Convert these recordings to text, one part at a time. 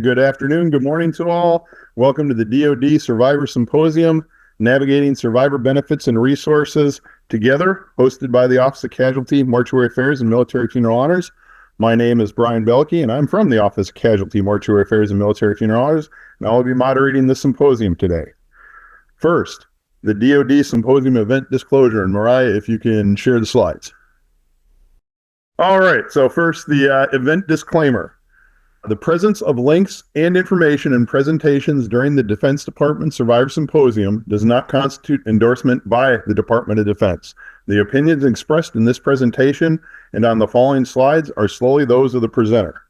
Good afternoon, good morning to all. Welcome to the DOD Survivor Symposium, Navigating Survivor Benefits and Resources Together, hosted by the Office of Casualty, Mortuary Affairs, and Military Funeral Honors. My name is Brian Belke, and I'm from the Office of Casualty, Mortuary Affairs, and Military Funeral Honors, and I'll be moderating the symposium today. First, the DOD Symposium event disclosure, and Mariah, if you can share the slides. All right, so first, the event disclaimer. The presence of links and information in presentations during the Defense Department Survivor Symposium does not constitute endorsement by the Department of Defense. The opinions expressed in this presentation and on the following slides are solely those of the presenter.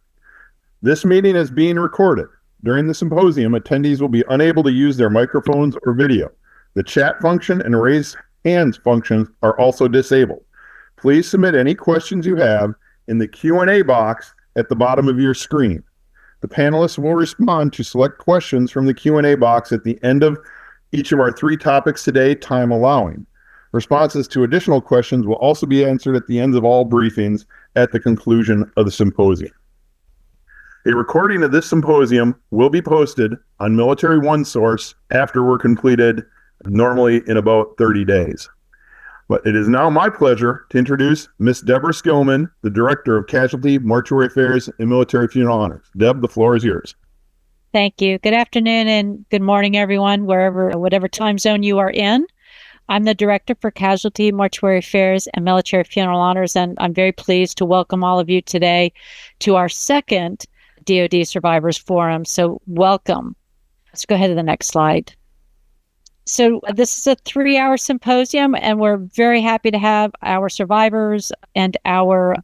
This meeting is being recorded. During the symposium, attendees will be unable to use their microphones or video. The chat function and raise hands functions are also disabled. Please submit any questions you have in the Q&A box at the bottom of your screen. The panelists will respond to select questions from the Q&A box at the end of each of our 3 topics today, time allowing. Responses to additional questions will also be answered at the end of all briefings at the conclusion of the symposium. A recording of this symposium will be posted on Military OneSource after we're completed, normally in about 30 days. But it is now my pleasure to introduce Ms. Deborah Skillman, the Director of Casualty, Mortuary Affairs, and Military Funeral Honors. Deb, the floor is yours. Thank you. Good afternoon and good morning, everyone, whatever time zone you are in. I'm the Director for Casualty, Mortuary Affairs, and Military Funeral Honors, and I'm very pleased to welcome all of you today to our second DOD Survivors Forum. So welcome. Let's go ahead to the next slide. So this is a 3-hour symposium, and we're very happy to have our survivors and our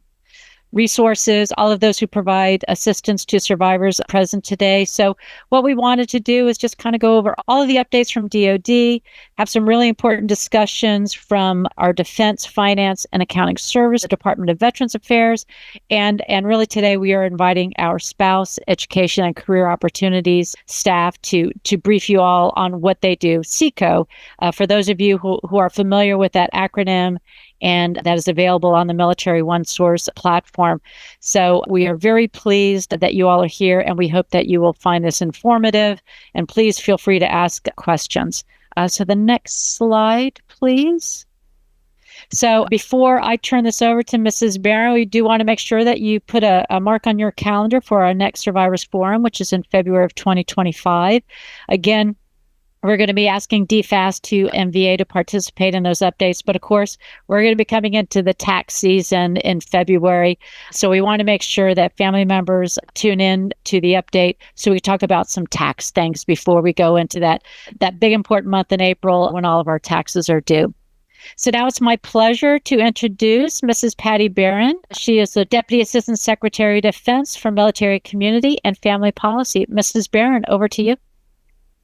resources, all of those who provide assistance to survivors present today. So what we wanted to do is just kind of go over all of the updates from DOD, have some really important discussions from our Defense, Finance, and Accounting Service, the Department of Veterans Affairs, and really today we are inviting our Spouse, Education, and Career Opportunities staff to brief you all on what they do. SECO, for those of you who are familiar with that acronym, and that is available on the Military OneSource platform. So we are very pleased that you all are here, and we hope that you will find this informative, and please feel free to ask questions. So the next slide, please. So before I turn this over to Mrs. Barron, we do want to make sure that you put a mark on your calendar for our next Survivors Forum, which is in February of 2025. Again, we're going to be asking DFAS to MVA to participate in those updates. But of course, we're going to be coming into the tax season in February. So we want to make sure that family members tune in to the update so we talk about some tax things before we go into that big important month in April when all of our taxes are due. So now it's my pleasure to introduce Mrs. Patty Barron. She is the Deputy Assistant Secretary of Defense for Military Community and Family Policy. Mrs. Barron, over to you.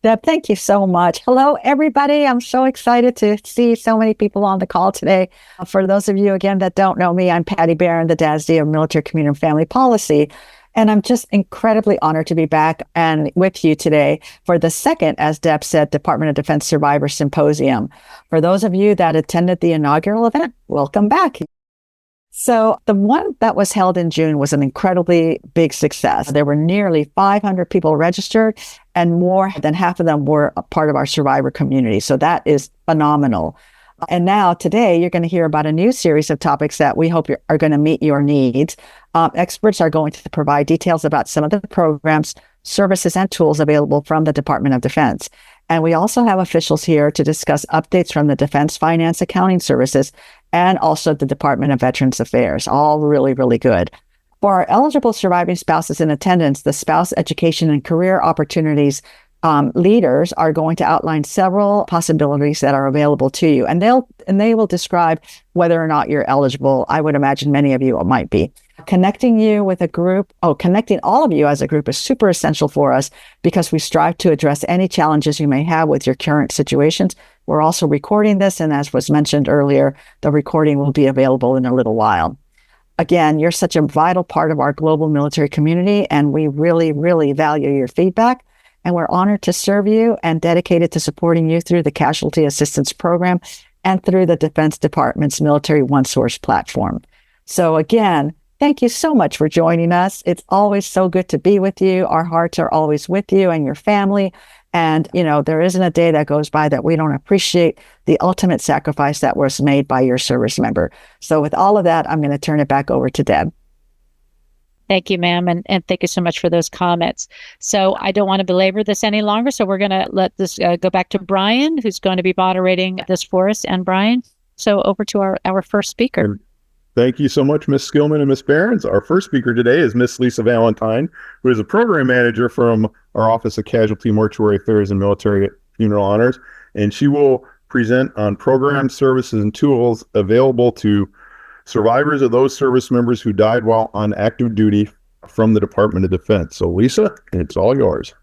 Deb, thank you so much. Hello, everybody. I'm so excited to see so many people on the call today. For those of you, again, that don't know me, I'm Patty Barron, the DASD of Military Community and Family Policy. And I'm just incredibly honored to be back and with you today for the second, as Deb said, Department of Defense Survivor Symposium. For those of you that attended the inaugural event, welcome back. So the one that was held in June was an incredibly big success. There were nearly 500 people registered, and more than half of them were a part of our survivor community. So that is phenomenal. And now today, you're going to hear about a new series of topics that we hope are going to meet your needs. Experts are going to provide details about some of the programs, services, and tools available from the Department of Defense. And we also have officials here to discuss updates from the Defense Finance Accounting Services and also the Department of Veterans Affairs. All really, really good. For our eligible surviving spouses in attendance, the Spouse Education and Career Opportunities leaders are going to outline several possibilities that are available to you. And they will describe whether or not you're eligible. I would imagine many of you might be. Connecting all of you as a group is super essential for us because we strive to address any challenges you may have with your current situations. We're also recording this, and as was mentioned earlier, the recording will be available in a little while. Again, you're such a vital part of our global military community, and we really, really value your feedback. And we're honored to serve you and dedicated to supporting you through the Casualty Assistance Program and through the Defense Department's Military OneSource platform. So again, Thank you so much for joining us. It's always so good to be with you. Our hearts are always with you and your family. And, there isn't a day that goes by that we don't appreciate the ultimate sacrifice that was made by your service member. So with all of that, I'm going to turn it back over to Deb. Thank you, ma'am. And thank you so much for those comments. So I don't want to belabor this any longer. So we're going to let this go back to Brian, who's going to be moderating this for us. And Brian, so over to our first speaker. Thank you so much, Ms. Skillman and Ms. Behrens. Our first speaker today is Ms. Lisa Valentine, who is a program manager from our Office of Casualty, Mortuary Affairs, and Military Funeral Honors. And she will present on programs, services, and tools available to survivors of those service members who died while on active duty from the Department of Defense. So Lisa, it's all yours.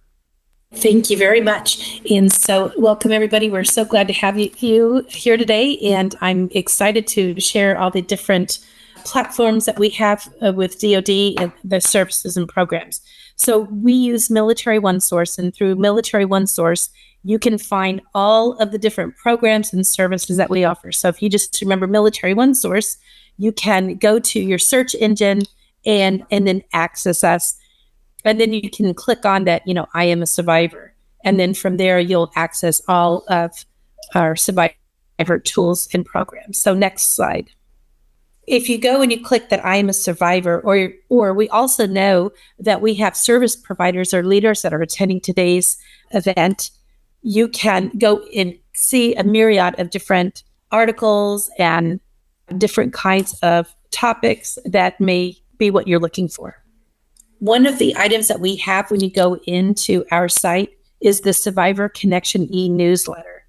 Thank you very much. And so welcome everybody. We're so glad to have you here today. And I'm excited to share all the different platforms that we have with DOD and the services and programs. So we use Military OneSource, and through Military OneSource, you can find all of the different programs and services that we offer. So if you just remember Military OneSource, you can go to your search engine and then access us. And then you can click on that, I am a survivor. And then from there, you'll access all of our survivor tools and programs. So next slide. If you go and you click that I am a survivor, or we also know that we have service providers or leaders that are attending today's event, you can go and see a myriad of different articles and different kinds of topics that may be what you're looking for. One of the items that we have when you go into our site is the Survivor Connection e-newsletter.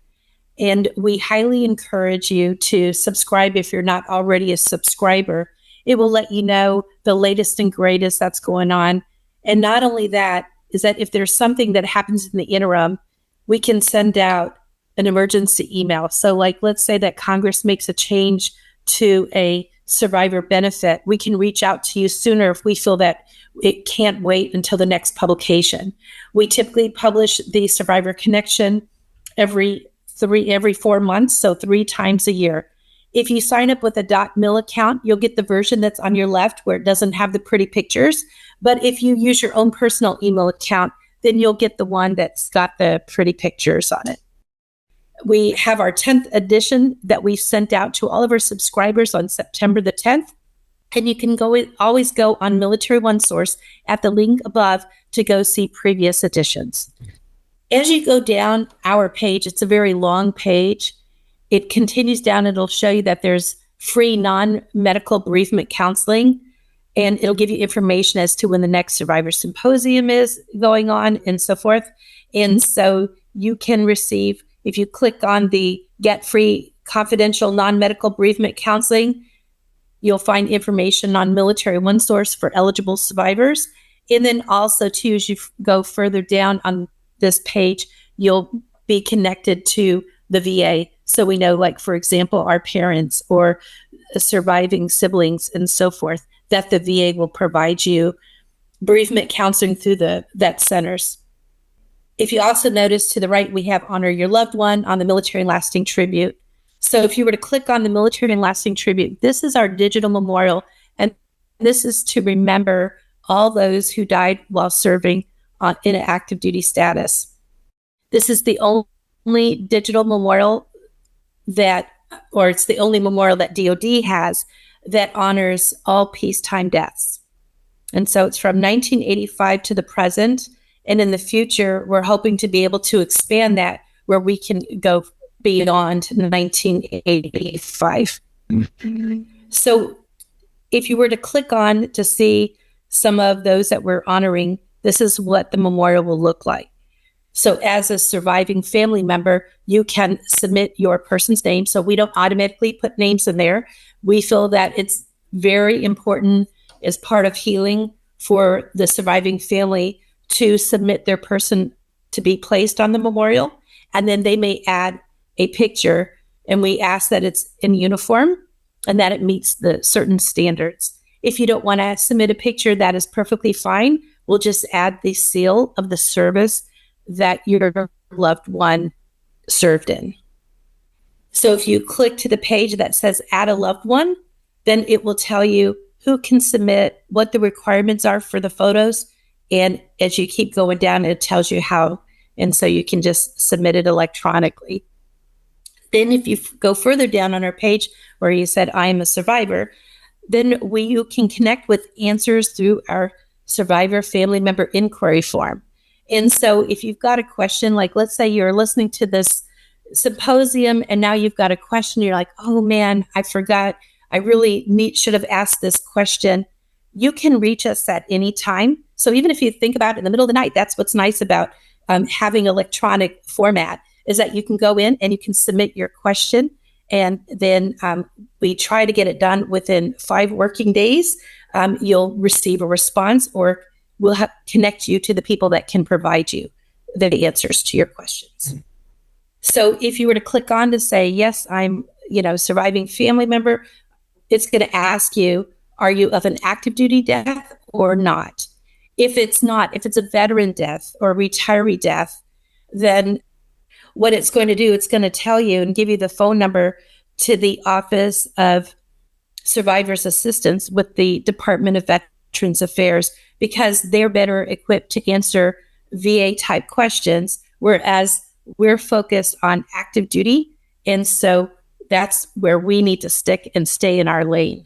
And we highly encourage you to subscribe if you're not already a subscriber. It will let you know the latest and greatest that's going on. And not only that, is that if there's something that happens in the interim, we can send out an emergency email. So like, let's say that Congress makes a change to a survivor benefit, we can reach out to you sooner if we feel that it can't wait until the next publication. We typically publish the Survivor Connection every 4 months, so 3 times a year. If you sign up with a .mil account, you'll get the version that's on your left where it doesn't have the pretty pictures. But if you use your own personal email account, then you'll get the one that's got the pretty pictures on it. We have our 10th edition that we sent out to all of our subscribers on September the 10th. And you can always go on Military OneSource at the link above to go see previous editions. As you go down our page, it's a very long page. It continues down. It'll show you that there's free non-medical bereavement counseling, and it'll give you information as to when the next Survivor Symposium is going on and so forth. And so you can receive, if you click on the Get Free Confidential Non-Medical Bereavement Counseling, you'll find information on Military OneSource for eligible survivors. And then also, too, as you go further down on this page, you'll be connected to the VA. So we know, like, for example, our parents or surviving siblings and so forth, that the VA will provide you bereavement counseling through vet centers. If you also notice to the right, we have Honor Your Loved One on the Military and Lasting Tribute. So if you were to click on the Military and Lasting Tribute, this is our digital memorial. And this is to remember all those who died while serving in an active duty status. This is the only digital memorial it's the only memorial that DOD has that honors all peacetime deaths. And so it's from 1985 to the present. And in the future, we're hoping to be able to expand that where we can go beyond 1985. Mm-hmm. So if you were to click on to see some of those that we're honoring, this is what the memorial will look like. So as a surviving family member, you can submit your person's name. So we don't automatically put names in there. We feel that it's very important as part of healing for the surviving family to submit their person to be placed on the memorial. And then they may add a picture, and we ask that it's in uniform and that it meets the certain standards. If you don't want to submit a picture, that is perfectly fine. We'll just add the seal of the service that your loved one served in. So if you click to the page that says add a loved one, then it will tell you who can submit, what the requirements are for the photos. And as you keep going down, it tells you how. And so you can just submit it electronically. Then if you go further down on our page where you said, I am a survivor, then you can connect with answers through our survivor family member inquiry form. And so if you've got a question, like let's say you're listening to this symposium and now you've got a question, you're like, oh man, I forgot. I really should have asked this question. You can reach us at any time. So even if you think about it in the middle of the night, that's what's nice about having electronic format, is that you can go in and you can submit your question. And then we try to get it done within 5 working days. You'll receive a response, or we'll connect you to the people that can provide you the answers to your questions. So if you were to click on to say, yes, I'm, surviving family member, it's going to ask you, are you of an active duty death or not? If it's not, if it's a veteran death or retiree death, then what it's going to do, it's going to tell you and give you the phone number to the Office of Survivors Assistance with the Department of Veterans Affairs, because they're better equipped to answer VA type questions, whereas we're focused on active duty. And so that's where we need to stick and stay in our lane.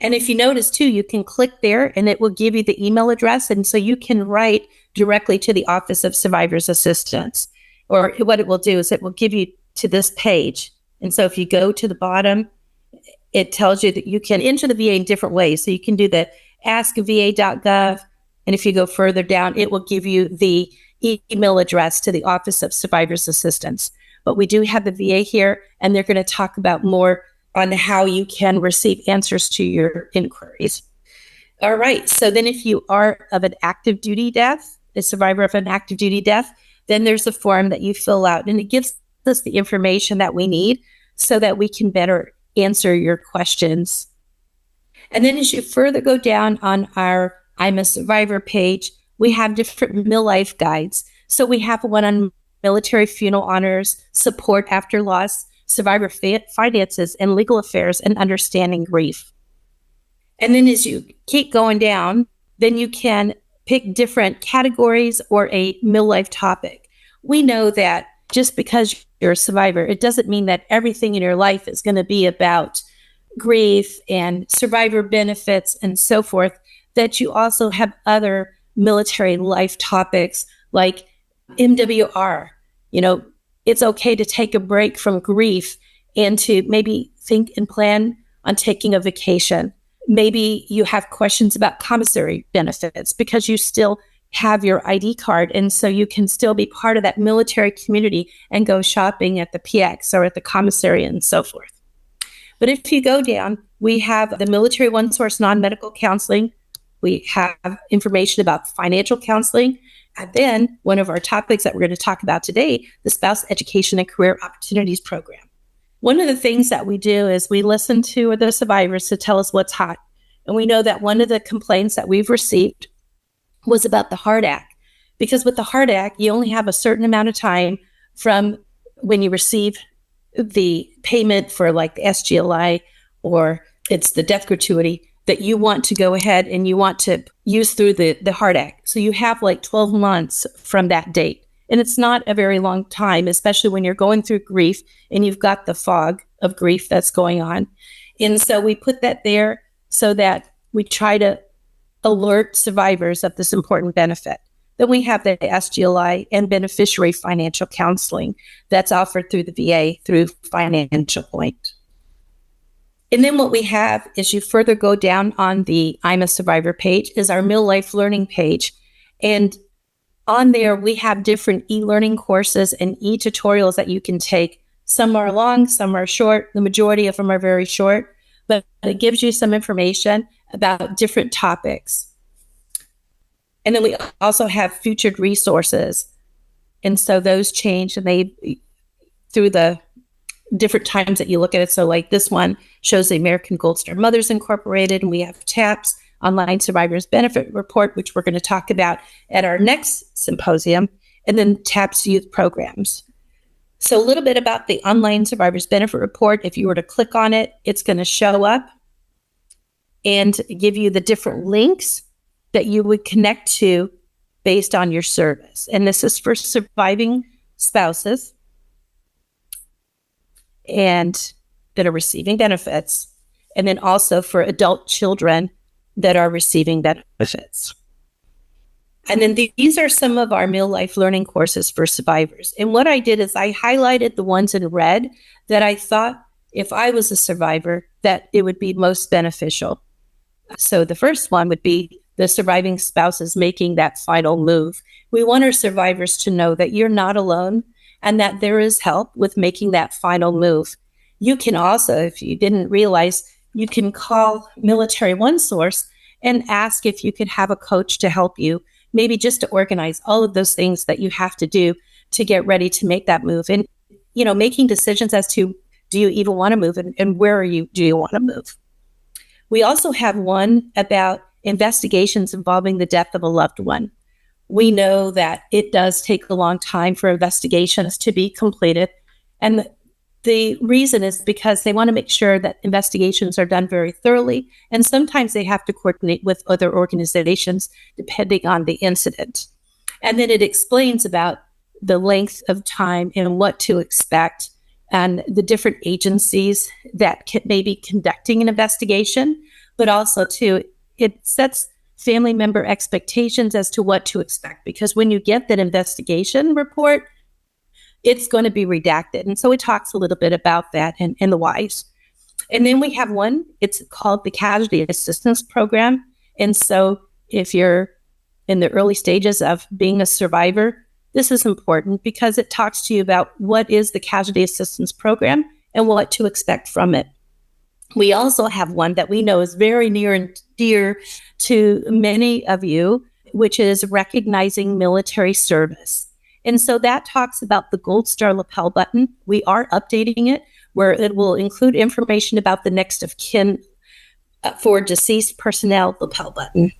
And if you notice too, you can click there and it will give you the email address. And so you can write directly to the Office of Survivors Assistance. Or what it will do is it will give you to this page. And so if you go to the bottom, it tells you that you can enter the VA in different ways. So you can do the askva.gov. And if you go further down, it will give you the email address to the Office of Survivors Assistance. But we do have the VA here, and they're going to talk about more on how you can receive answers to your inquiries. All right. So then if you are of an active duty death, a survivor of an active duty death, then there's a form that you fill out, and it gives us the information that we need so that we can better answer your questions. And then as you further go down on our I'm a Survivor page, we have different midlife guides. So we have one on military funeral honors, support after loss, survivor finances, and legal affairs, and understanding grief. And then as you keep going down, then you can pick different categories or a midlife topic. We know that just because you're a survivor, it doesn't mean that everything in your life is going to be about grief and survivor benefits and so forth, that you also have other military life topics like MWR. It's okay to take a break from grief and to maybe think and plan on taking a vacation. Maybe you have questions about commissary benefits because you still have your ID card. And so you can still be part of that military community and go shopping at the PX or at the commissary and so forth. But if you go down, we have the military one source non-medical counseling. We have information about financial counseling. And then one of our topics that we're going to talk about today, the Spouse Education and Career Opportunities Program. One of the things that we do is we listen to the survivors to tell us what's hot. And we know that one of the complaints that we've received was about the HART Act. Because with the HART Act, you only have a certain amount of time from when you receive the payment for like the SGLI or it's the death gratuity that you want to go ahead and you want to use through the HART Act. So you have like 12 months from that date. And it's not a very long time, especially when you're going through grief and you've got the fog of grief that's going on. And so we put that there so that we try to alert survivors of this important benefit. Then we have the SGLI and beneficiary financial counseling that's offered through the VA through Financial Point. And then what we have is you further go down on the I'm a Survivor page is our Middle Life Learning page. And on there, we have different e-learning courses and e-tutorials that you can take. Some are long, some are short. The majority of them are very short, but it gives you some information about different topics. And then we also have featured resources. And so those change and they, through the different times that you look at it. So like this one shows the American Gold Star Mothers Incorporated, and we have TAPS, Online Survivors Benefit Report, which we're going to talk about at our next symposium, and then TAPS Youth Programs. So a little bit about the Online Survivors Benefit Report. If you were to click on it, it's going to show up. and give you the different links that you would connect to based on your service. And this is for surviving spouses and that are receiving benefits, and then also for adult children that are receiving benefits. And then these are some of our Mill Life Learning courses for survivors. And what I did is I highlighted the ones in red that I thought if I was a survivor, that it would be most beneficial. So the first one would be the surviving spouses making that final move. We want our survivors to know that you're not alone and that there is help with making that final move. You can also, if you didn't realize, you can call Military One Source and ask if you could have a coach to help you, maybe just to organize all of those things that you have to do to get ready to make that move. And, making decisions as to, do you even want to move, and where do you want to move? We also have one about investigations involving the death of a loved one. We know that it does take a long time for investigations to be completed. And the reason is because they want to make sure that investigations are done very thoroughly. And sometimes they have to coordinate with other organizations depending on the incident. And then it explains about the length of time and what to expect and the different agencies that may be conducting an investigation, but also too, it sets family member expectations as to what to expect, because when you get that investigation report, it's going to be redacted. And so it talks a little bit about that and the whys. And then we have one, it's called the Casualty Assistance Program. And so if you're in the early stages of being a survivor, this is important because it talks to you about what is the Casualty Assistance Program and what to expect from it. We also have one that we know is very near and dear to many of you, which is recognizing military service. And so that talks about the Gold Star lapel button. We are updating it where it will include information about the next of kin for deceased personnel lapel button.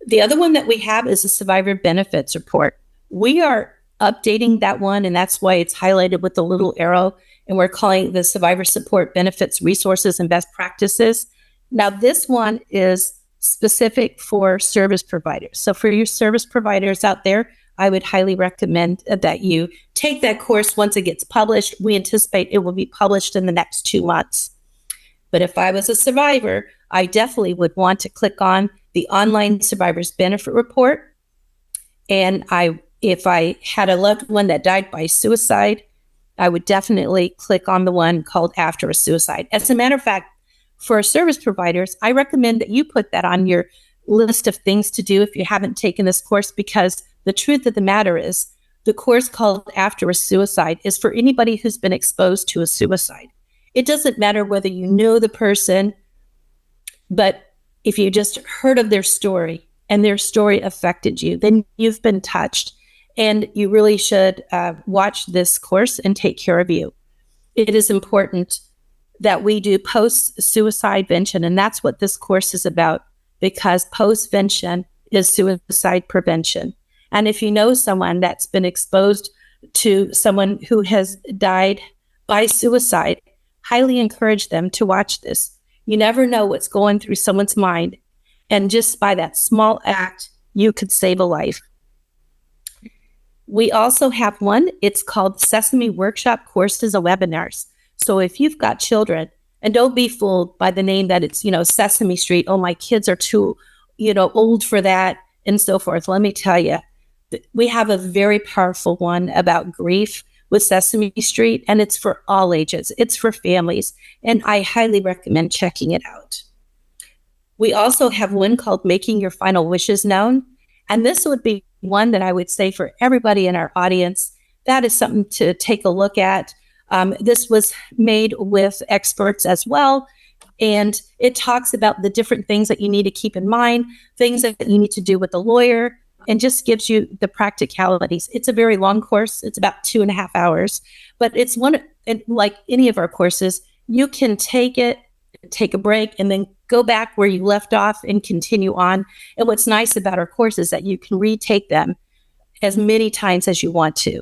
The other one that we have is a survivor benefits report. We are updating that one, and that's why it's highlighted with the little arrow, and we're calling the Survivor Support Benefits Resources and Best Practices. Now, this one is specific for service providers. So for your service providers out there, I would highly recommend that you take that course once it gets published. We anticipate it will be published in the next 2 months. But if I was a survivor, I definitely would want to click on the Online Survivors Benefit Report. And if I had a loved one that died by suicide, I would definitely click on the one called After a Suicide. As a matter of fact, for service providers, I recommend that you put that on your list of things to do if you haven't taken this course, because the truth of the matter is the course called After a Suicide is for anybody who's been exposed to a suicide. It doesn't matter whether you know the person, but if you just heard of their story and their story affected you, then you've been touched. And you really should watch this course and take care of you. It is important that we do post-suicide prevention, and that's what this course is about, because post-vention is suicide prevention. And if you know someone that's been exposed to someone who has died by suicide, highly encourage them to watch this. You never know what's going through someone's mind, and just by that small act, you could save a life. We also have one, it's called Sesame Workshop Courses and Webinars. So if you've got children, and don't be fooled by the name that it's, Sesame Street, oh, my kids are too, old for that, and so forth. Let me tell you, we have a very powerful one about grief with Sesame Street, and it's for all ages. It's for families, and I highly recommend checking it out. We also have one called Making Your Final Wishes Known, and this would be one that I would say for everybody in our audience, that is something to take a look at. This was made with experts as well, and it talks about the different things that you need to keep in mind, things that you need to do with a lawyer, and just gives you the practicalities. It's a very long course. It's about 2.5 hours, but it's one, and like any of our courses, you can take it, take a break, and then go back where you left off and continue on. And what's nice about our course is that you can retake them as many times as you want to.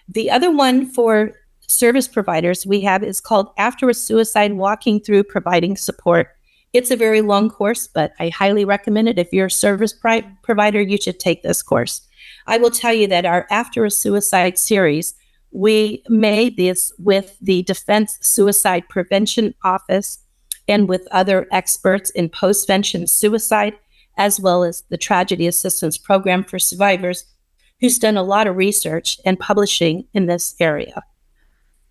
The other one for service providers we have is called After a Suicide, Walking Through Providing Support. It's a very long course, but I highly recommend it. If you're a service provider, you should take this course. I will tell you that our After a Suicide series, we made this with the Defense Suicide Prevention Office and with other experts in post-vention suicide, as well as the Tragedy Assistance Program for Survivors, who's done a lot of research and publishing in this area.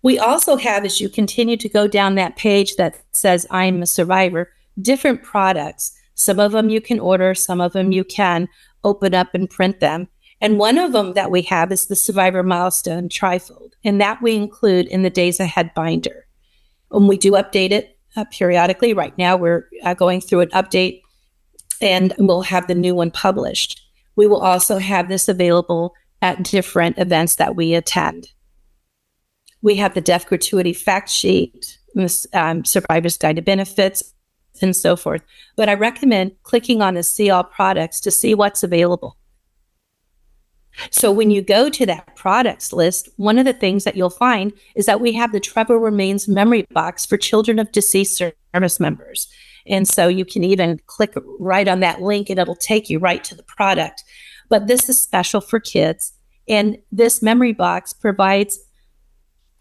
We also have, as you continue to go down that page that says I'm a survivor, different products. Some of them you can order, some of them you can open up and print them. And one of them that we have is the Survivor Milestone Trifold, and that we include in the Days Ahead binder. And we do update it periodically. Right now, we're going through an update, and we'll have the new one published. We will also have this available at different events that we attend. We have the death gratuity fact sheet, Survivor's Guide to Benefits, and so forth. But I recommend clicking on the See All Products to see what's available. So when you go to that products list, one of the things that you'll find is that we have the Trevor Remains memory box for children of deceased service members. And so you can even click right on that link and it'll take you right to the product. But this is special for kids. And this memory box provides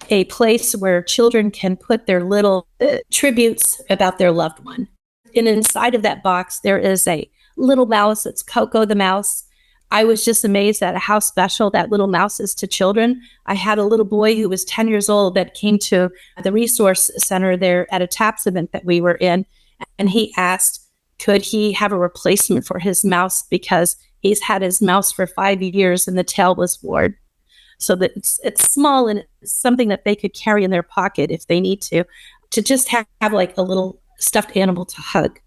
a place where children can put their little tributes about their loved one. And inside of that box, there is a little mouse. It's Coco the mouse. I was just amazed at how special that little mouse is to children. I had a little boy who was 10 years old that came to the resource center there at a TAPS event that we were in. And he asked, could he have a replacement for his mouse because he's had his mouse for 5 years and the tail was worn. So that it's small and it's something that they could carry in their pocket if they need to just have like a little stuffed animal to hug.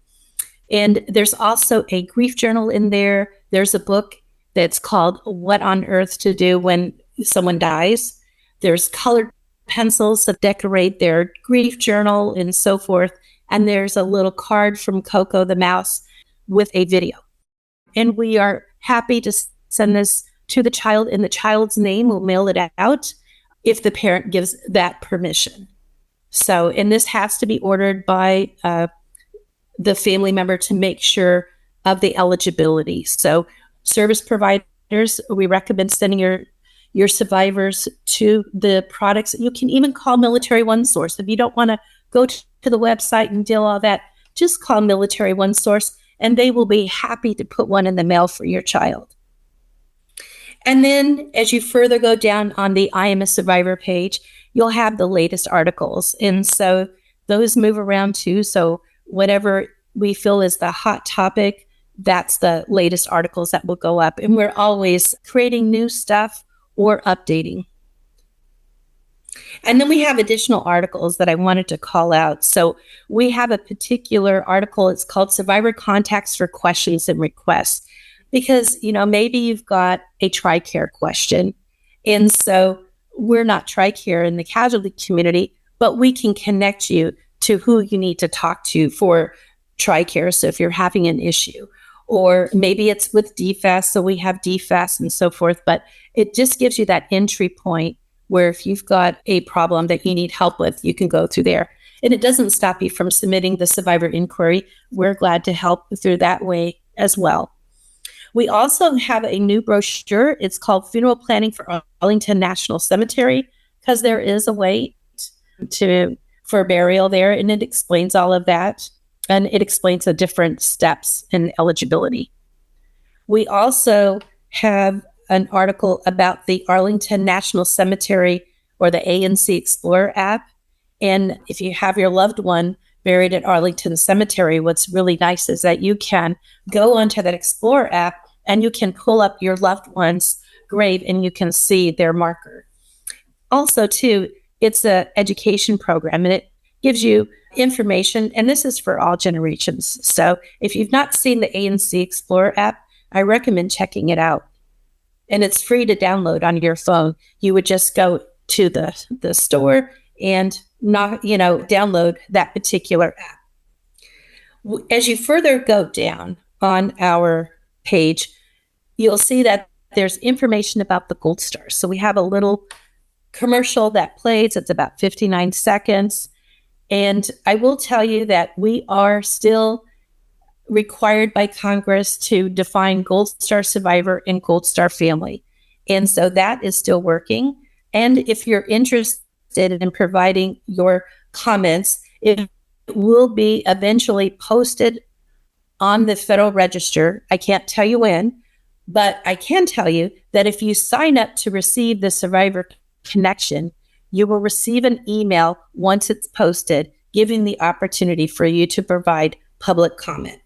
And there's also a grief journal in there. There's a book that's called What on Earth to Do When Someone Dies. There's colored pencils that decorate their grief journal and so forth. And there's a little card from Coco the mouse with a video. And we are happy to send this to the child in the child's name. We'll mail it out if the parent gives that permission. So, and this has to be ordered by the family member to make sure of the eligibility. So service providers, we recommend sending your survivors to the products. You can even call Military One Source. If you don't want to go to the website and deal all that, just call Military One Source and they will be happy to put one in the mail for your child. And then as you further go down on the I Am a Survivor page, you'll have the latest articles. And so those move around too. So whatever we feel is the hot topic, that's the latest articles that will go up. And we're always creating new stuff or updating. And then we have additional articles that I wanted to call out. So we have a particular article, it's called Survivor Contacts for Questions and Requests. Because, maybe you've got a TRICARE question. And so we're not TRICARE in the casualty community, but we can connect you to who you need to talk to for TRICARE. So if you're having an issue, or maybe it's with DFAS, so we have DFAS and so forth, but it just gives you that entry point where if you've got a problem that you need help with, you can go through there. And it doesn't stop you from submitting the survivor inquiry. We're glad to help through that way as well. We also have a new brochure. It's called Funeral Planning for Arlington National Cemetery, because there is a wait for burial there, and it explains all of that, and it explains the different steps in eligibility. We also have an article about the Arlington National Cemetery or the ANC Explorer app, and if you have your loved one buried at Arlington Cemetery, what's really nice is that you can go onto that Explorer app and you can pull up your loved one's grave and you can see their marker. Also, too, it's an education program and it gives you information, and this is for all generations. So if you've not seen the ANC Explorer app, I recommend checking it out. And it's free to download on your phone. You would just go to the store and download that particular app. As you further go down on our page, you'll see that there's information about the Gold Stars. So we have a little commercial that plays. It's about 59 seconds. And I will tell you that we are still required by Congress to define Gold Star survivor and Gold Star family. And so that is still working. And if you're interested in providing your comments, it will be eventually posted on the Federal Register. I can't tell you when, but I can tell you that if you sign up to receive the Survivor Connection, you will receive an email once it's posted, giving the opportunity for you to provide public comment.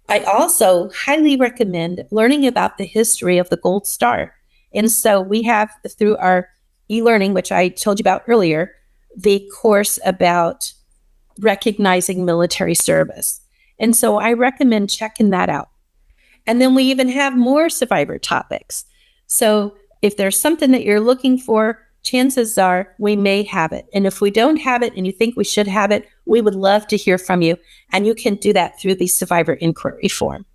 I also highly recommend learning about the history of the Gold Star. And so we have, through our e-learning, which I told you about earlier, the course about recognizing military service. And so I recommend checking that out. And then we even have more survivor topics. So if there's something that you're looking for, chances are we may have it. And if we don't have it and you think we should have it, we would love to hear from you. And you can do that through the Survivor Inquiry Form.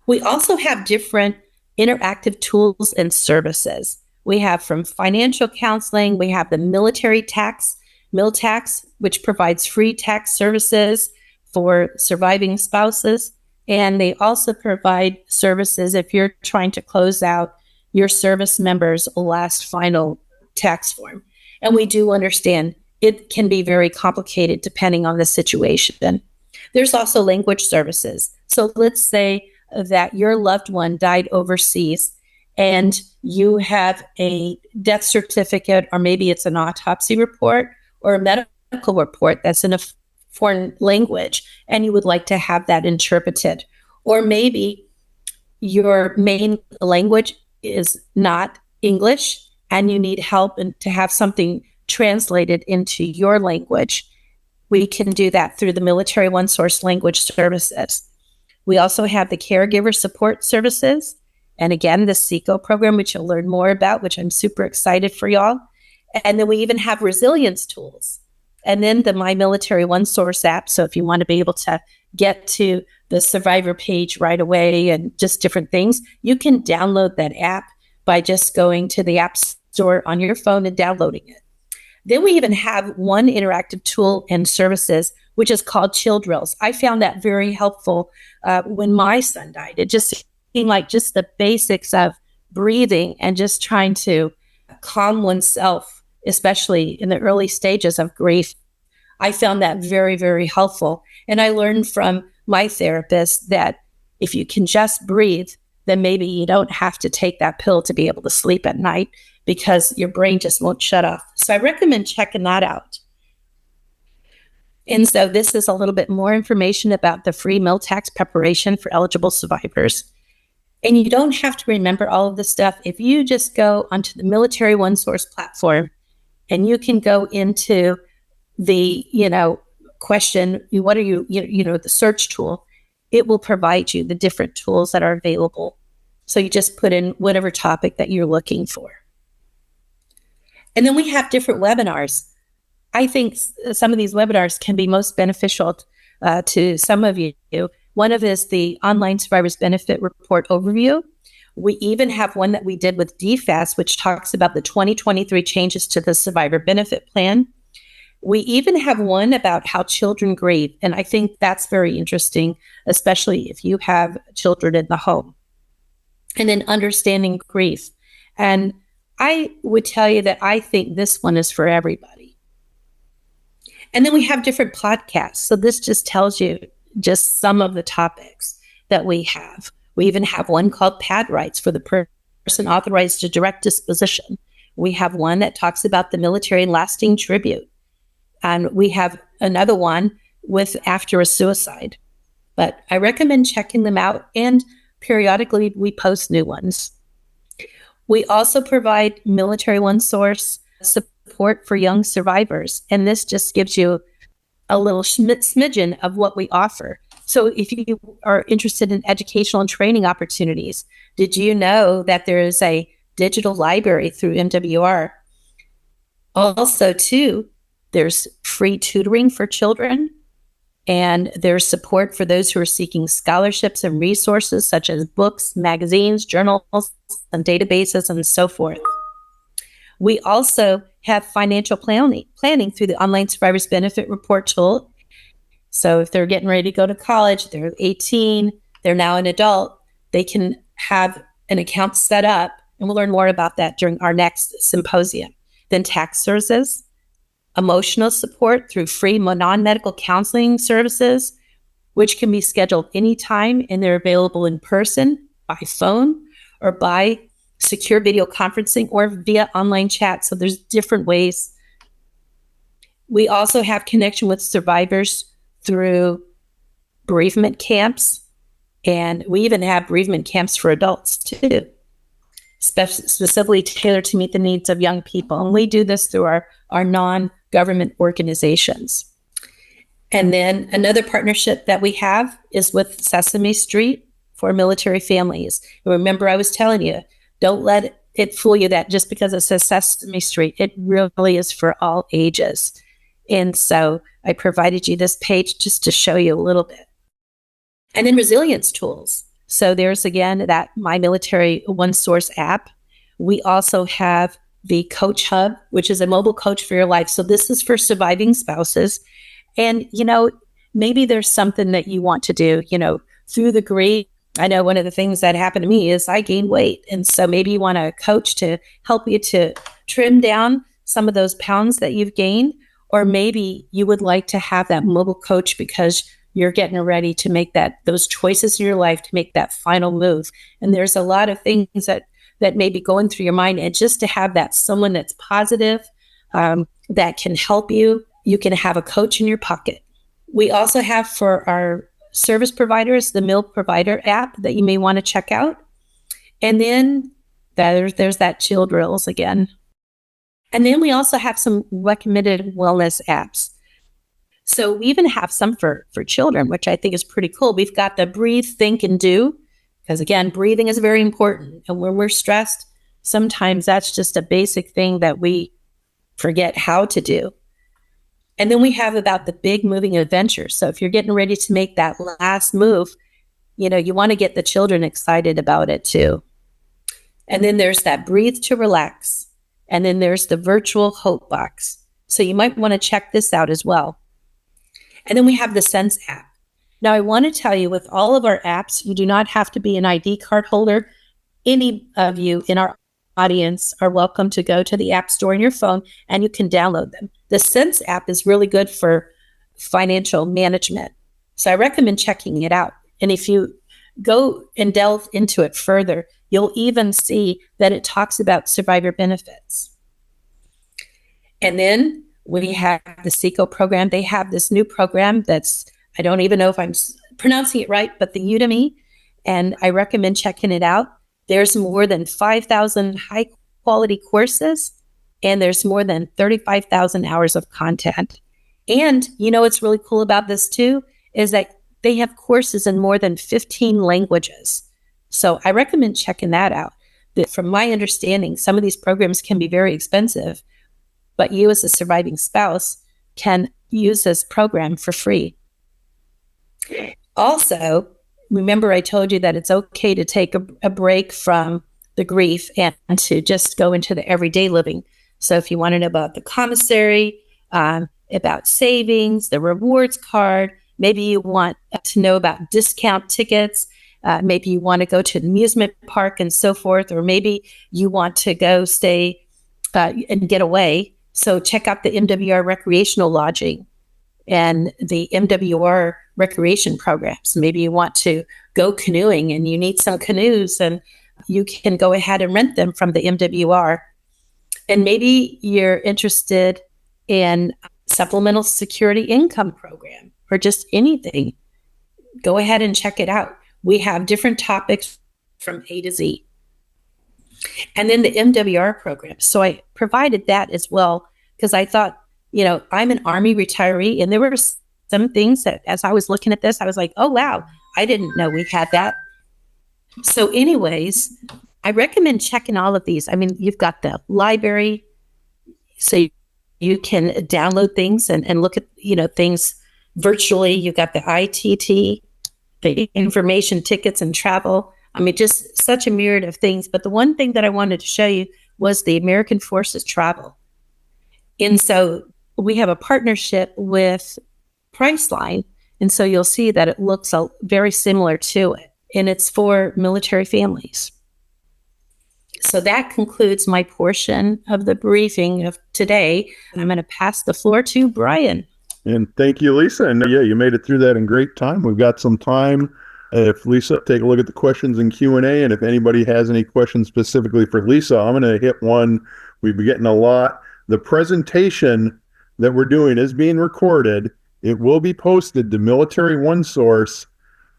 We also have different interactive tools and services. We have from financial counseling, we have the military tax, MilTax, which provides free tax services for surviving spouses. And they also provide services if you're trying to close out your service member's last final tax form. And we do understand it can be very complicated depending on the situation. There's also language services. So let's say that your loved one died overseas and you have a death certificate, or maybe it's an autopsy report or a medical report that's in a foreign language, and you would like to have that interpreted. Or maybe your main language is not English and you need help to have something translated into your language. We can do that through the Military One Source Language Services. We also have the Caregiver Support Services. And again, the SECO program, which you'll learn more about, which I'm super excited for y'all. And then we even have resilience tools. And then the My Military One Source app. So if you want to be able to get to the survivor page right away and just different things, you can download that app by just going to the App Store on your phone and downloading it. Then we even have one interactive tool and services, which is called Chill Drills. I found that very helpful when my son died. It just seemed like just the basics of breathing and just trying to calm oneself, especially in the early stages of grief. I found that very, very helpful. And I learned from my therapist that if you can just breathe, then maybe you don't have to take that pill to be able to sleep at night because your brain just won't shut off. So I recommend checking that out. And so this is a little bit more information about the free meal tax preparation for eligible survivors. And you don't have to remember all of this stuff. If you just go onto the Military One Source platform and you can go into the, question, what are you, the search tool, it will provide you the different tools that are available. So you just put in whatever topic that you're looking for. And then we have different webinars. I think some of these webinars can be most beneficial to some of you. One of is the Online Survivors Benefit Report Overview. We even have one that we did with DFAS, which talks about the 2023 changes to the Survivor Benefit Plan. We even have one about how children grieve, and I think that's very interesting, especially if you have children in the home. And then understanding grief. And I would tell you that I think this one is for everybody. And then we have different podcasts. So this just tells you just some of the topics that we have. We even have one called Pad Rights for the person authorized to direct disposition. We have one that talks about the military lasting tribute. And we have another one with after a suicide. But I recommend checking them out, and periodically we post new ones. We also provide Military One Source support for young survivors. And this just gives you a little smidgen of what we offer. So if you are interested in educational and training opportunities, did you know that there is a digital library through MWR? Also, too, there's free tutoring for children, and there's support for those who are seeking scholarships and resources such as books, magazines, journals, and databases, and so forth. We also have financial planning through the online survivors benefit report tool. So if they're getting ready to go to college, they're 18, they're now an adult, they can have an account set up, and we'll learn more about that during our next symposium. Then tax services, emotional support through free non-medical counseling services, which can be scheduled anytime, and they're available in person, by phone, or by secure video conferencing, or via online chat. So there's different ways. We also have connection with survivors through bereavement camps, and we even have bereavement camps for adults too, specifically tailored to meet the needs of young people. And we do this through our non-government organizations. And then another partnership that we have is with Sesame Street for military families. And remember, I was telling you, don't let it fool you that just because it says Sesame Street, it really is for all ages. And so I provided you this page just to show you a little bit. And then resilience tools. So there's, again, that My Military One Source app. We also have the Coach Hub, which is a mobile coach for your life. So this is for surviving spouses. And, maybe there's something that you want to do, through the grief. I know one of the things that happened to me is I gained weight. And so maybe you want a coach to help you to trim down some of those pounds that you've gained. Or maybe you would like to have that mobile coach because you're getting ready to make those choices in your life to make that final move. And there's a lot of things that may be going through your mind. And just to have that someone that's positive, that can help you, you can have a coach in your pocket. We also have for our service providers, the Meal Provider app that you may want to check out. And then there's that Chill Drills again. And then we also have some recommended wellness apps. So we even have some for children, which I think is pretty cool. We've got the Breathe, Think, and Do, because again, breathing is very important. And when we're stressed, sometimes that's just a basic thing that we forget how to do. And then we have about the big moving adventure. So if you're getting ready to make that last move, you want to get the children excited about it too. And then there's that Breathe to Relax. And then there's the Virtual Hope Box. So you might want to check this out as well. And then we have the Sense app. Now I want to tell you, with all of our apps, you do not have to be an ID card holder. Any of you in our audience are welcome to go to the App Store on your phone and you can download them. The Sense app is really good for financial management. So I recommend checking it out. And if you go and delve into it further, you'll even see that it talks about survivor benefits. And then we have the SECO program. They have this new program I don't even know if I'm pronouncing it right, but the Udemy. And I recommend checking it out. There's more than 5,000 high quality courses, and there's more than 35,000 hours of content. And what's really cool about this too is that they have courses in more than 15 languages. So I recommend checking that out. From my understanding, some of these programs can be very expensive, but you as a surviving spouse can use this program for free. Also, remember I told you that it's okay to take a break from the grief and to just go into the everyday living. So if you want to know about the commissary, about savings, the rewards card, maybe you want to know about discount tickets, maybe you want to go to an amusement park and so forth, or maybe you want to go stay and get away. So check out the MWR recreational lodging and the MWR recreation programs. Maybe you want to go canoeing and you need some canoes, and you can go ahead and rent them from the MWR. And maybe you're interested in supplemental security income program or just anything. Go ahead and check it out. We have different topics from A to Z. And then the MWR program. So I provided that as well because I thought, I'm an Army retiree, and there were some things that as I was looking at this, I was like, oh, wow, I didn't know we had that. So anyways, I recommend checking all of these. I mean, you've got the library, so you can download things and look at, things virtually. You've got the ITT, the information tickets and travel. I mean, just such a myriad of things. But the one thing that I wanted to show you was the American Forces travel. And so we have a partnership with Priceline. And so you'll see that it looks very similar to it. And it's for military families. So that concludes my portion of the briefing of today. And I'm going to pass the floor to Brian. And thank you, Lisa. And yeah, you made it through that in great time. We've got some time. If Lisa, take a look at the questions in Q&A. And if anybody has any questions specifically for Lisa, I'm going to hit one. We've been getting a lot. The presentation that we're doing is being recorded. It will be posted to Military OneSource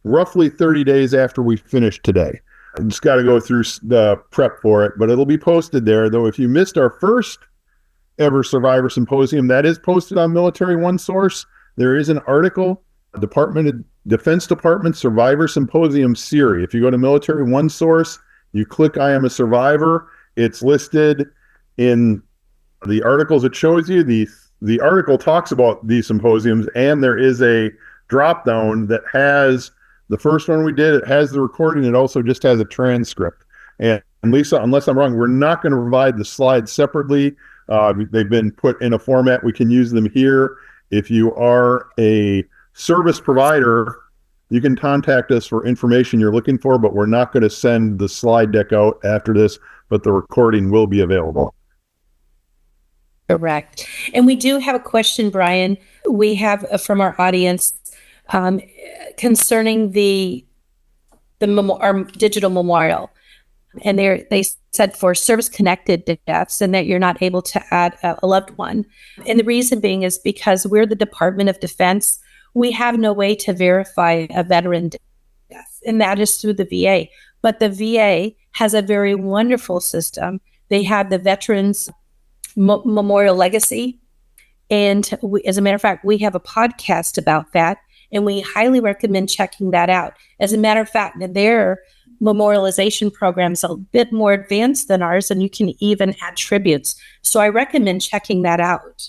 roughly 30 days after we finish today. I just got to go through the prep for it, but it'll be posted there. Though if you missed our first ever Survivor Symposium, that is posted on Military OneSource. There is an article, Defense Department Survivor Symposium series. If you go to Military OneSource, you click I am a survivor. It's listed in the articles it shows you. The article talks about these symposiums, and there is a drop down that has the first one we did. It has the recording. It also just has a transcript. And Lisa, unless I'm wrong, we're not going to provide the slides separately. They've been put in a format. We can use them here. If you are a service provider, you can contact us for information you're looking for, but we're not going to send the slide deck out after this, but the recording will be available. Correct. And we do have a question, Brian, we have from our audience concerning our digital memorial. And they said for service-connected deaths and that you're not able to add a loved one. And the reason being is because we're the Department of Defense. We have no way to verify a veteran death, and that is through the VA. But the VA has a very wonderful system. They have the Veterans Memorial Legacy. And as a matter of fact, we have a podcast about that, and we highly recommend checking that out. As a matter of fact, their memorialization program is a bit more advanced than ours, and you can even add tributes. So I recommend checking that out.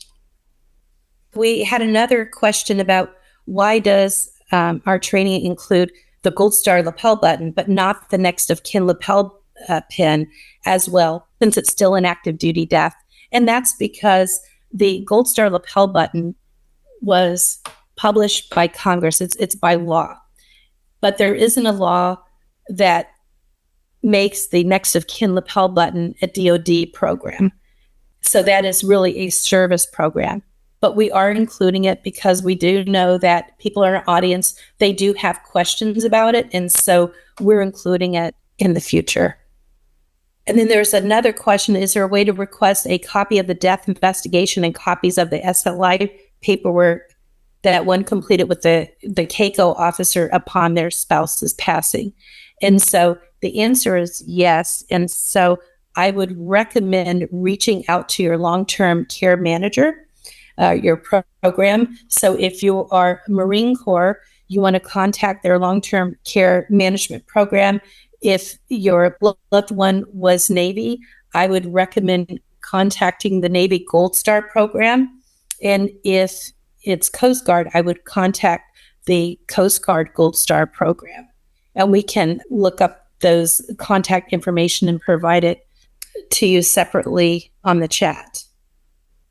We had another question about why does our training include the Gold Star lapel button, but not the next of kin lapel pin as well, since it's still an active duty death. And that's because the Gold Star lapel button was published by Congress. It's by law. But there isn't a law that makes the next of kin lapel button a DOD program. So that is really a service program. But we are including it because we do know that people in our audience, they do have questions about it. And so we're including it in the future. And then there's another question. Is there a way to request a copy of the death investigation and copies of the SLI paperwork that one completed with the CACO officer upon their spouse's passing? And so the answer is yes. And so I would recommend reaching out to your long-term care manager, your program. So if you are Marine Corps, you want to contact their long-term care management program. If your loved one was Navy, I would recommend contacting the Navy Gold Star program. And if it's Coast Guard, I would contact the Coast Guard Gold Star program. And we can look up those contact information and provide it to you separately on the chat.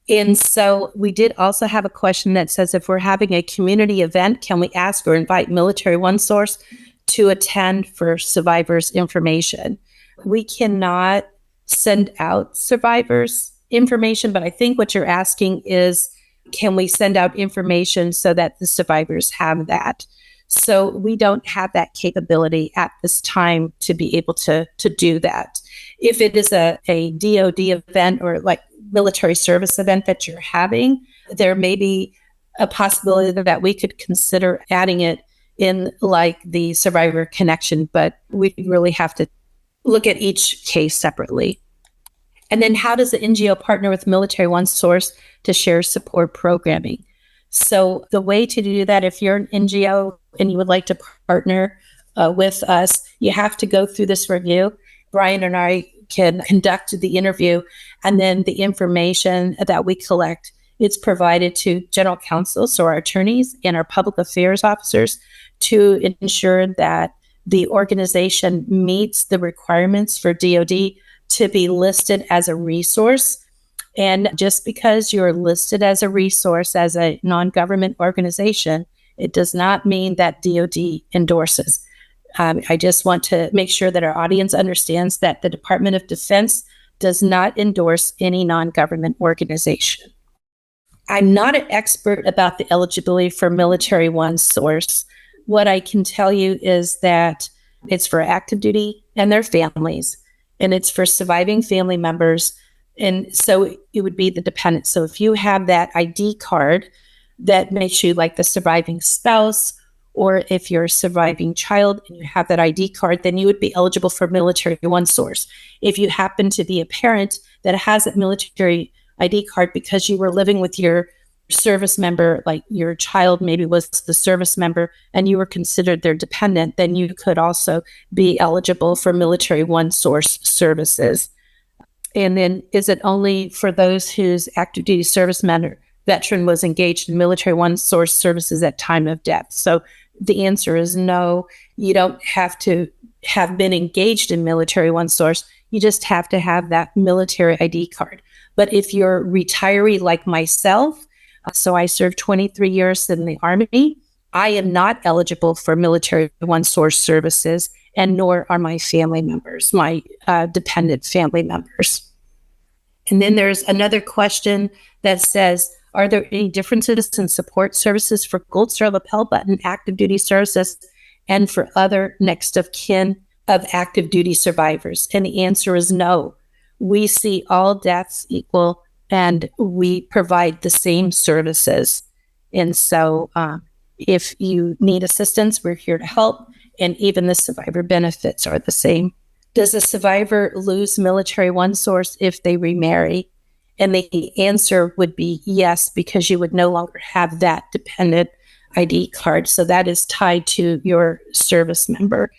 And so we did also have a question that says, if we're having a community event, can we ask or invite Military OneSource to attend for survivors' information? We cannot send out survivors' information, but I think what you're asking is, can we send out information so that the survivors have that? So we don't have that capability at this time to be able to do that. If it is a DOD event or like military service event that you're having, there may be a possibility that we could consider adding it in like the survivor connection, but we really have to look at each case separately. And then how does the NGO partner with Military OneSource to share support programming? So the way to do that, if you're an NGO and you would like to partner with us, you have to go through this review. Brian and I can conduct the interview, and then the information that we collect, it's provided to general counsel, so our attorneys and our public affairs officers, to ensure that the organization meets the requirements for DOD to be listed as a resource. And just because you're listed as a resource as a non-government organization, it does not mean that DOD endorses. I just want to make sure that our audience understands that the Department of Defense does not endorse any non-government organization. I'm not an expert about the eligibility for Military One Source. What I can tell you is that it's for active duty and their families, and it's for surviving family members. And so it would be the dependent. So if you have that ID card that makes you like the surviving spouse, or if you're a surviving child and you have that ID card, then you would be eligible for Military One Source. If you happen to be a parent that has that military ID card because you were living with your service member, like your child maybe was the service member and you were considered their dependent, then you could also be eligible for Military One Source services. And then is it only for those whose active duty service veteran was engaged in Military One Source services at time of death? So the answer is no. You don't have to have been engaged in Military One Source. You just have to have that military ID card. But if you're a retiree like myself, so I served 23 years in the Army, I am not eligible for Military One Source services, and nor are my family members, my dependent family members. And then there's another question that says, are there any differences in support services for Gold Star lapel button active duty services and for other next of kin of active duty survivors? And the answer is no. We see all deaths equal and we provide the same services. And so if you need assistance, we're here to help. And even the survivor benefits are the same. Does a survivor lose Military One Source if they remarry? And the answer would be yes, because you would no longer have that dependent ID card. So that is tied to your service member.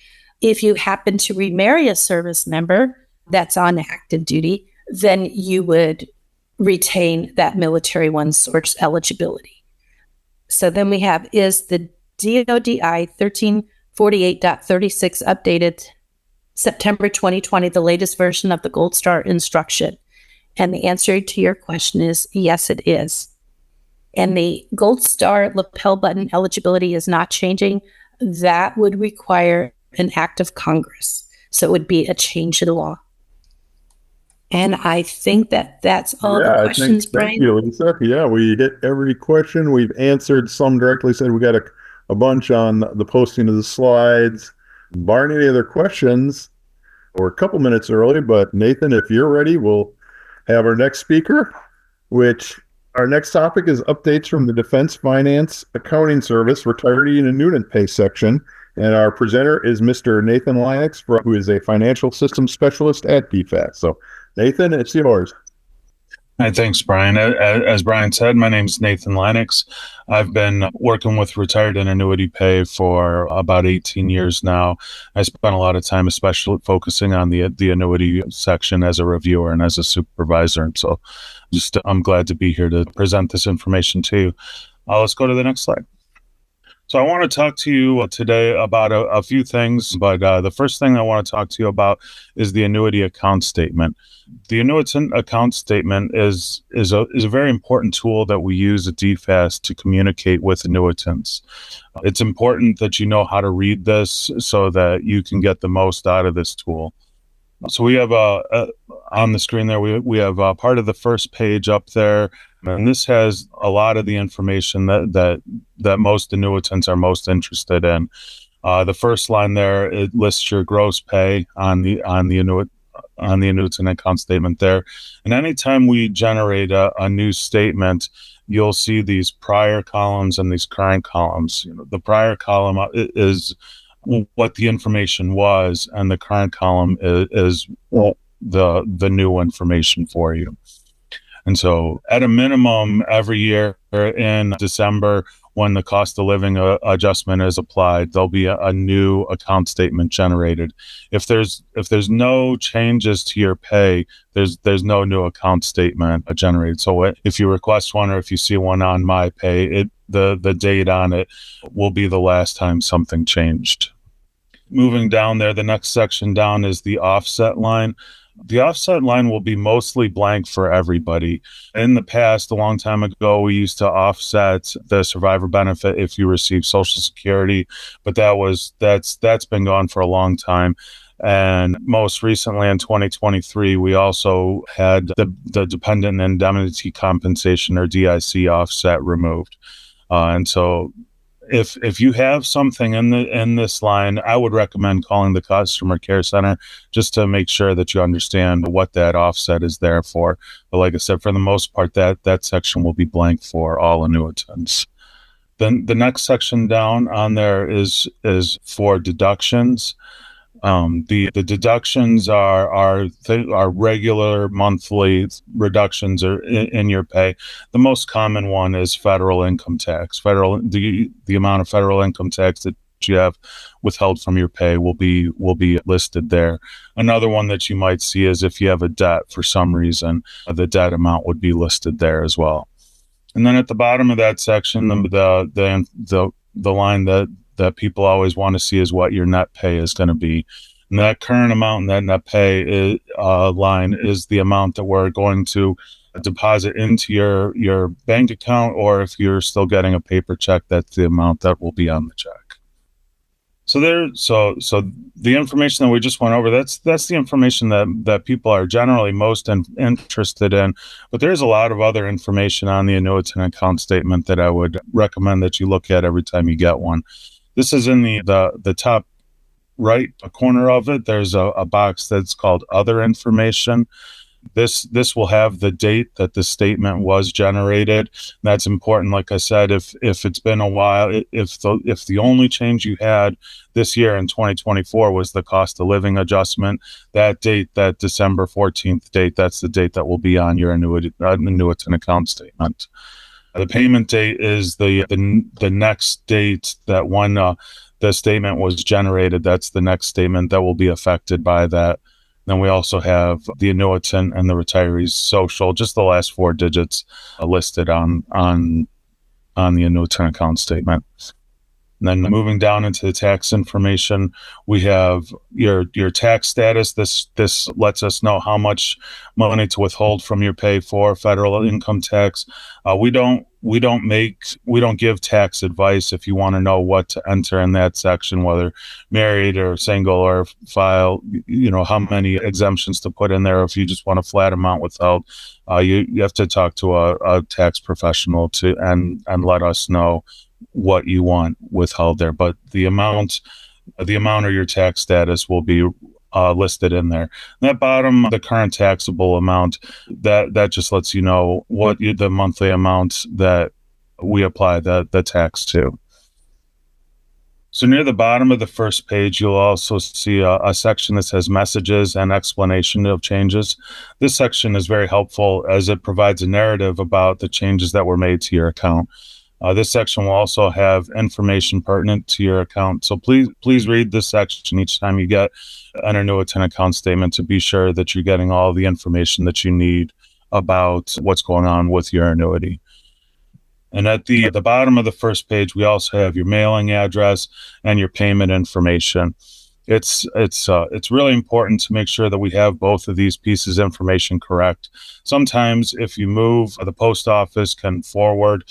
If you happen to remarry a service member that's on active duty, then you would retain that Military One Source eligibility. So then we have, is the DODI 1348.36 updated September 2020, the latest version of the Gold Star instruction? And the answer to your question is yes, it is. And the Gold Star lapel button eligibility is not changing. That would require an act of Congress. So it would be a change in law. And I think that that's all the questions, Brian. Thank you, Lisa. Yeah, we hit every question. We've answered some directly. Said we got a bunch on the posting of the slides. Barring any other questions, we're a couple minutes early, but Nathan, if you're ready, we'll have our next speaker, which our next topic is updates from the Defense Finance Accounting Service retiree and annuitant pay section. And our presenter is Mr. Nathan Lennox, who is a financial systems specialist at DFAS. So Nathan, it's yours. Hi, thanks, Brian. As Brian said, my name is Nathan Lennox. I've been working with retired and annuity pay for about 18 years now. I spent a lot of time especially focusing on the annuity section as a reviewer and as a supervisor. And so I'm glad to be here to present this information to you. Let's go to the next slide. So I want to talk to you today about a few things, but the first thing I want to talk to you about is the annuity account statement. The annuitant account statement is a very important tool that we use at DFAS to communicate with annuitants. It's important that you know how to read this so that you can get the most out of this tool. So we have on the screen there, we have part of the first page up there, and this has a lot of the information that most annuitants are most interested in. The first line there, it lists your gross pay on the annuitant account statement there. And anytime we generate a new statement, you'll see these prior columns and these current columns. The prior column is what the information was, and the current column is the new information for you. And so at a minimum, every year in December, when the cost of living adjustment is applied, there'll be a new account statement generated. If there's no changes to your pay, there's no new account statement generated. So if you request one, or if you see one on my pay, the date on it will be the last time something changed. Moving down there, the next section down is the offset line. The offset line will be mostly blank for everybody. In the past, a long time ago, we used to offset the survivor benefit if you receive Social Security, but that's been gone for a long time. And most recently in 2023, we also had the dependent indemnity compensation, or DIC, offset removed. And so if you have something in this line, I would recommend calling the customer care center just to make sure that you understand what that offset is there for. But like I said, for the most part, that section will be blank for all annuitants. Then the next section down on there is for deductions. The deductions are regular monthly reductions in your pay. The most common one is federal income tax. The amount of federal income tax that you have withheld from your pay will be listed there. Another one that you might see is if you have a debt for some reason, the debt amount would be listed there as well. And then at the bottom of that section, the line that people always want to see is what your net pay is going to be. And that current amount and that net pay line is the amount that we're going to deposit into your bank account, or if you're still getting a paper check, that's the amount that will be on the check. So the information that we just went over, that's the information that people are generally most interested in. But there's a lot of other information on the annuitant account statement that I would recommend that you look at every time you get one. This is in the top right corner of it. There's a box that's called Other Information. This will have the date that the statement was generated. That's important. Like I said, if it's been a while, if the only change you had this year in 2024 was the cost of living adjustment, that date, that December 14th date, that's the date that will be on your annuitant account statement. The payment date is the next date that when the statement was generated. That's the next statement that will be affected by that. Then we also have the annuitant and the retiree's social, just the last four digits listed on the annuitant account statement. And then moving down into the tax information, we have your tax status. This lets us know how much money to withhold from your pay for federal income tax. We don't give tax advice. If you want to know what to enter in that section, whether married or single, or file, how many exemptions to put in there. If you just want a flat amount withheld, you have to talk to a tax professional and let us know what you want withheld there. But the amount of your tax status will be listed in there. And that bottom, the current taxable amount, that just lets you know what the monthly amount that we apply the tax to. So near the bottom of the first page, you'll also see a section that says messages and explanation of changes. This section is very helpful as it provides a narrative about the changes that were made to your account. This section will also have information pertinent to your account. So please read this section each time you get an annuitant account statement to be sure that you're getting all the information that you need about what's going on with your annuity. And at the bottom of the first page, we also have your mailing address and your payment information. It's really important to make sure that we have both of these pieces of information correct. Sometimes if you move, the post office can forward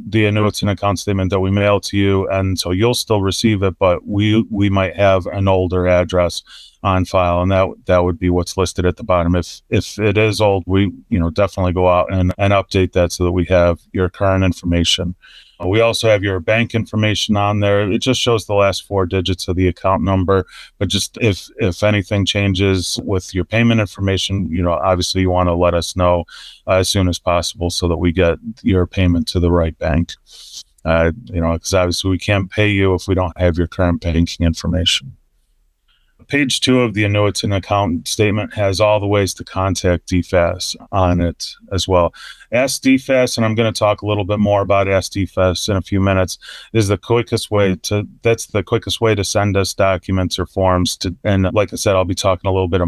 the annuitant account statement that we mail to you, and so you'll still receive it, but we might have an older address on file, and that would be what's listed at the bottom. If it is old, we definitely go out and update that so that we have your current information. We also have your bank information on there. It just shows the last four digits of the account number, but just if anything changes with your payment information, obviously you want to let us know as soon as possible so that we get your payment to the right bank. Because obviously we can't pay you if we don't have your current banking information. Page 2 of the annuitant account statement has all the ways to contact DFAS on it as well. Ask DFAS, and I'm going to talk a little bit more about Ask DFAS in a few minutes, is the quickest way to send us documents or forms and like I said, I'll be talking a little bit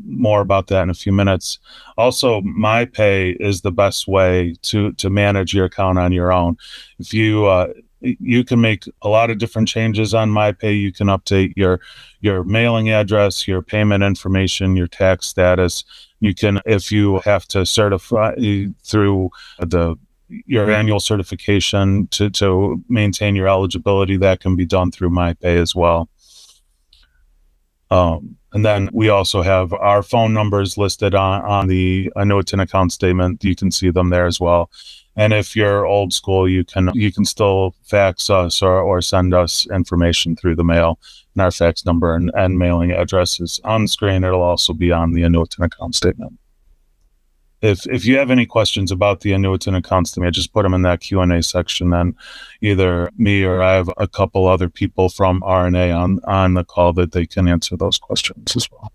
more about that in a few minutes. Also, MyPay is the best way to manage your account on your own. you can make a lot of different changes on MyPay. You can update your mailing address, your payment information, your tax status. You can, if you have to certify through your annual certification to maintain your eligibility, that can be done through MyPay as well. And then we also have our phone numbers listed on the annuitant account statement. You can see them there as well. And if you're old school, you can still fax us or send us information through the mail. And our fax number and mailing address is on the screen. It'll also be on the annuitant account statement. If you have any questions about the annuitant account statement, just put them in that Q&A section. Then either me or I have a couple other people from RNA on the call that they can answer those questions as well.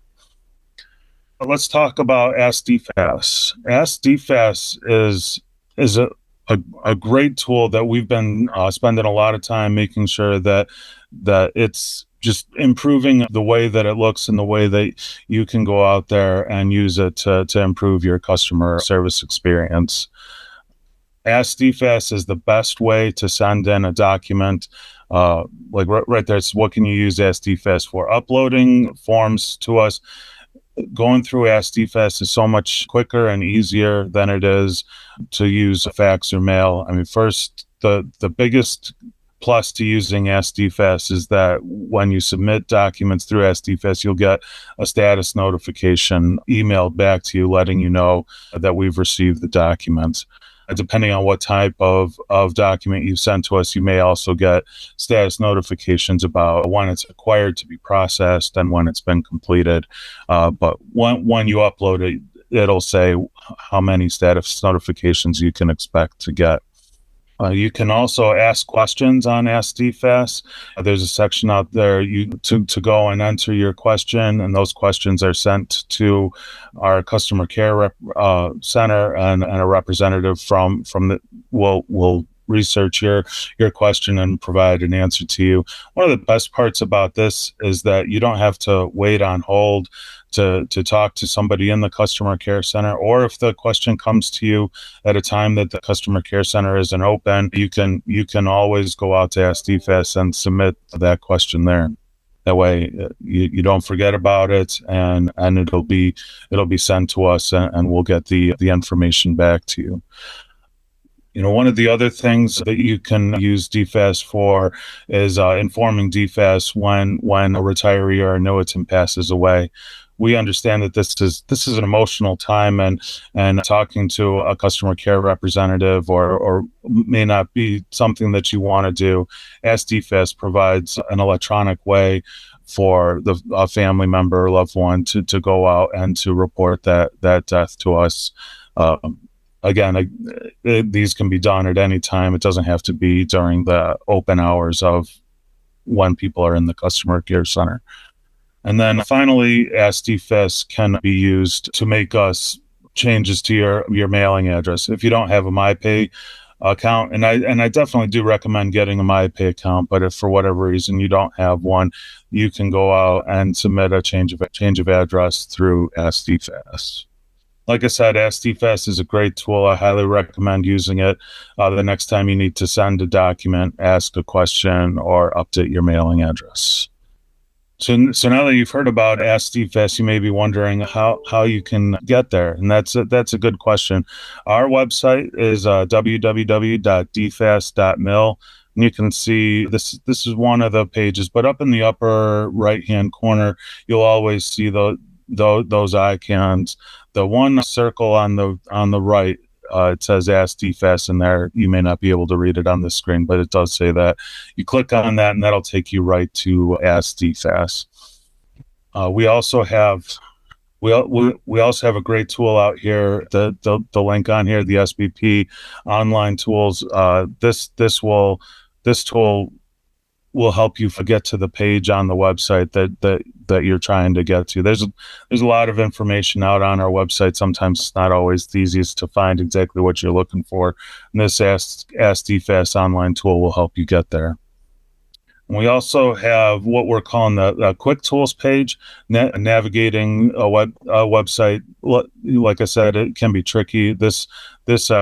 But let's talk about Ask DFAS. Ask DFAS is a great tool that we've been spending a lot of time making sure that it's just improving the way that it looks and the way that you can go out there and use it to improve your customer service experience. Ask DFAS is the best way to send in a document. Like right there, it's what can you use Ask DFAS for? Uploading forms to us. Going through Ask DFAS is so much quicker and easier than it is to use fax or mail. I mean, first, the biggest plus to using Ask DFAS is that when you submit documents through Ask DFAS, you'll get a status notification emailed back to you letting you know that we've received the documents. Depending on what type of document you sent to us, you may also get status notifications about when it's required to be processed and when it's been completed. But when you upload it, it'll say how many status notifications you can expect to get. You can also ask questions on Ask DFAS. There's a section out there to go and enter your question, and those questions are sent to our customer care center, and a representative from will research your question and provide an answer to you. One of the best parts about this is that you don't have to wait on hold to talk to somebody in the customer care center, or if the question comes to you at a time that the customer care center isn't open, you can always go out to Ask DFAS and submit that question there. That way you don't forget about it, and it'll be sent to us, and we'll get the information back to you. You know, one of the other things that you can use DFAS for is informing DFAS when a retiree or annuitant passes away. We understand that this is an emotional time, and talking to a customer care representative or may not be something that you want to do. Ask DFAS provides an electronic way for a family member or loved one to go out and to report that death to us. Again, these can be done at any time. It doesn't have to be during the open hours of when people are in the customer care center. And then finally, Ask DFAS can be used to make us changes to your mailing address. If you don't have a MyPay account, and I definitely do recommend getting a MyPay account, but if for whatever reason you don't have one, you can go out and submit a change of address through Ask DFAS. Like I said, Ask DFAS is a great tool. I highly recommend using it the next time you need to send a document, ask a question, or update your mailing address. So now that you've heard about Ask DFAS, you may be wondering how you can get there, and that's a good question. Our website is www.dfas.mil, and you can see this is one of the pages. But up in the upper right-hand corner, you'll always see those icons. The one circle on the right, it says Ask DFAS in there. You may not be able to read it on the screen, but it does say that. You click on that, and that'll take you right to Ask DFAS. We also have a great tool out here. The link on here, the SBP online tools. This tool will help you get to the page on the website that you're trying to get to. There's a lot of information out on our website. Sometimes it's not always the easiest to find exactly what you're looking for. And this Ask DFAS online tool will help you get there. And we also have what we're calling the Quick Tools page, navigating a website. Like I said, it can be tricky. This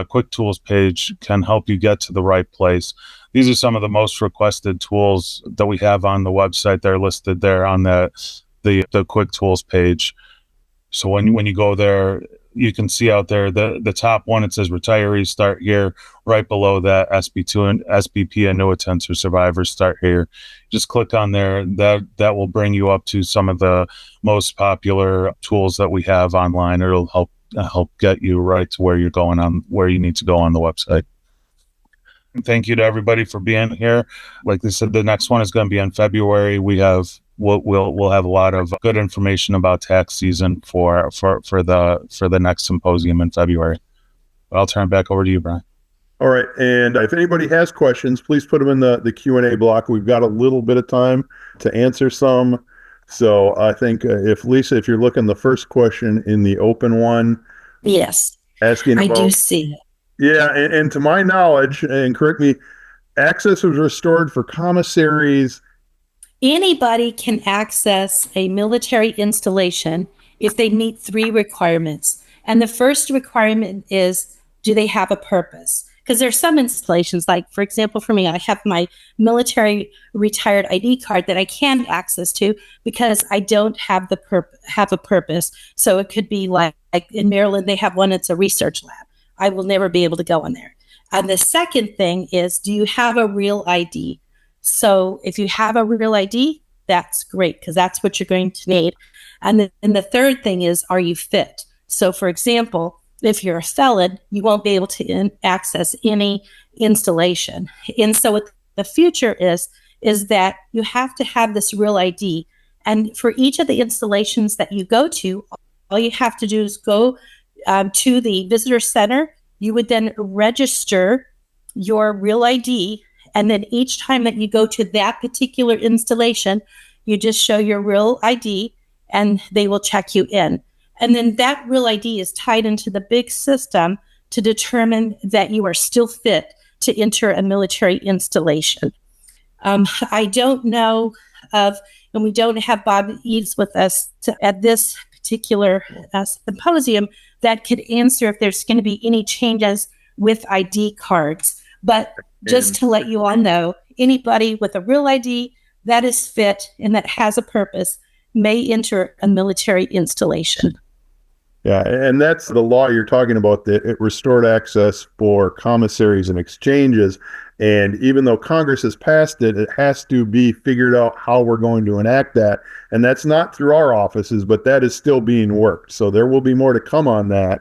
Quick Tools page can help you get to the right place. these are some of the most requested tools that we have on the website. They're listed there on the quick tools page. So when you go there, you can see out there the top one, it says retirees start here. Right below that, SB2 and SBP annuitants or survivors start here. Just click on there. That will bring you up to some of the most popular tools that we have online. It'll help get you right to where you're going on, where you need to go on the website. Thank you to everybody for being here. Like they said, the next one is going to be in February. We'll have a lot of good information about tax season for the next symposium in February. I'll turn it back over to you, Brian. All right. And if anybody has questions, please put them in the Q&A block. We've got a little bit of time to answer some. So I think if Lisa, if you're looking the first question in the open one. Yes, asking I about, do see it. Yeah. And to my knowledge, and correct me, access was restored for commissaries. Anybody can access a military installation if they meet 3 requirements. And the first requirement is, do they have a purpose? Because there's some installations, like, for example, for me, I have my military retired ID card that I can't access to because I don't have have a purpose. So it could be like in Maryland, they have one, it's a research lab. I will never be able to go in there. And the second thing is, do you have a real ID? So if you have a real ID, that's great, because that's what you're going to need. And the third thing is, are you fit? So for example, if you're a felon, you won't be able to access any installation. And so what the future is that you have to have this real ID. And for each of the installations that you go to, all you have to do is go to the visitor center. You would then register your real ID. And then each time that you go to that particular installation, you just show your real ID and they will check you in. And then that real ID is tied into the big system to determine that you are still fit to enter a military installation. I don't know of, and we don't have Bob Eads with us at this particular symposium that could answer if there's going to be any changes with ID cards. But just to let you all know, anybody with a real ID that is fit and that has a purpose may enter a military installation. Yeah, and that's the law you're talking about, the restored access for commissaries and exchanges. And even though Congress has passed it, it has to be figured out how we're going to enact that. And that's not through our offices, but that is still being worked. So there will be more to come on that,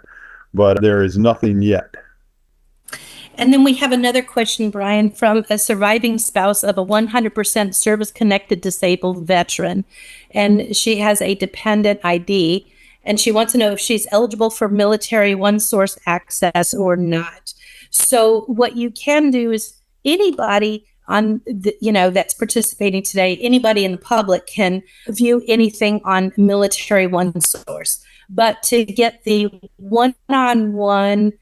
but there is nothing yet. And then we have another question, Brian, from a surviving spouse of a 100% service-connected disabled veteran. And she has a dependent ID. And she wants to know if she's eligible for military one-source access or not. So what you can do is anybody on that's participating today, anybody in the public can view anything on military one-source. But to get the one-on-one,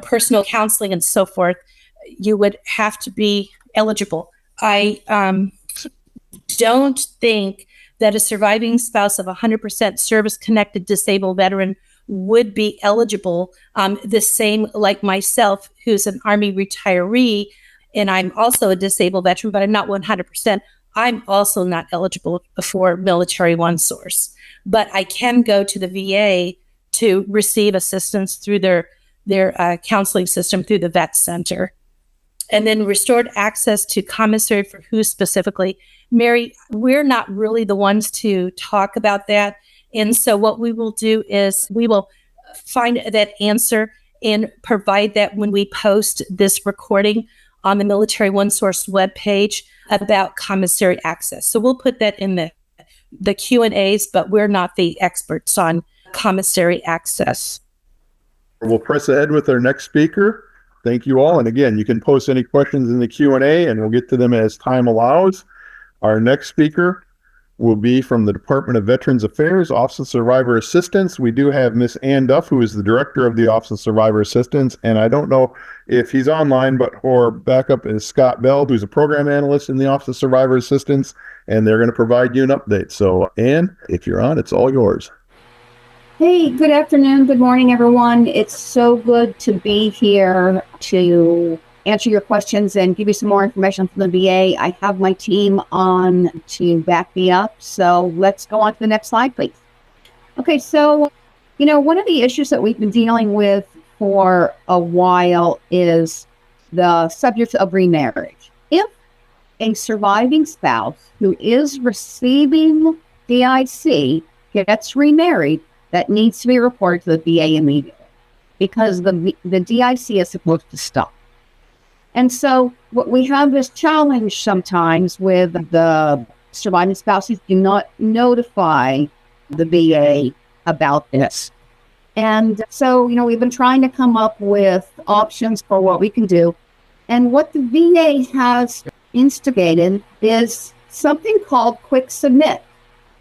personal counseling and so forth, you would have to be eligible. I don't think that a surviving spouse of 100% service-connected disabled veteran would be eligible. The same like myself, who's an Army retiree, and I'm also a disabled veteran, but I'm not 100%. I'm also not eligible for military one-source. But I can go to the VA to receive assistance through their counseling system through the Vet Center. And then restored access to commissary for who specifically? Mary, we're not really the ones to talk about that. And so what we will do is we will find that answer and provide that when we post this recording on the Military One Source webpage about commissary access. So we'll put that in the Q&As, but we're not the experts on commissary access. We'll press ahead with our next speaker. Thank you all. And again, you can post any questions in the Q&A and we'll get to them as time allows. Our next speaker will be from the Department of Veterans Affairs, Office of Survivor Assistance. We do have Miss Ann Duff, who is the Director of the Office of Survivor Assistance. And I don't know if he's online, but her backup is Scott Bell, who's a Program Analyst in the Office of Survivor Assistance. And they're going to provide you an update. So Ann, if you're on, it's all yours. Hey, good afternoon, good morning, everyone. It's so good to be here to answer your questions and give you some more information from the VA. I have my team on to back me up. So let's go on to the next slide, please. Okay, so, one of the issues that we've been dealing with for a while is the subject of remarriage. If a surviving spouse who is receiving DIC gets remarried, that needs to be reported to the VA immediately because the DIC is supposed to stop. And so what we have this challenge sometimes with the surviving spouses do not notify the VA about this. And so, we've been trying to come up with options for what we can do. And what the VA has instigated is something called Quick Submit.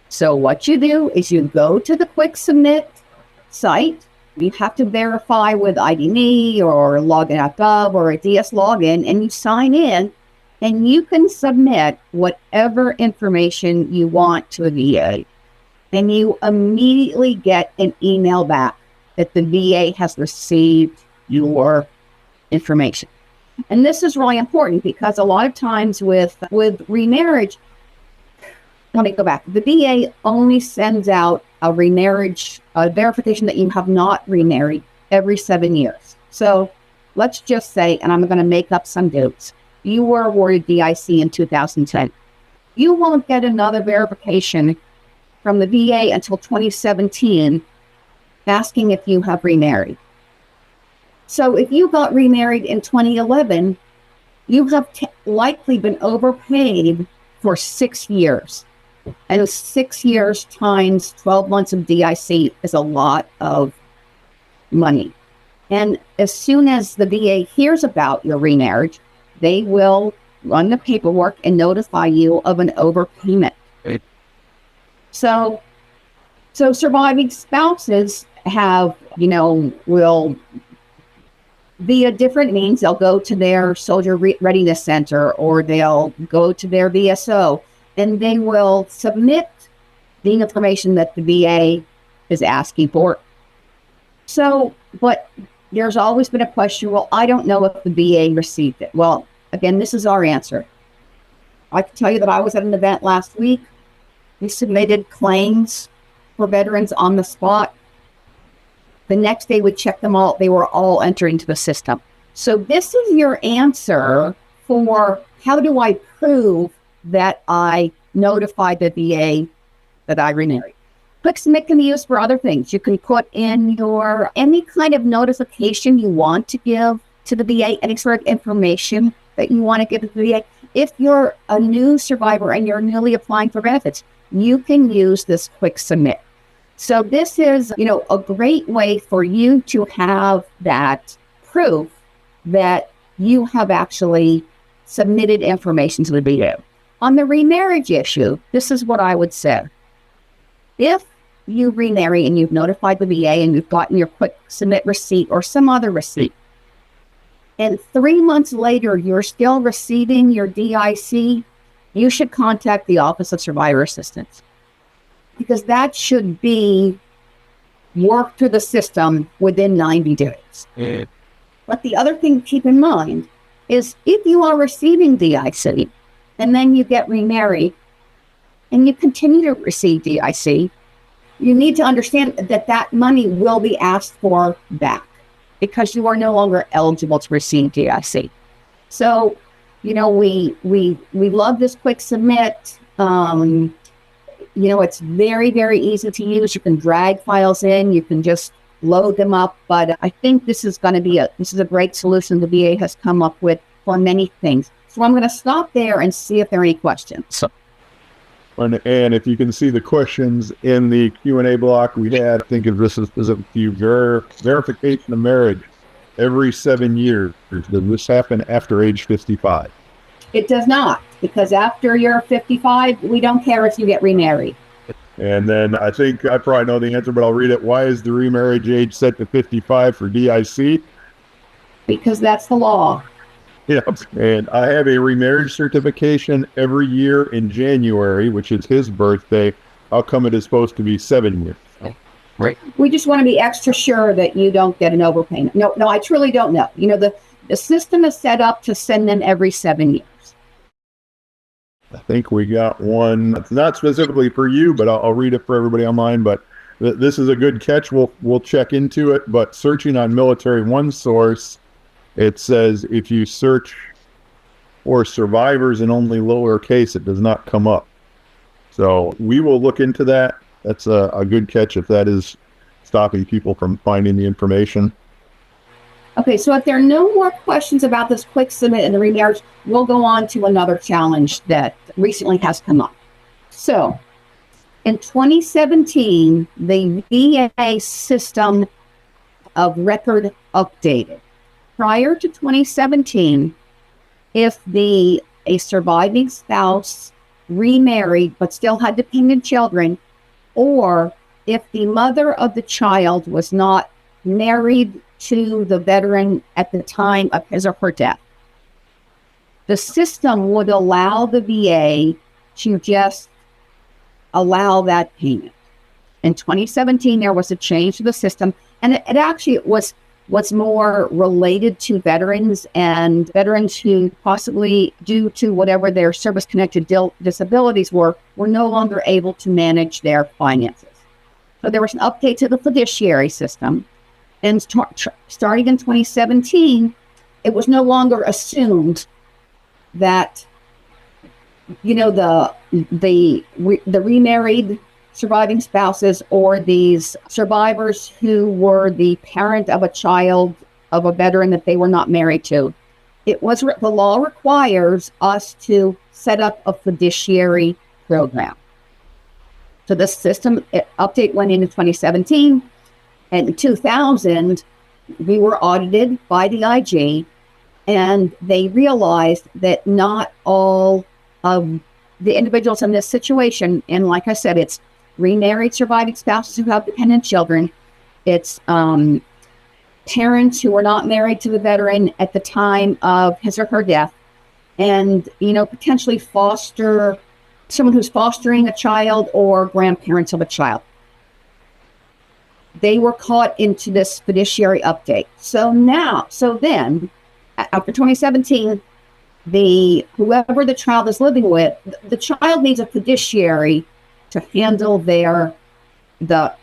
So what you do is you go to the Quick Submit site. You have to verify with ID.me or login.gov or a DS login, and you sign in, and you can submit whatever information you want to the VA. And you immediately get an email back that the VA has received your information. And this is really important because a lot of times with remarriage, let me go back. The VA only sends out a remarriage verification that you have not remarried every 7 years. So let's just say, and I'm going to make up some dates, you were awarded DIC in 2010. You won't get another verification from the VA until 2017 asking if you have remarried. So if you got remarried in 2011, you have likely been overpaid for 6 years. And 6 years times 12 months of DIC is a lot of money. And as soon as the VA hears about your remarriage, they will run the paperwork and notify you of an overpayment. So surviving spouses have, will via different means, they'll go to their Soldier Readiness Center or they'll go to their VSO and they will submit the information that the VA is asking for. So, but there's always been a question, well, I don't know if the VA received it. Well, again, this is our answer. I can tell you that I was at an event last week. We submitted claims for veterans on the spot. The next day we checked them all. They were all entered into the system. So this is your answer for how do I prove that I notified the VA that I remarried. Quick Submit can be used for other things. You can put in your any kind of notification you want to give to the VA, any sort of information that you want to give to the VA. If you're a new survivor and you're newly applying for benefits, you can use this Quick Submit. So this is, a great way for you to have that proof that you have actually submitted information to the VA. On the remarriage issue, this is what I would say. If you remarry and you've notified the VA and you've gotten your Quick Submit receipt or some other receipt, and 3 months later you're still receiving your DIC, you should contact the Office of Survivor Assistance because that should be worked through the system within 90 days. But the other thing to keep in mind is if you are receiving DIC and then you get remarried and you continue to receive DIC, you need to understand that that money will be asked for back because you are no longer eligible to receive DIC. So, we love this Quick Submit. It's very, very easy to use. You can drag files in, you can just load them up. But I think this is a great solution the VA has come up with for many things. So I'm going to stop there and see if there are any questions. And if you can see the questions in the Q&A block we had, think of this as a few verification of marriage every 7 years. Does this happen after age 55? It does not, because after you're 55, we don't care if you get remarried. And then I think I probably know the answer, but I'll read it. Why is the remarriage age set to 55 for DIC? Because that's the law. Yeah, and I have a remarriage certification every year in January, which is his birthday. How come it is supposed to be 7 years? Right. We just want to be extra sure that you don't get an overpayment. No, I truly don't know. The system is set up to send them every 7 years. I think we got one. It's not specifically for you, but I'll read it for everybody online. But this is a good catch. We'll check into it. But searching on Military One Source, it says if you search for survivors in only lowercase, it does not come up. So we will look into that. That's a good catch if that is stopping people from finding the information. Okay, so if there are no more questions about this quick submit and the remarriage, we'll go on to another challenge that recently has come up. So in 2017, the VA system of record updated. Prior to 2017, if a surviving spouse remarried but still had dependent children, or if the mother of the child was not married to the veteran at the time of his or her death, the system would allow the VA to just allow that payment. In 2017, there was a change to the system, and it actually was more related to veterans and veterans who possibly, due to whatever their service-connected disabilities were no longer able to manage their finances. So there was an update to the fiduciary system. And starting in 2017, it was no longer assumed that, the remarried surviving spouses or these survivors who were the parent of a child of a veteran that they were not married to. It was the law requires us to set up a fiduciary program. So the system update went into 2017. And in 2000, we were audited by the IG, and they realized that not all of the individuals in this situation, and like I said, it's remarried surviving spouses who have dependent children, it's parents who were not married to the veteran at the time of his or her death, and potentially someone who's fostering a child or grandparents of a child. They were caught into this fiduciary update. So then, after 2017, whoever the child is living with, the child needs a fiduciary to handle the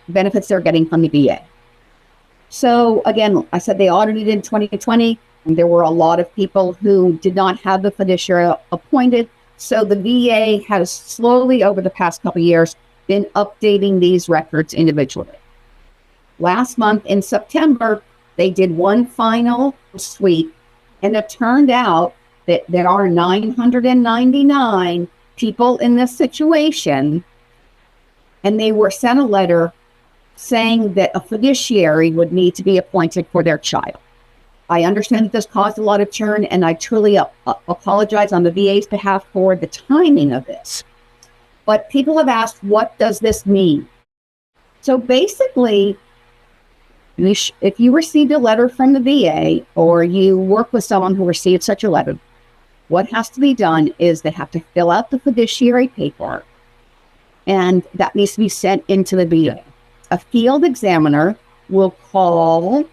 benefits they're getting from the VA. So again, I said they audited in 2020, and there were a lot of people who did not have the fiduciary appointed. So the VA has slowly, over the past couple of years, been updating these records individually. Last month in September, they did one final sweep, and it turned out that there are 999 people in this situation, and they were sent a letter saying that a fiduciary would need to be appointed for their child. I understand that this caused a lot of churn, and I truly apologize on the VA's behalf for the timing of this. But people have asked, what does this mean? So basically, if you received a letter from the VA or you work with someone who received such a letter, what has to be done is they have to fill out the fiduciary paperwork, and that needs to be sent into the VA. A field examiner will call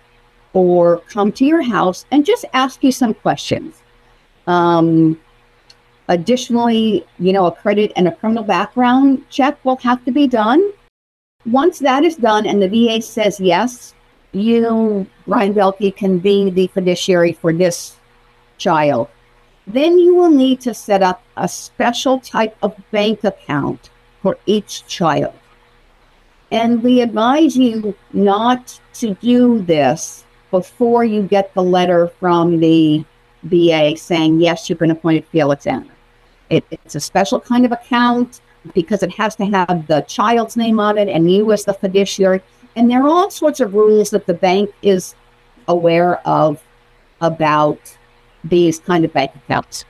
or come to your house and just ask you some questions. Additionally, a credit and a criminal background check will have to be done. Once that is done and the VA says yes, you, Brian Belke, can be the fiduciary for this child, then you will need to set up a special type of bank account for each child. And we advise you not to do this before you get the letter from the VA saying, yes, you've been appointed field examiner. It's a special kind of account because it has to have the child's name on it and you as the fiduciary. And there are all sorts of rules that the bank is aware of about these kind of bank accounts.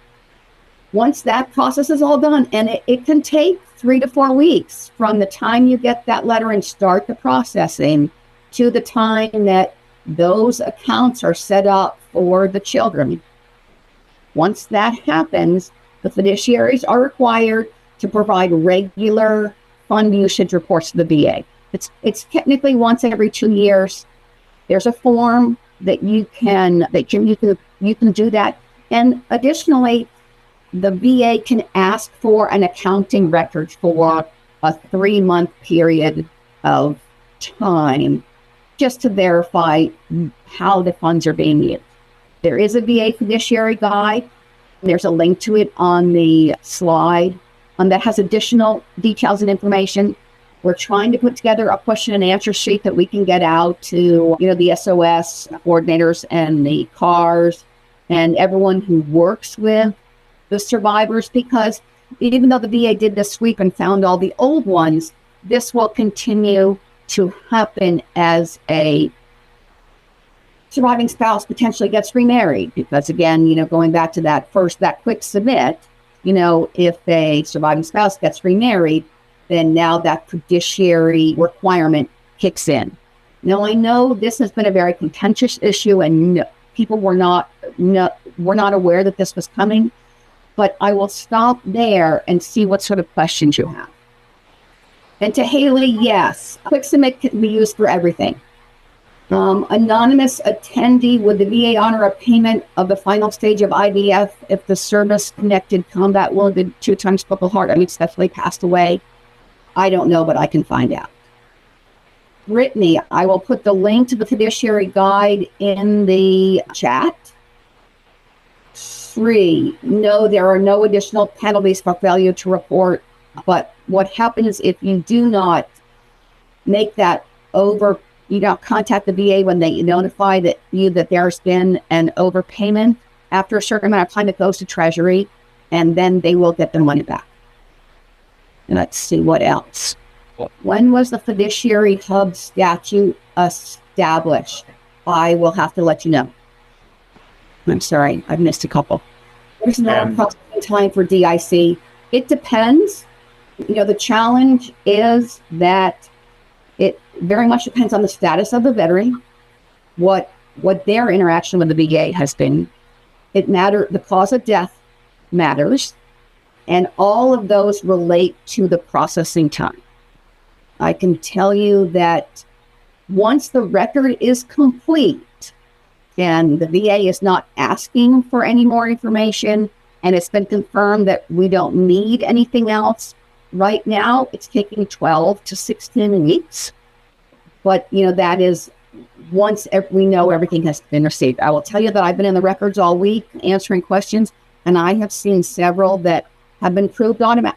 Once that process is all done, and it can take 3 to 4 weeks from the time you get that letter and start the processing to the time that those accounts are set up for the children. Once that happens, the fiduciaries are required to provide regular fund usage reports to the VA. It's technically once every 2 years. There's a form that you can you can do that. And additionally, the VA can ask for an accounting record for a 3-month period of time just to verify how the funds are being used. There is a VA fiduciary guide. There's a link to it on the slide that has additional details and information. We're trying to put together a question and answer sheet that we can get out to, the SOS coordinators and the CARs and everyone who works with the survivors, because even though the VA did the sweep and found all the old ones, this will continue to happen as a surviving spouse potentially gets remarried. Because again, going back to that quick submit, if a surviving spouse gets remarried, then now that fiduciary requirement kicks in. Now, I know this has been a very contentious issue and people were not aware that this was coming, but I will stop there and see what sort of questions you have. And to Haley, yes, quick submit can be used for everything. Anonymous attendee, would the VA honor a payment of the final stage of IVF if the service-connected combat wounded 2 times Purple Heart unsuccessfully passed away? I don't know, but I can find out. Brittany, I will put the link to the fiduciary guide in the chat. 3, no, there are no additional penalties for failure to report. But what happens if you do not make that contact the VA when they notify that there's been an overpayment, after a certain amount of time it goes to Treasury, and then they will get their money back. And let's see what else. When was the fiduciary hub statute established? I will have to let you know. I'm sorry, I've missed a couple. There's no approximate time for DIC. It depends. The challenge is that it very much depends on the status of the veteran, what their interaction with the VA has been. The cause of death matters, and all of those relate to the processing time. I can tell you that once the record is complete and the VA is not asking for any more information, and it's been confirmed that we don't need anything else, right now it's taking 12 to 16 weeks. But, that is once we know everything has been received. I will tell you that I've been in the records all week answering questions, and I have seen several that have been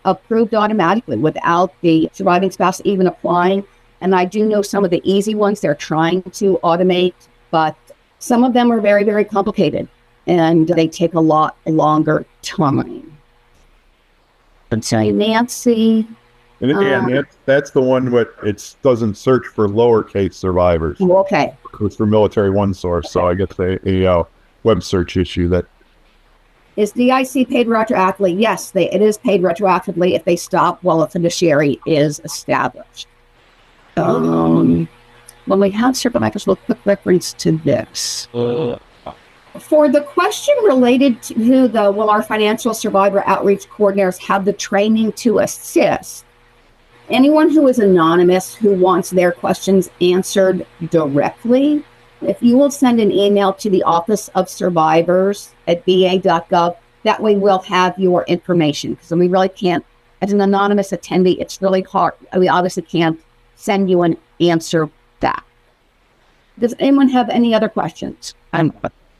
approved automatically without the surviving spouse even applying. And I do know some of the easy ones they're trying to automate, but some of them are very, very complicated and they take a lot longer time. I'll tell you, Nancy. And that's the one it doesn't search for lowercase survivors. Okay. It's for military one source, so I guess a web search issue that. Is DIC paid retroactively? Yes, it is paid retroactively if they stop while a fiduciary is established. When we have survivors, we'll quick reference to this. For the question related to will our financial survivor outreach coordinators have the training to assist? Anyone who is anonymous who wants their questions answered directly, if you will send an email to the Office of Survivors at va.gov, that way we'll have your information. Because we really can't, as an anonymous attendee, it's really hard. We obviously can't send you an answer back. Does anyone have any other questions? I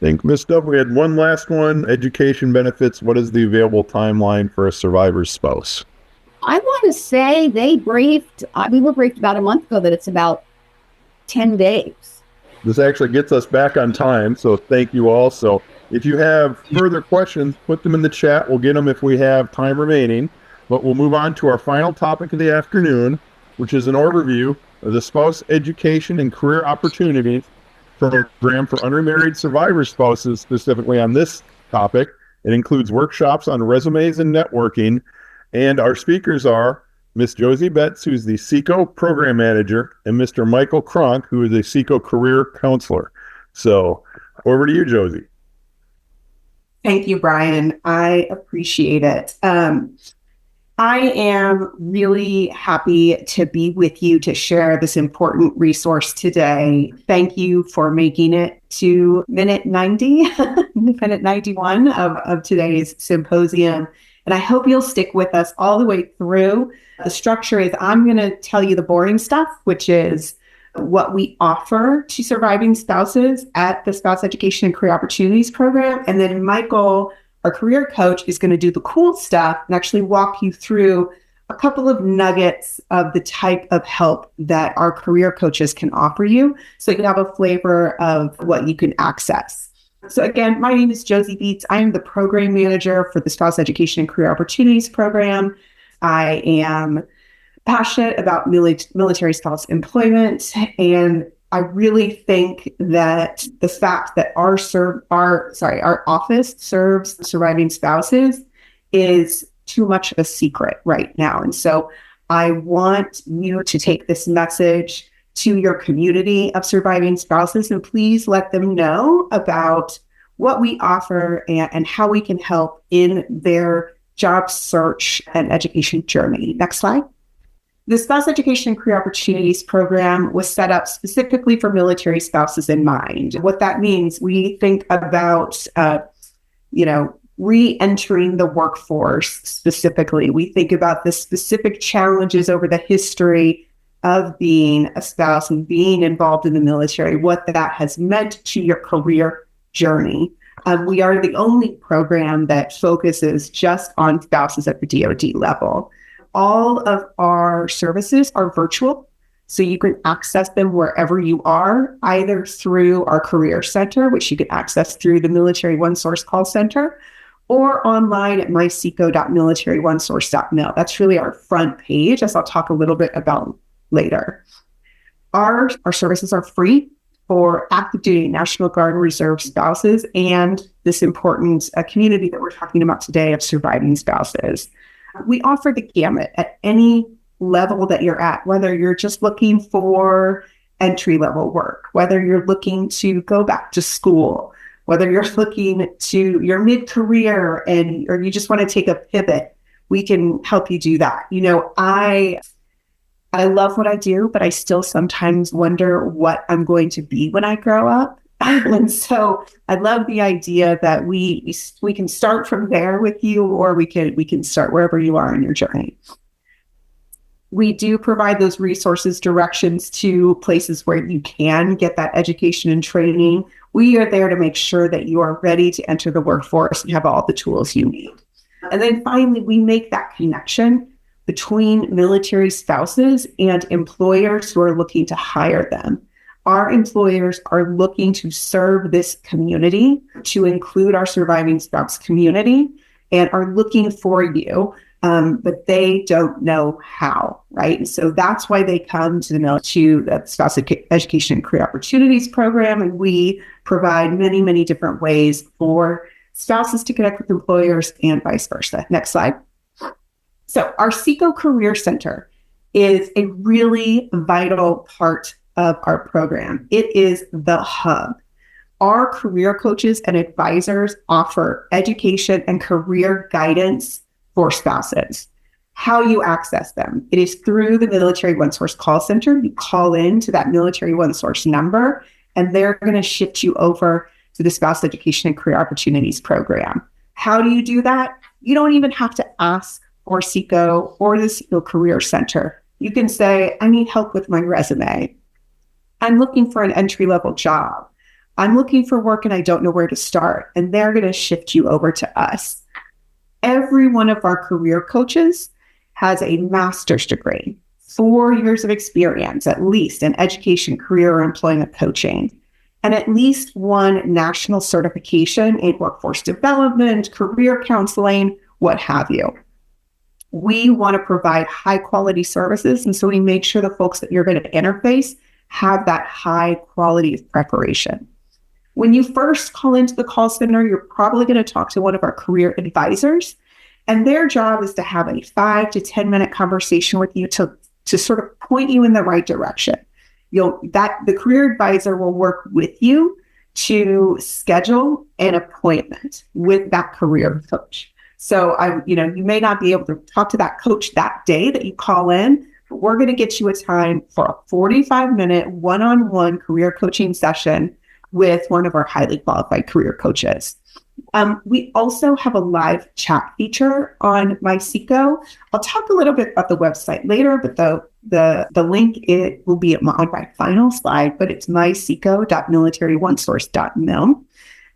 think, Ms. Dove, we had one last one. Education benefits. What is the available timeline for a survivor's spouse? I want to say we were briefed about a month ago that it's about 10 days. This actually gets us back on time, so thank you all. So if you have further questions, put them in the chat. We'll get them if we have time remaining. But we'll move on to our final topic of the afternoon, which is an overview of the Spouse Education and Career Opportunities Program for unremarried survivor spouses. Specifically on this topic, it includes workshops on resumes and networking. And our speakers are Ms. Josie Betts, who's the SECO Program Manager, and Mr. Michael Kronk, who is a SECO Career Counselor. So over to you, Josie. Thank you, Brian. I appreciate it. I am really happy to be with you to share this important resource today. Thank you for making it to minute 90, minute 91 of today's symposium. And I hope you'll stick with us all the way through. The structure is I'm going to tell you the boring stuff, which is what we offer to surviving spouses at the Spouse Education and Career Opportunities Program. And then Michael, our career coach, is going to do the cool stuff and actually walk you through a couple of nuggets of the type of help that our career coaches can offer you, so you have a flavor of what you can access. So again, my name is Josie Beats. I am the program manager for the Spouse Education and Career Opportunities Program. I am passionate about military spouse employment, and I really think that the fact that our office serves surviving spouses is too much of a secret right now. And so I want you to take this message to your community of surviving spouses, and please let them know about what we offer and how we can help in their job search and education journey. Next slide. The Spouse Education and Career Opportunities Program was set up specifically for military spouses in mind. What that means, we think about, re-entering the workforce specifically. We think about the specific challenges over the history of being a spouse and being involved in the military, what that has meant to your career journey. We are the only program that focuses just on spouses at the DOD level. All of our services are virtual, so you can access them wherever you are, either through our Career Center, which you can access through the Military OneSource call center, or online at myseco.militaryonesource.mil. That's really our front page, as I'll talk a little bit about later. Our services are free for active duty National Guard and Reserve spouses and this important community that we're talking about today of surviving spouses. We offer the gamut at any level that you're at, whether you're just looking for entry-level work, whether you're looking to go back to school, whether you're looking to your mid-career or you just want to take a pivot, we can help you do that. I love what I do, but I still sometimes wonder what I'm going to be when I grow up. And so I love the idea that we can start from there with you, or we can start wherever you are in your journey. We do provide those resources, directions to places where you can get that education and training. We are there to make sure that you are ready to enter the workforce and have all the tools you need. And then finally, we make that connection between military spouses and employers who are looking to hire them. Our employers are looking to serve this community, to include our surviving spouse community, and are looking for you, but they don't know how, right? And so that's why they come to the Spouse Education and Career Opportunities Program, and we provide many, many different ways for spouses to connect with employers and vice versa. Next slide. So our SECO Career Center is a really vital part of our program. It is the hub. Our career coaches and advisors offer education and career guidance for spouses. How you access them, it is through the Military OneSource call center. You call in to that Military OneSource number, and they're going to shift you over to the Spouse Education and Career Opportunities Program. How do you do that? You don't even have to ask for SECO or the SECO Career Center. You can say, I need help with my resume. I'm looking for an entry-level job. I'm looking for work and I don't know where to start. And they're going to shift you over to us. Every one of our career coaches has a master's degree, 4 years of experience, at least in education, career, or employment coaching, and at least one national certification in workforce development, career counseling, what have you. We want to provide high quality services. And so we make sure the folks that you're going to interface have that high quality of preparation. When you first call into the call center, you're probably going to talk to one of our career advisors, and their job is to have a 5 to 10 minute conversation with you to sort of point you in the right direction. The career advisor will work with you to schedule an appointment with that career coach. So you may not be able to talk to that coach that day that you call in, but we're going to get you a time for a 45-minute one-on-one career coaching session with one of our highly qualified career coaches. We also have a live chat feature on MySeco. I'll talk a little bit about the website later, but the link, it will be on my final slide, but it's myseco.militaryonesource.mil.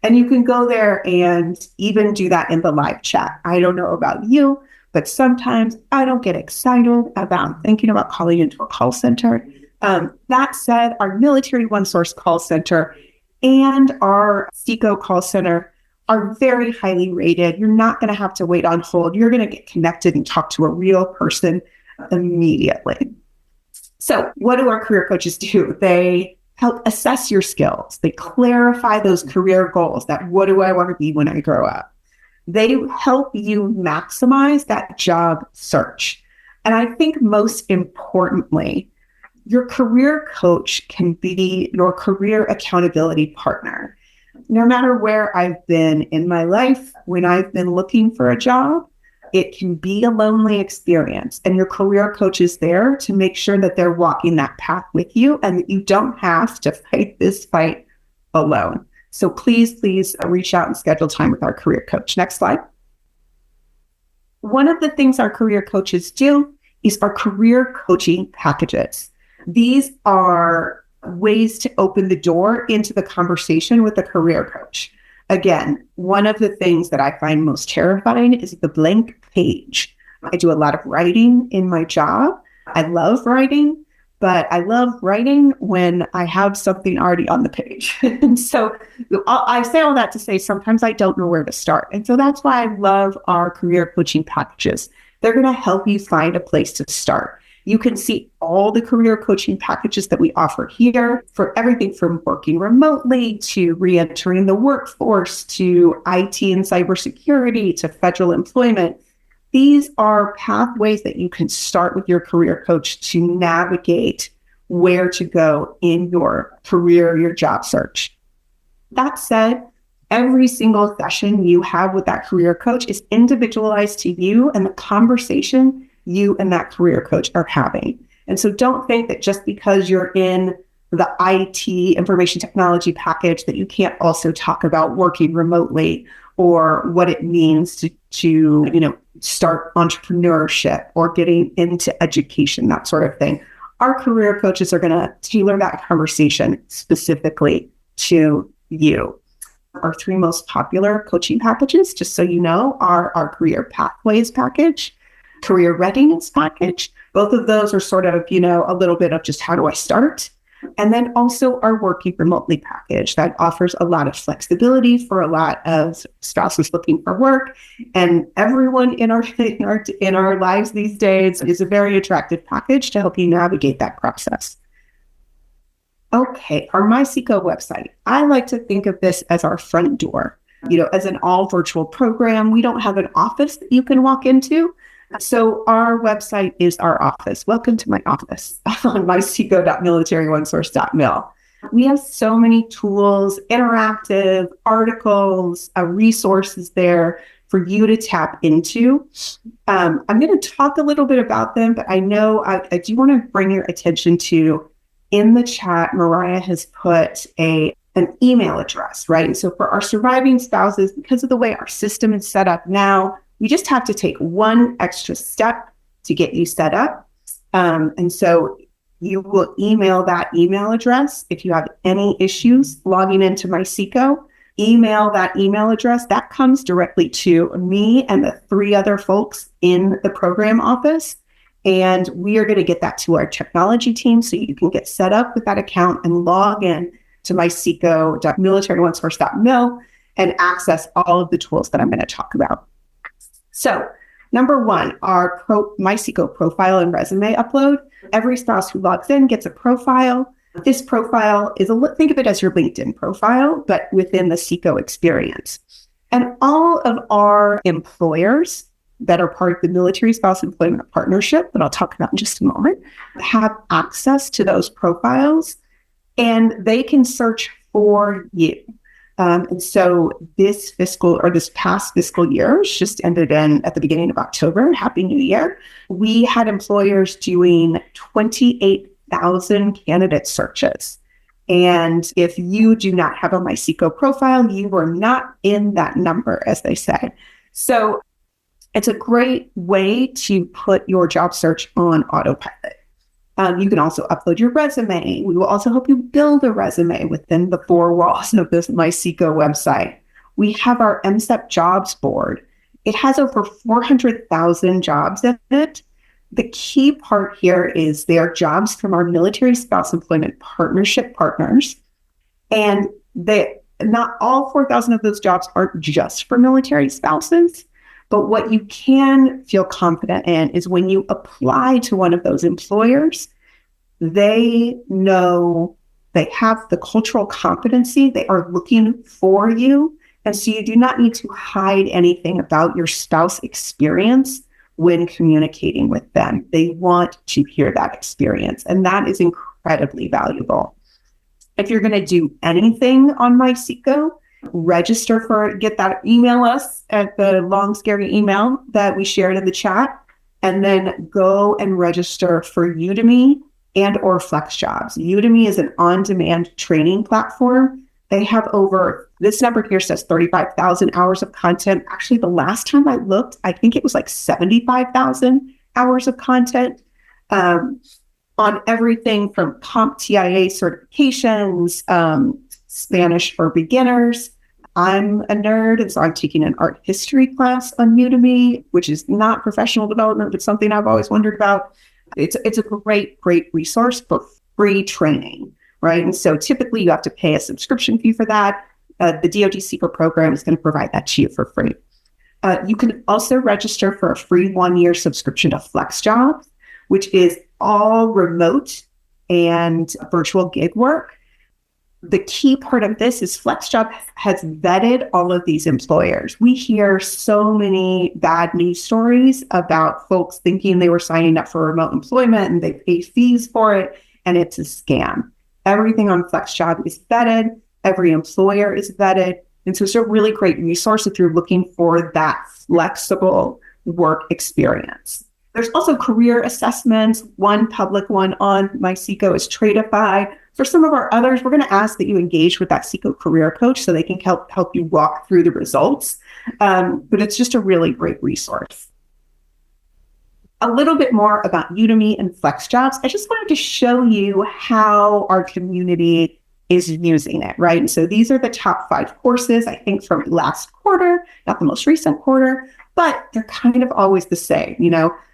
And you can go there and even do that in the live chat. I don't know about you, but sometimes I don't get excited about thinking about calling into a call center. That said, our Military OneSource call center and our SECO call center are very highly rated. You're not going to have to wait on hold. You're going to get connected and talk to a real person immediately. So what do our career coaches do? They help assess your skills. They clarify those career goals, that what do I want to be when I grow up? They help you maximize that job search. And I think most importantly, your career coach can be your career accountability partner. No matter where I've been in my life, when I've been looking for a job, it can be a lonely experience, and your career coach is there to make sure that they're walking that path with you and that you don't have to fight this fight alone. So please reach out and schedule time with our career coach. Next slide. One of the things our career coaches do is our career coaching packages. These are ways to open the door into the conversation with a career coach. Again, one of the things that I find most terrifying is the blank page. I do a lot of writing in my job. I love writing, but I love writing when I have something already on the page. And so I say all that to say sometimes I don't know where to start. And so that's why I love our career coaching packages. They're going to help you find a place to start. You can see all the career coaching packages that we offer here, for everything from working remotely to re-entering the workforce to IT and cybersecurity to federal employment. These are pathways that you can start with your career coach to navigate where to go in your career, your job search. That said, every single session you have with that career coach is individualized to you and the conversation you and that career coach are having. And so don't think that just because you're in the IT information technology package that you can't also talk about working remotely or what it means to start entrepreneurship or getting into education, that sort of thing. Our career coaches are going to tailor that conversation specifically to you. Our three most popular coaching packages, just so you know, are our career pathways package, career readiness package. Both of those are sort of, a little bit of just how do I start? And then also our working remotely package that offers a lot of flexibility for a lot of spouses looking for work. And everyone in our lives these days is a very attractive package to help you navigate that process. Okay, our MySeco website. I like to think of this as our front door. As an all virtual program, we don't have an office that you can walk into. So our website is our office. Welcome to my office on myseco.militaryonesource.mil. We have so many tools, interactive articles, resources there for you to tap into. I'm going to talk a little bit about them, but I know I do want to bring your attention to, in the chat, Mariah has put an email address, right? And so for our surviving spouses, because of the way our system is set up now, we just have to take one extra step to get you set up. And so you will email that email address. If you have any issues logging into MySeco, email that email address. That comes directly to me and the three other folks in the program office. And we are going to get that to our technology team so you can get set up with that account and log in to myseco.militaryonesource.mil and access all of the tools that I'm going to talk about. So, number one, our MySeco profile and resume upload. Every spouse who logs in gets a profile. This profile is think of it as your LinkedIn profile, but within the SECO experience. And all of our employers that are part of the Military Spouse Employment Partnership, that I'll talk about in just a moment, have access to those profiles, and they can search for you. And so this past fiscal year, which just ended at the beginning of October, Happy New Year, we had employers doing 28,000 candidate searches. And if you do not have a MySeco profile, you were not in that number, as they say. So it's a great way to put your job search on autopilot. You can also upload your resume. We will also help you build a resume within the four walls of this MySeco website. We have our MSEP jobs board. It has over 400,000 jobs in it. The key part here is they are jobs from our military spouse employment partnership partners. And not all 4,000 of those jobs aren't just for military spouses. But what you can feel confident in is when you apply to one of those employers, they know they have the cultural competency, they are looking for you. And so you do not need to hide anything about your spouse experience when communicating with them. They want to hear that experience. And that is incredibly valuable. If you're going to do anything on MySeco, email us at the long, scary email that we shared in the chat, and then go and register for Udemy and or FlexJobs. Udemy is an on-demand training platform. They have this number here says 35,000 hours of content. Actually, the last time I looked, I think it was like 75,000 hours of content on everything from CompTIA certifications, Spanish for beginners. I'm a nerd, and so I'm taking an art history class on Udemy, which is not professional development, but something I've always wondered about. It's a great resource for free training, right? And so typically you have to pay a subscription fee for that. The DOD Secret program is going to provide that to you for free. You can also register for a free 1-year subscription to FlexJobs, which is all remote and virtual gig work. The key part of this is FlexJob has vetted all of these employers. We hear so many bad news stories about folks thinking they were signing up for remote employment and they pay fees for it, and it's a scam. Everything on FlexJob is vetted. Every employer is vetted. And so it's a really great resource if you're looking for that flexible work experience. There's also career assessments. One public one on MySeco is Tradeify. For some of our others, we're going to ask that you engage with that Seco career coach so they can help you walk through the results. But it's just a really great resource. A little bit more about Udemy and FlexJobs. I just wanted to show you how our community is using it, right? And so these are the top 5 courses, I think, from last quarter, not the most recent quarter, but they're kind of always the same.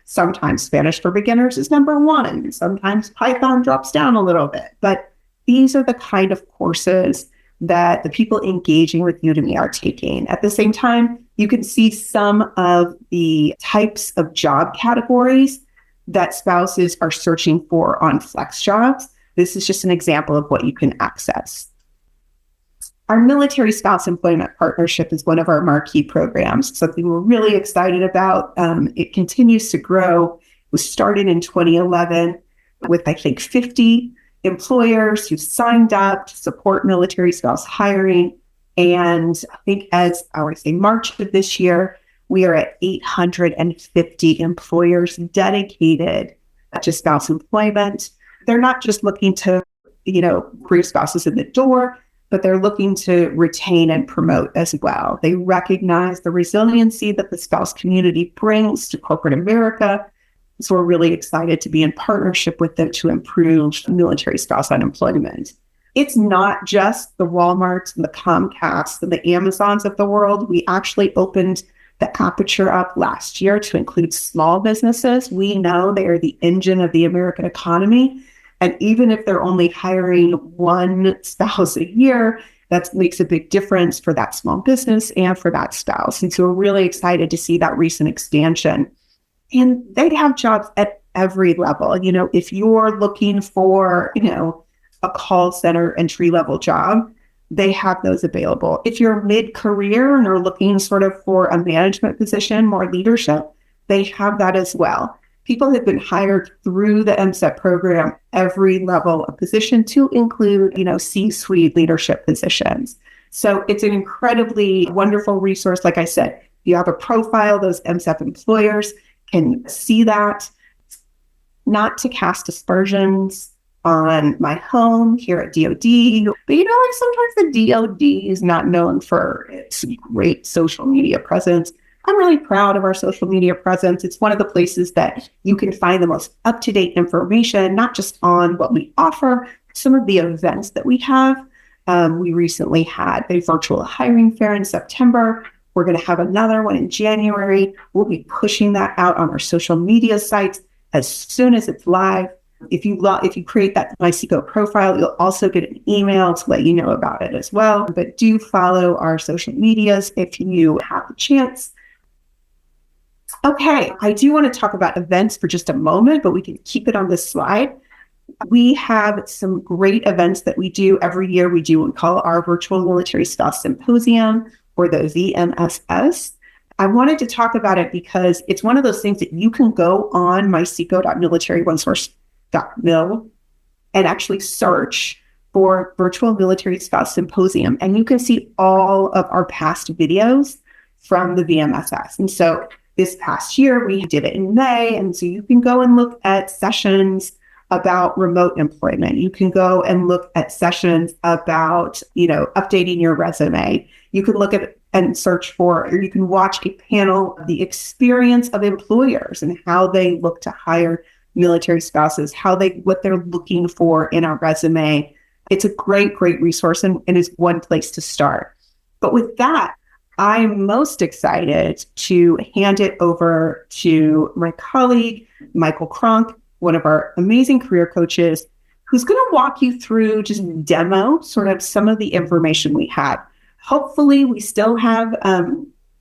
Sometimes Spanish for beginners is number 1. Sometimes Python drops down a little bit. But these are the kind of courses that the people engaging with Udemy are taking. At the same time, you can see some of the types of job categories that spouses are searching for on FlexJobs. This is just an example of what you can access. Our military spouse employment partnership is one of our marquee programs, something we're really excited about. It continues to grow. It was started in 2011 with, I think, 50 employers who signed up to support military spouse hiring. And I think March of this year, we are at 850 employers dedicated to spouse employment. They're not just looking to, bring spouses in the door, but they're looking to retain and promote as well. They recognize the resiliency that the spouse community brings to corporate America. So we're really excited to be in partnership with them to improve military spouse unemployment. It's not just the Walmarts and the Comcasts and the Amazons of the world. We actually opened the aperture up last year to include small businesses. We know they are the engine of the American economy. And even if they're only hiring one spouse a year, that makes a big difference for that small business and for that spouse. And so we're really excited to see that recent expansion. And they have jobs at every level. If you're looking for, a call center entry-level job, they have those available. If you're mid-career and are looking sort of for a management position, more leadership, they have that as well. People have been hired through the MSEP program, every level of position to include, C-suite leadership positions. So it's an incredibly wonderful resource. Like I said, if you have a profile, those MSEP employers can see that. Not to cast aspersions on my home here at DOD, but like sometimes the DOD is not known for its great social media presence. I'm really proud of our social media presence. It's one of the places that you can find the most up-to-date information, not just on what we offer, some of the events that we have. We recently had a virtual hiring fair in September. We're going to have another one in January. We'll be pushing that out on our social media sites as soon as it's live. If you create that MySeco profile, you'll also get an email to let you know about it as well. But do follow our social medias if you have the chance. Okay, I do want to talk about events for just a moment, but we can keep it on this slide. We have some great events that we do every year. We do what we call our Virtual Military Spouse Symposium, or the VMSS. I wanted to talk about it because it's one of those things that you can go on myseco.militaryonesource.mil and actually search for Virtual Military Spouse Symposium, and you can see all of our past videos from the VMSS. And so this past year, we did it in May. And so you can go and look at sessions about remote employment. You can go and look at sessions about, updating your resume. You can look at and search for, or you can watch a panel of the experience of employers and how they look to hire military spouses, what they're looking for in our resume. It's a great, great resource and is one place to start. But with that, I'm most excited to hand it over to my colleague, Michael Kronk, one of our amazing career coaches, who's going to walk you through, just demo sort of some of the information we have. Hopefully, we still have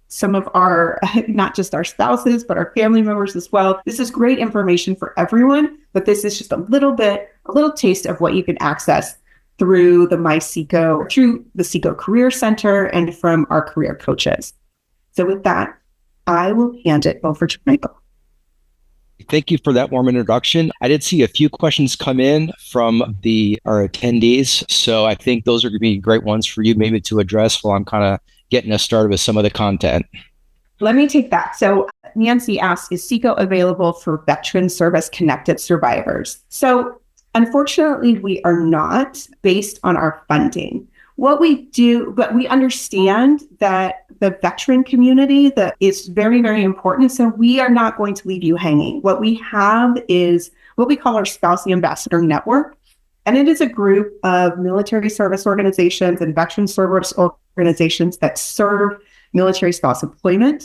some of our, not just our spouses, but our family members as well. This is great information for everyone, but this is just a little taste of what you can access through the SECO Career Center and from our career coaches. So with that, I will hand it over to Michael. Thank you for that warm introduction. I did see a few questions come in from our attendees, so I think those are going to be great ones for you maybe to address while I'm kind of getting us started with some of the content. Let me take that. So Nancy asked, is SECO available for veteran service-connected survivors? So unfortunately, we are not, based on our funding. What we do, but we understand that the veteran community that is very, very important. So we are not going to leave you hanging. What we have is what we call our Spouse Ambassador Network. And it is a group of military service organizations and veteran service organizations that serve military spouse employment.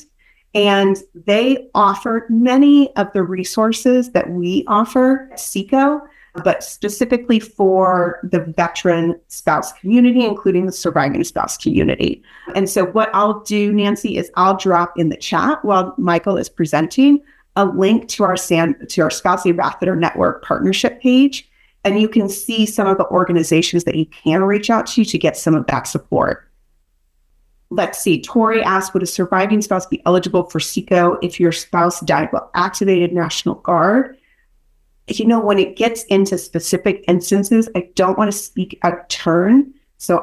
And they offer many of the resources that we offer at SECO, but specifically for the veteran spouse community, including the surviving spouse community. And so what I'll do, Nancy, is I'll drop in the chat while Michael is presenting a link to our Spouse Ambassador Network partnership page. And you can see some of the organizations that you can reach out to get some of that support. Let's see. Tori asked, would a surviving spouse be eligible for SECO if your spouse died while activated National Guard? When it gets into specific instances, I don't want to speak out of turn. So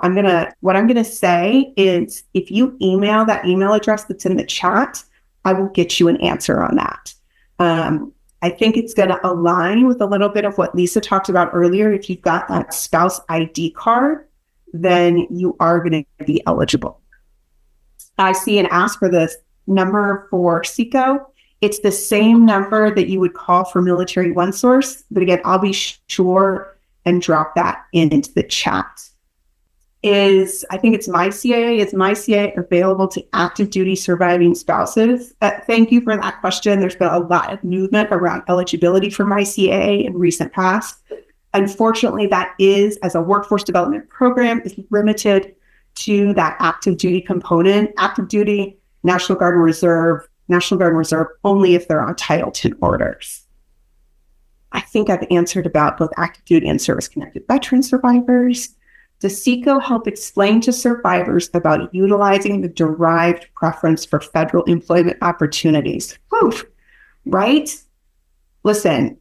what I'm going to say is if you email that email address that's in the chat, I will get you an answer on that. I think it's going to align with a little bit of what Lisa talked about earlier. If you've got that spouse ID card, then you are going to be eligible. I see an ask for the number for SECO. It's the same number that you would call for Military OneSource. But again, I'll be sure and drop that into the chat. I think it's MyCA. Is MyCA available to active duty surviving spouses? Thank you for that question. There's been a lot of movement around eligibility for MyCA in recent past. Unfortunately, that is, as a workforce development program, is limited to that active duty component. Active duty, National Guard and Reserve only if they're on Title 10 orders. I think I've answered about both active duty and service-connected veteran survivors. Does SECO help explain to survivors about utilizing the derived preference for federal employment opportunities? Whew, right? Listen,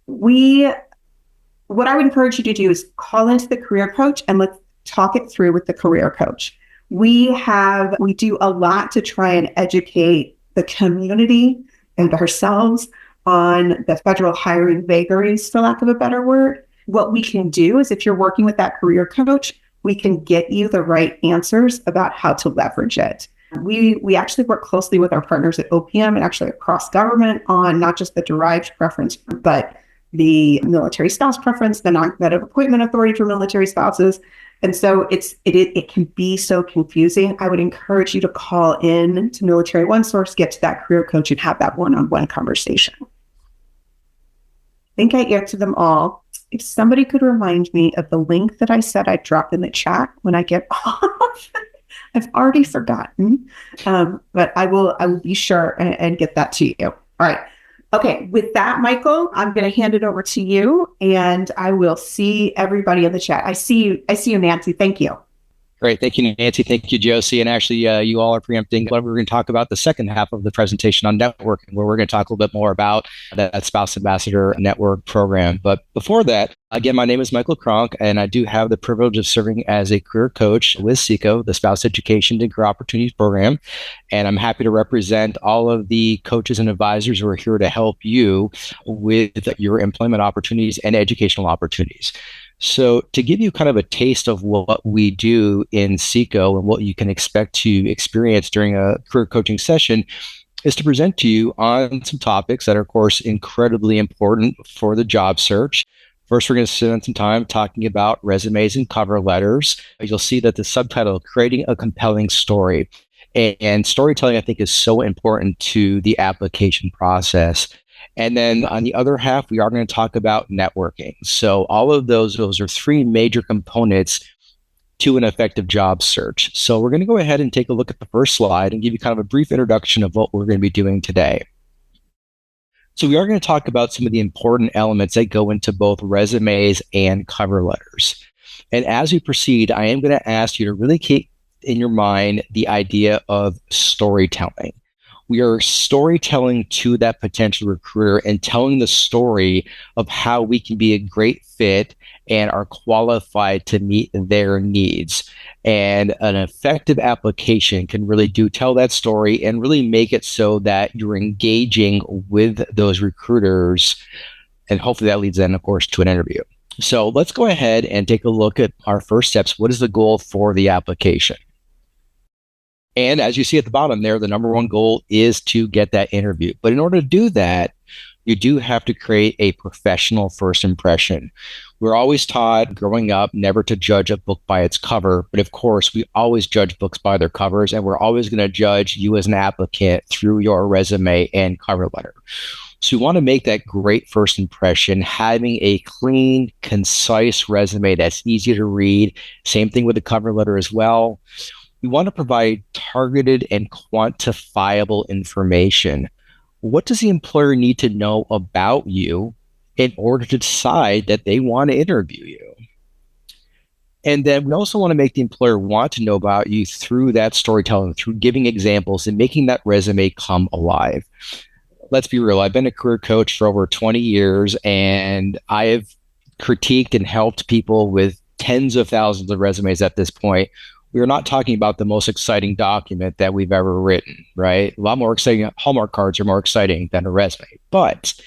what I would encourage you to do is call into the career coach and let's talk it through with the career coach. We do a lot to try and educate the community and ourselves on the federal hiring vagaries, for lack of a better word. What we can do is, if you're working with that career coach, we can get you the right answers about how to leverage it. We actually work closely with our partners at OPM and actually across government on not just the derived preference, but the military spouse preference, the non-competitive appointment authority for military spouses. And so it can be so confusing. I would encourage you to call in to Military OneSource, get to that career coach, and have that one-on-one conversation. I think I answered them all. If somebody could remind me of the link that I said I'd drop in the chat when I get off. I've already forgotten, but I will be sure and get that to you. All right. Okay. With that, Michael, I'm going to hand it over to you, and I will see everybody in the chat. I see you, Nancy. Thank you. Great. Thank you, Nancy. Thank you, Josie. And actually, you all are preempting what we're going to talk about the second half of the presentation on networking, where we're going to talk a little bit more about that Spouse Ambassador Network program. But before that, again, my name is Michael Kronk, and I do have the privilege of serving as a career coach with SECO, the Spouse Education and Career Opportunities Program. And I'm happy to represent all of the coaches and advisors who are here to help you with your employment opportunities and educational opportunities. So to give you kind of a taste of what we do in SECO and what you can expect to experience during a career coaching session is to present to you on some topics that are, of course, incredibly important for the job search. First, we're going to spend some time talking about resumes and cover letters. You'll see that the subtitle, Creating a Compelling Story. And storytelling, I think, is so important to the application process. And then on the other half, we are going to talk about networking. So all of those are three major components to an effective job search. So we're going to go ahead and take a look at the first slide and give you kind of a brief introduction of what we're going to be doing today. So we are going to talk about some of the important elements that go into both resumes and cover letters. And as we proceed, I am going to ask you to really keep in your mind the idea of storytelling. We are storytelling to that potential recruiter and telling the story of how we can be a great fit and are qualified to meet their needs. And an effective application can really tell that story and really make it so that you're engaging with those recruiters. And hopefully that leads then, of course, to an interview. So let's go ahead and take a look at our first steps. What is the goal for the application? And as you see at the bottom there, the number one goal is to get that interview. But in order to do that, you do have to create a professional first impression. We're always taught growing up never to judge a book by its cover. But of course, we always judge books by their covers, and we're always going to judge you as an applicant through your resume and cover letter. So we want to make that great first impression, having a clean, concise resume that's easy to read. Same thing with the cover letter as well. We want to provide targeted and quantifiable information. What does the employer need to know about you in order to decide that they want to interview you? And then we also want to make the employer want to know about you through that storytelling, through giving examples and making that resume come alive. Let's be real. I've been a career coach for over 20 years, and I have critiqued and helped people with tens of thousands of resumes at this point. We're not talking about the most exciting document that we've ever written, right? A lot more exciting. Hallmark cards are more exciting than a resume. But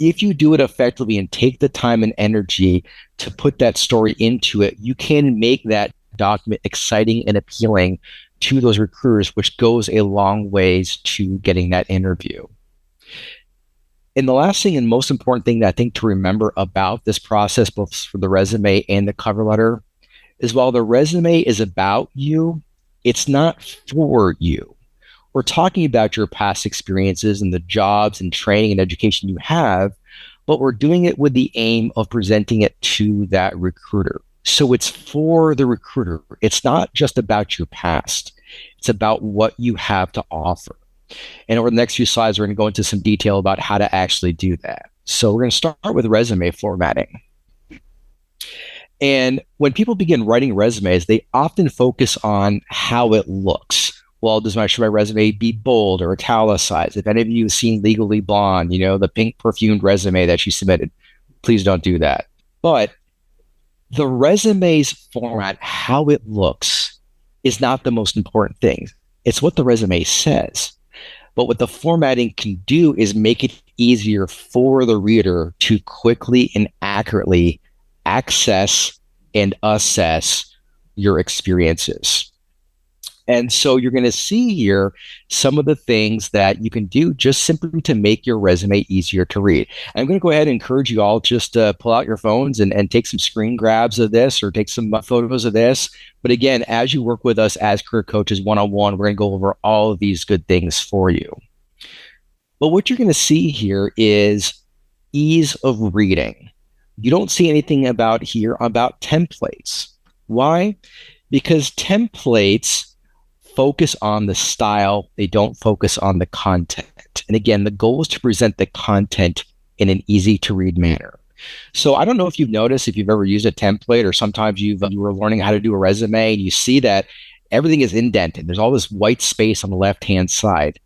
if you do it effectively and take the time and energy to put that story into it, you can make that document exciting and appealing to those recruiters, which goes a long ways to getting that interview. And the last thing and most important thing that I think to remember about this process, both for the resume and the cover letter, is while the resume is about you, it's not for you. We're talking about your past experiences and the jobs and training and education you have, but we're doing it with the aim of presenting it to that recruiter. So it's for the recruiter. It's not just about your past. It's about what you have to offer. And over the next few slides, we're going to go into some detail about how to actually do that. So we're going to start with resume formatting. And when people begin writing resumes, they often focus on how it looks. Well, should my resume be bold or italicized? If any of you have seen Legally Blonde, the pink perfumed resume that she submitted, please don't do that. But The resume's format, how it looks, is not the most important thing. It's what the resume says. But what the formatting can do is make it easier for the reader to quickly and accurately access and assess your experiences. And so you're going to see here some of the things that you can do just simply to make your resume easier to read. And I'm going to go ahead and encourage you all just to pull out your phones and take some screen grabs of this or take some photos of this. But again, as you work with us as career coaches one-on-one, we're going to go over all of these good things for you. But what you're going to see here is ease of reading. You don't see anything about here about templates. Why? Because templates focus on the style, they don't focus on the content. And again, the goal is to present the content in an easy to read manner. So I don't know if you've noticed, if you've ever used a template, or sometimes you were learning how to do a resume and you see that everything is indented. There's all this white space on the left-hand side.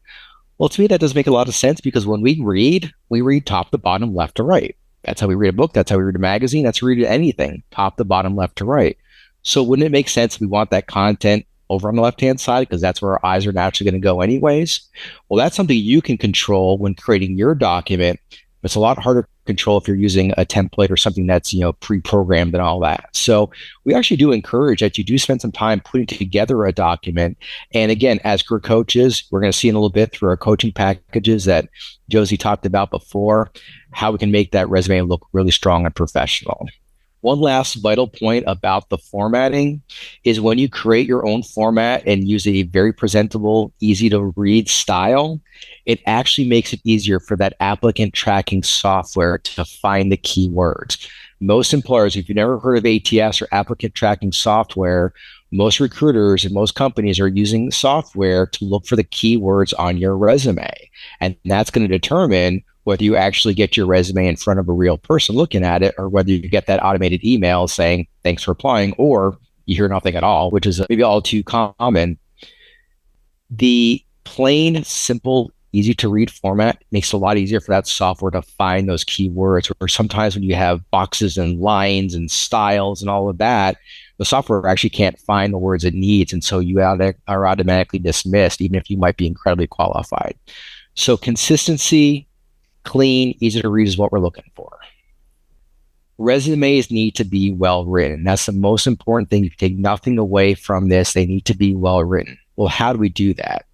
Well, to me, that doesn't make a lot of sense, because when we read top to bottom, left to right. That's how we read a book. That's how we read a magazine. That's how we read anything, top to bottom, left to right. So wouldn't it make sense we want that content over on the left-hand side, because that's where our eyes are naturally going to go anyways? Well, that's something you can control when creating your document. It's a lot harder to control if you're using a template or something that's, pre-programmed and all that. So we actually do encourage that you do spend some time putting together a document. And again, as career coaches, we're going to see in a little bit through our coaching packages that Josie talked about before, how we can make that resume look really strong and professional. One last vital point about the formatting is when you create your own format and use a very presentable, easy to read style, it actually makes it easier for that applicant tracking software to find the keywords. Most employers, if you've never heard of ATS or applicant tracking software, most recruiters and most companies are using software to look for the keywords on your resume. And that's going to determine whether you actually get your resume in front of a real person looking at it, or whether you get that automated email saying, thanks for applying, or you hear nothing at all, which is maybe all too common. The plain, simple, easy to read format makes it a lot easier for that software to find those keywords. Or sometimes when you have boxes and lines and styles and all of that, the software actually can't find the words it needs. And so you are automatically dismissed, even if you might be incredibly qualified. So consistency, clean, easy to read is what we're looking for. Resumes need to be well written. That's the most important thing. You take nothing away from this. They need to be well written. Well, how do we do that?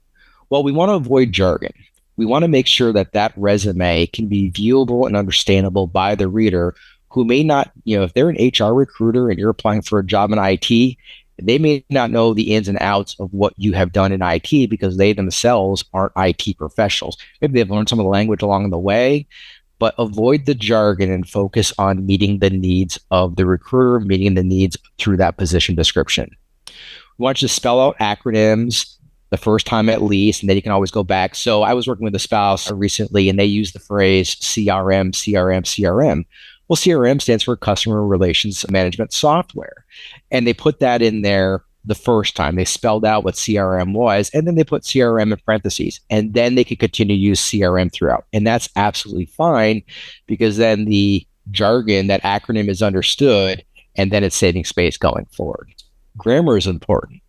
Well, we want to avoid jargon. We want to make sure that that resume can be viewable and understandable by the reader, who may not, if they're an HR recruiter and you're applying for a job in IT, they may not know the ins and outs of what you have done in IT, because they themselves aren't IT professionals. Maybe they've learned some of the language along the way, but avoid the jargon and focus on meeting the needs of the recruiter, meeting the needs through that position description. We want you to spell out acronyms the first time at least, and then you can always go back. So I was working with a spouse recently, and they used the phrase CRM, CRM, CRM. Well, CRM stands for Customer Relations Management Software. And they put that in there the first time. They spelled out what CRM was, and then they put CRM in parentheses. And then they could continue to use CRM throughout. And that's absolutely fine, because then the jargon, that acronym, is understood, and then it's saving space going forward. Grammar is important.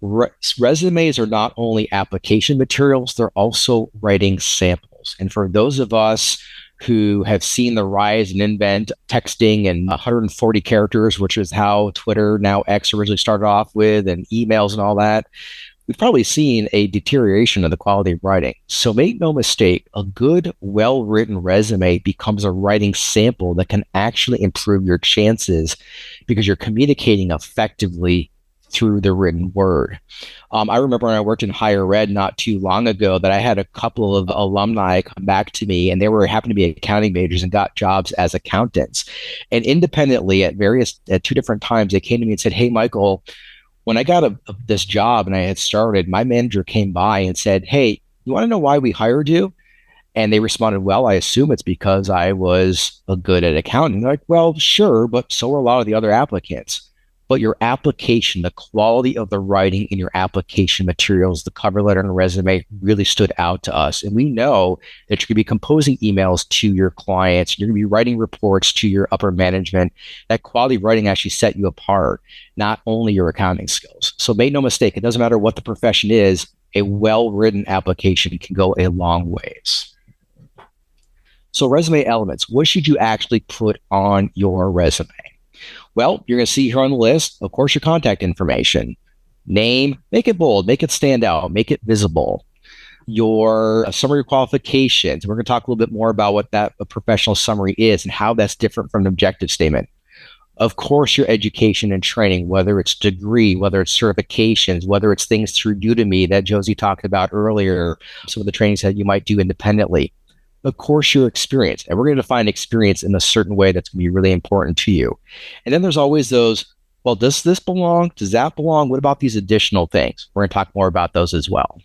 Resumes are not only application materials, they're also writing samples. And for those of us who have seen the rise and invent texting and 140 characters, which is how Twitter, now X, originally started off with, and emails and all that, we've probably seen a deterioration of the quality of writing. So make no mistake, a good, well-written resume becomes a writing sample that can actually improve your chances, because you're communicating effectively through the written word. I remember when I worked in higher ed not too long ago that I had a couple of alumni come back to me, and they happened to be accounting majors and got jobs as accountants. And independently at 2 different times, they came to me and said, "Hey, Michael, when I got this job and I had started, my manager came by and said, 'Hey, you want to know why we hired you?' And they responded, 'Well, I assume it's because I was good at accounting.' They're like, 'Well, sure, but so are a lot of the other applicants.' but your application, the quality of the writing in your application materials, the cover letter and resume really stood out to us. And we know that you're going to be composing emails to your clients. You're going to be writing reports to your upper management. That quality writing actually set you apart, not only your accounting skills. So make no mistake, it doesn't matter what the profession is, a well-written application can go a long ways. So resume elements, what should you actually put on your resume? Well, you're going to see here on the list, of course, your contact information. Name, make it bold, make it stand out, make it visible. Your summary qualifications. We're going to talk a little bit more about what that a professional summary is and how that's different from an objective statement. Of course, your education and training, whether it's degree, whether it's certifications, whether it's things through Udemy that Josie talked about earlier, some of the trainings that you might do independently. Of course, your experience. And we're going to define experience in a certain way that's going to be really important to you. And then there's always those, well, does this belong? Does that belong? What about these additional things? We're going to talk more about those as well.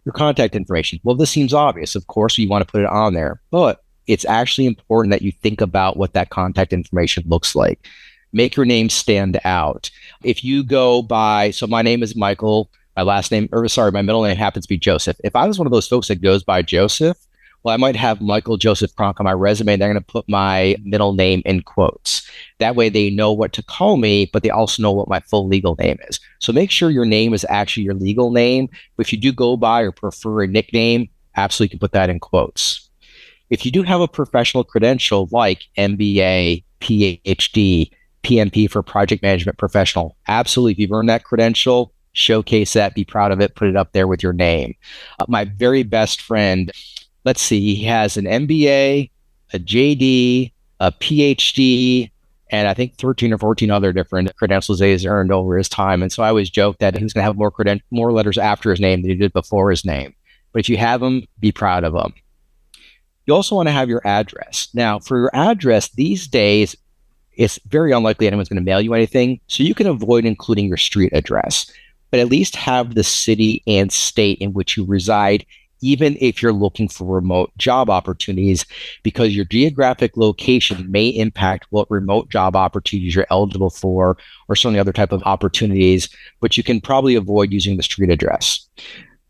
Your contact information. Well, this seems obvious. Of course, you want to put it on there, but it's actually important that you think about what that contact information looks like. Make your name stand out. If you go by, so my name is Michael, my middle name happens to be Joseph. If I was one of those folks that goes by Joseph, well, I might have Michael Joseph Kronk on my resume. They're going to put my middle name in quotes. That way they know what to call me, but they also know what my full legal name is. So make sure your name is actually your legal name. But if you do go by or prefer a nickname, absolutely you can put that in quotes. If you do have a professional credential like MBA, PhD, PMP for project management professional, absolutely. If you've earned that credential, showcase that, be proud of it, put it up there with your name. My very best friend, let's see, he has an MBA, a JD, a PhD, and I think 13 or 14 other different credentials that he's earned over his time. And so I always joke that he's going to have more letters after his name than he did before his name. But if you have them, be proud of them. You also want to have your address. Now, for your address these days, it's very unlikely anyone's going to mail you anything, so you can avoid including your street address, but at least have the city and state in which you reside, even if you're looking for remote job opportunities, because your geographic location may impact what remote job opportunities you're eligible for or some other type of opportunities, but you can probably avoid using the street address.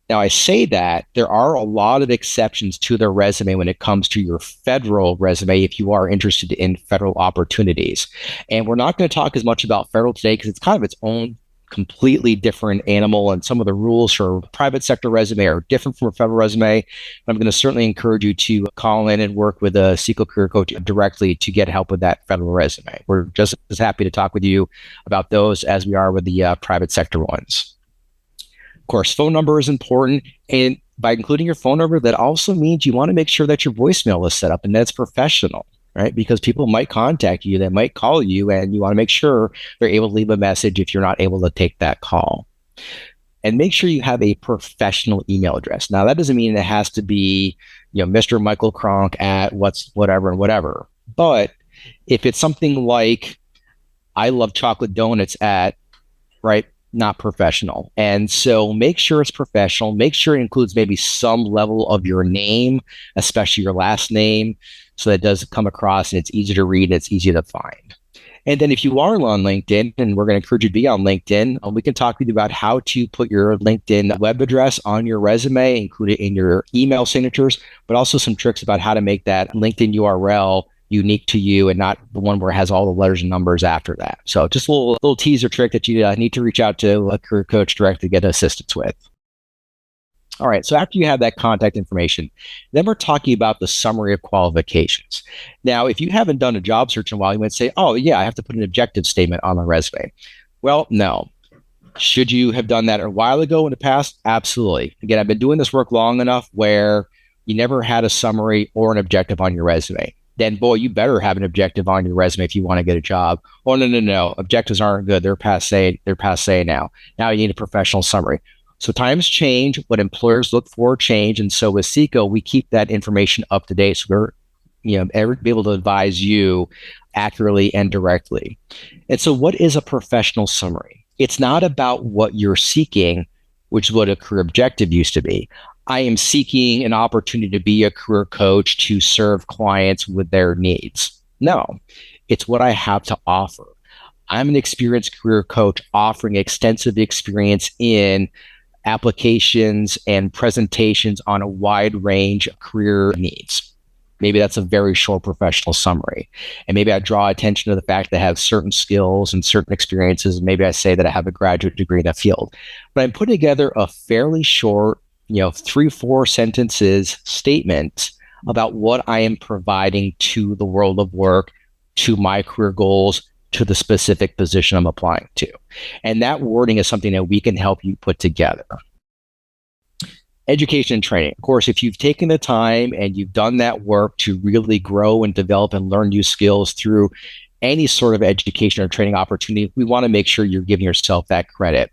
Now, I say that there are a lot of exceptions to the resume when it comes to your federal resume if you are interested in federal opportunities. And we're not going to talk as much about federal today because it's kind of its own completely different animal, and some of the rules for private sector resume are different from a federal resume. I'm going to certainly encourage you to call in and work with a CEQA career coach directly to get help with that federal resume. We're just as happy to talk with you about those as we are with the private sector ones. Of course, phone number is important, and by including your phone number, that also means you want to make sure that your voicemail is set up and that's professional. Right? Because people might contact you, they might call you, and you want to make sure they're able to leave a message if you're not able to take that call. And make sure you have a professional email address. Now, that doesn't mean it has to be, Mr. Michael Kronk at whatever. But if it's something like I love chocolate donuts at, right? Not professional. And so make sure it's professional. Make sure it includes maybe some level of your name, especially your last name, so that it does come across and it's easy to read and it's easy to find. And then if you are on LinkedIn, and we're going to encourage you to be on LinkedIn, we can talk with you about how to put your LinkedIn web address on your resume, include it in your email signatures, but also some tricks about how to make that LinkedIn URL unique to you and not the one where it has all the letters and numbers after that. So just a little teaser trick that you need to reach out to a career coach directly to get assistance with. All right, so after you have that contact information, then we're talking about the summary of qualifications. Now, if you haven't done a job search in a while, you might say, oh yeah, I have to put an objective statement on my resume. Well, no. Should you have done that a while ago in the past? Absolutely. Again, I've been doing this work long enough where you never had a summary or an objective on your resume. Then, boy, you better have an objective on your resume if you want to get a job. Oh, no. Objectives aren't good. They're passé now. Now you need a professional summary. So times change. What employers look for change. And so with CEQA, we keep that information up to date. So we're be able to advise you accurately and directly. And so what is a professional summary? It's not about what you're seeking, which is what a career objective used to be. I am seeking an opportunity to be a career coach to serve clients with their needs. No, it's what I have to offer. I'm an experienced career coach offering extensive experience in applications and presentations on a wide range of career needs. Maybe that's a very short professional summary. And maybe I draw attention to the fact that I have certain skills and certain experiences. And maybe I say that I have a graduate degree in that field. But I'm putting together a fairly short, 3-4 sentences statement about what I am providing to the world of work, to my career goals, to the specific position I'm applying to. And that wording is something that we can help you put together. Education and training. Of course, if you've taken the time and you've done that work to really grow and develop and learn new skills through any sort of education or training opportunity, we want to make sure you're giving yourself that credit.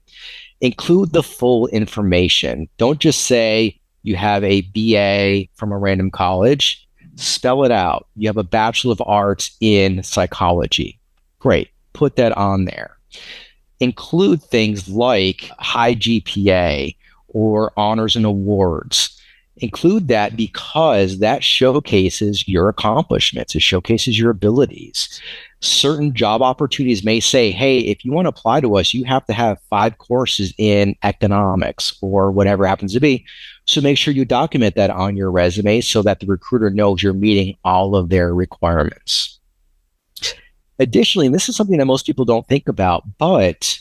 Include the full information. Don't just say you have a BA from a random college. Spell it out. You have a Bachelor of Arts in psychology. Great. Put that on there. Include things like high GPA or honors and awards. Include that because that showcases your accomplishments. It showcases your abilities. Certain job opportunities may say, hey, if you want to apply to us, you have to have 5 courses in economics or whatever happens to be. So make sure you document that on your resume so that the recruiter knows you're meeting all of their requirements. Additionally, and this is something that most people don't think about, but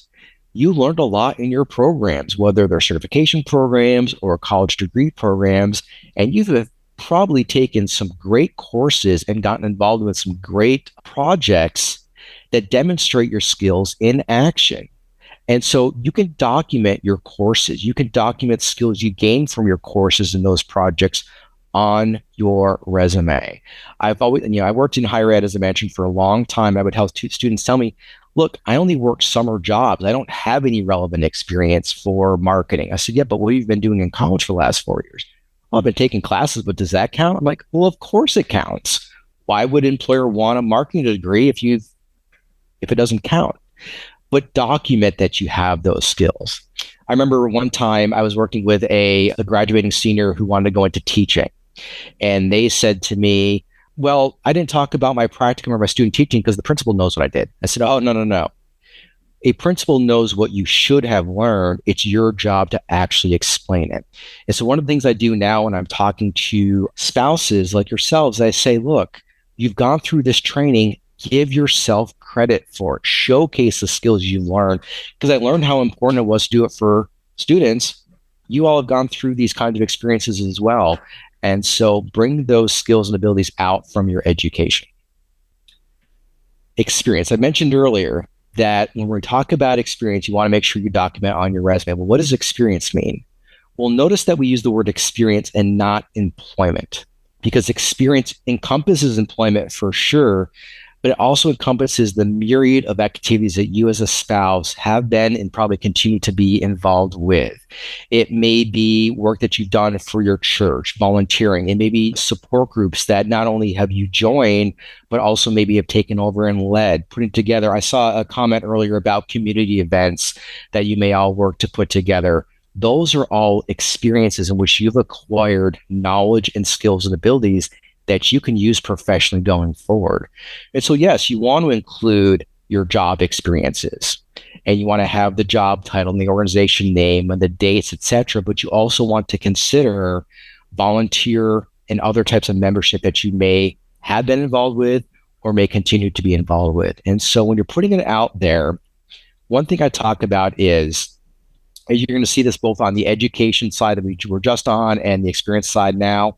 you learned a lot in your programs, whether they're certification programs or college degree programs, and you've probably taken some great courses and gotten involved with some great projects that demonstrate your skills in action. And so you can document your courses. You can document skills you gain from your courses and those projects on your resume. I've always, I worked in higher ed, as I mentioned, for a long time. I would have students tell me, look, I only work summer jobs. I don't have any relevant experience for marketing. I said, yeah, but what have you been doing in college for the last 4 years? Well, I've been taking classes, but does that count? I'm like, well, of course it counts. Why would an employer want a marketing degree if it doesn't count? But document that you have those skills. I remember one time I was working with a graduating senior who wanted to go into teaching. And they said to me, well, I didn't talk about my practicum or my student teaching because the principal knows what I did. I said, oh, no. A principal knows what you should have learned. It's your job to actually explain it. And so one of the things I do now when I'm talking to spouses like yourselves, I say, look, you've gone through this training. Give yourself credit for it. Showcase the skills you learned. Because I learned how important it was to do it for students. You all have gone through these kinds of experiences as well. And so bring those skills and abilities out from your education. Experience. I mentioned earlier that when we talk about experience, you want to make sure you document on your resume. Well, what does experience mean? Well, notice that we use the word experience and not employment, because experience encompasses employment for sure, but it also encompasses the myriad of activities that you as a spouse have been and probably continue to be involved with. It may be work that you've done for your church, volunteering. It may be support groups that not only have you joined, but also maybe have taken over and led, putting together. I saw a comment earlier about community events that you may all work to put together. Those are all experiences in which you've acquired knowledge and skills and abilities that you can use professionally going forward. And so, yes, you want to include your job experiences and you want to have the job title and the organization name and the dates, etc. But you also want to consider volunteer and other types of membership that you may have been involved with or may continue to be involved with. And so when you're putting it out there, one thing I talk about is, and you're going to see this both on the education side that we were just on and the experience side now,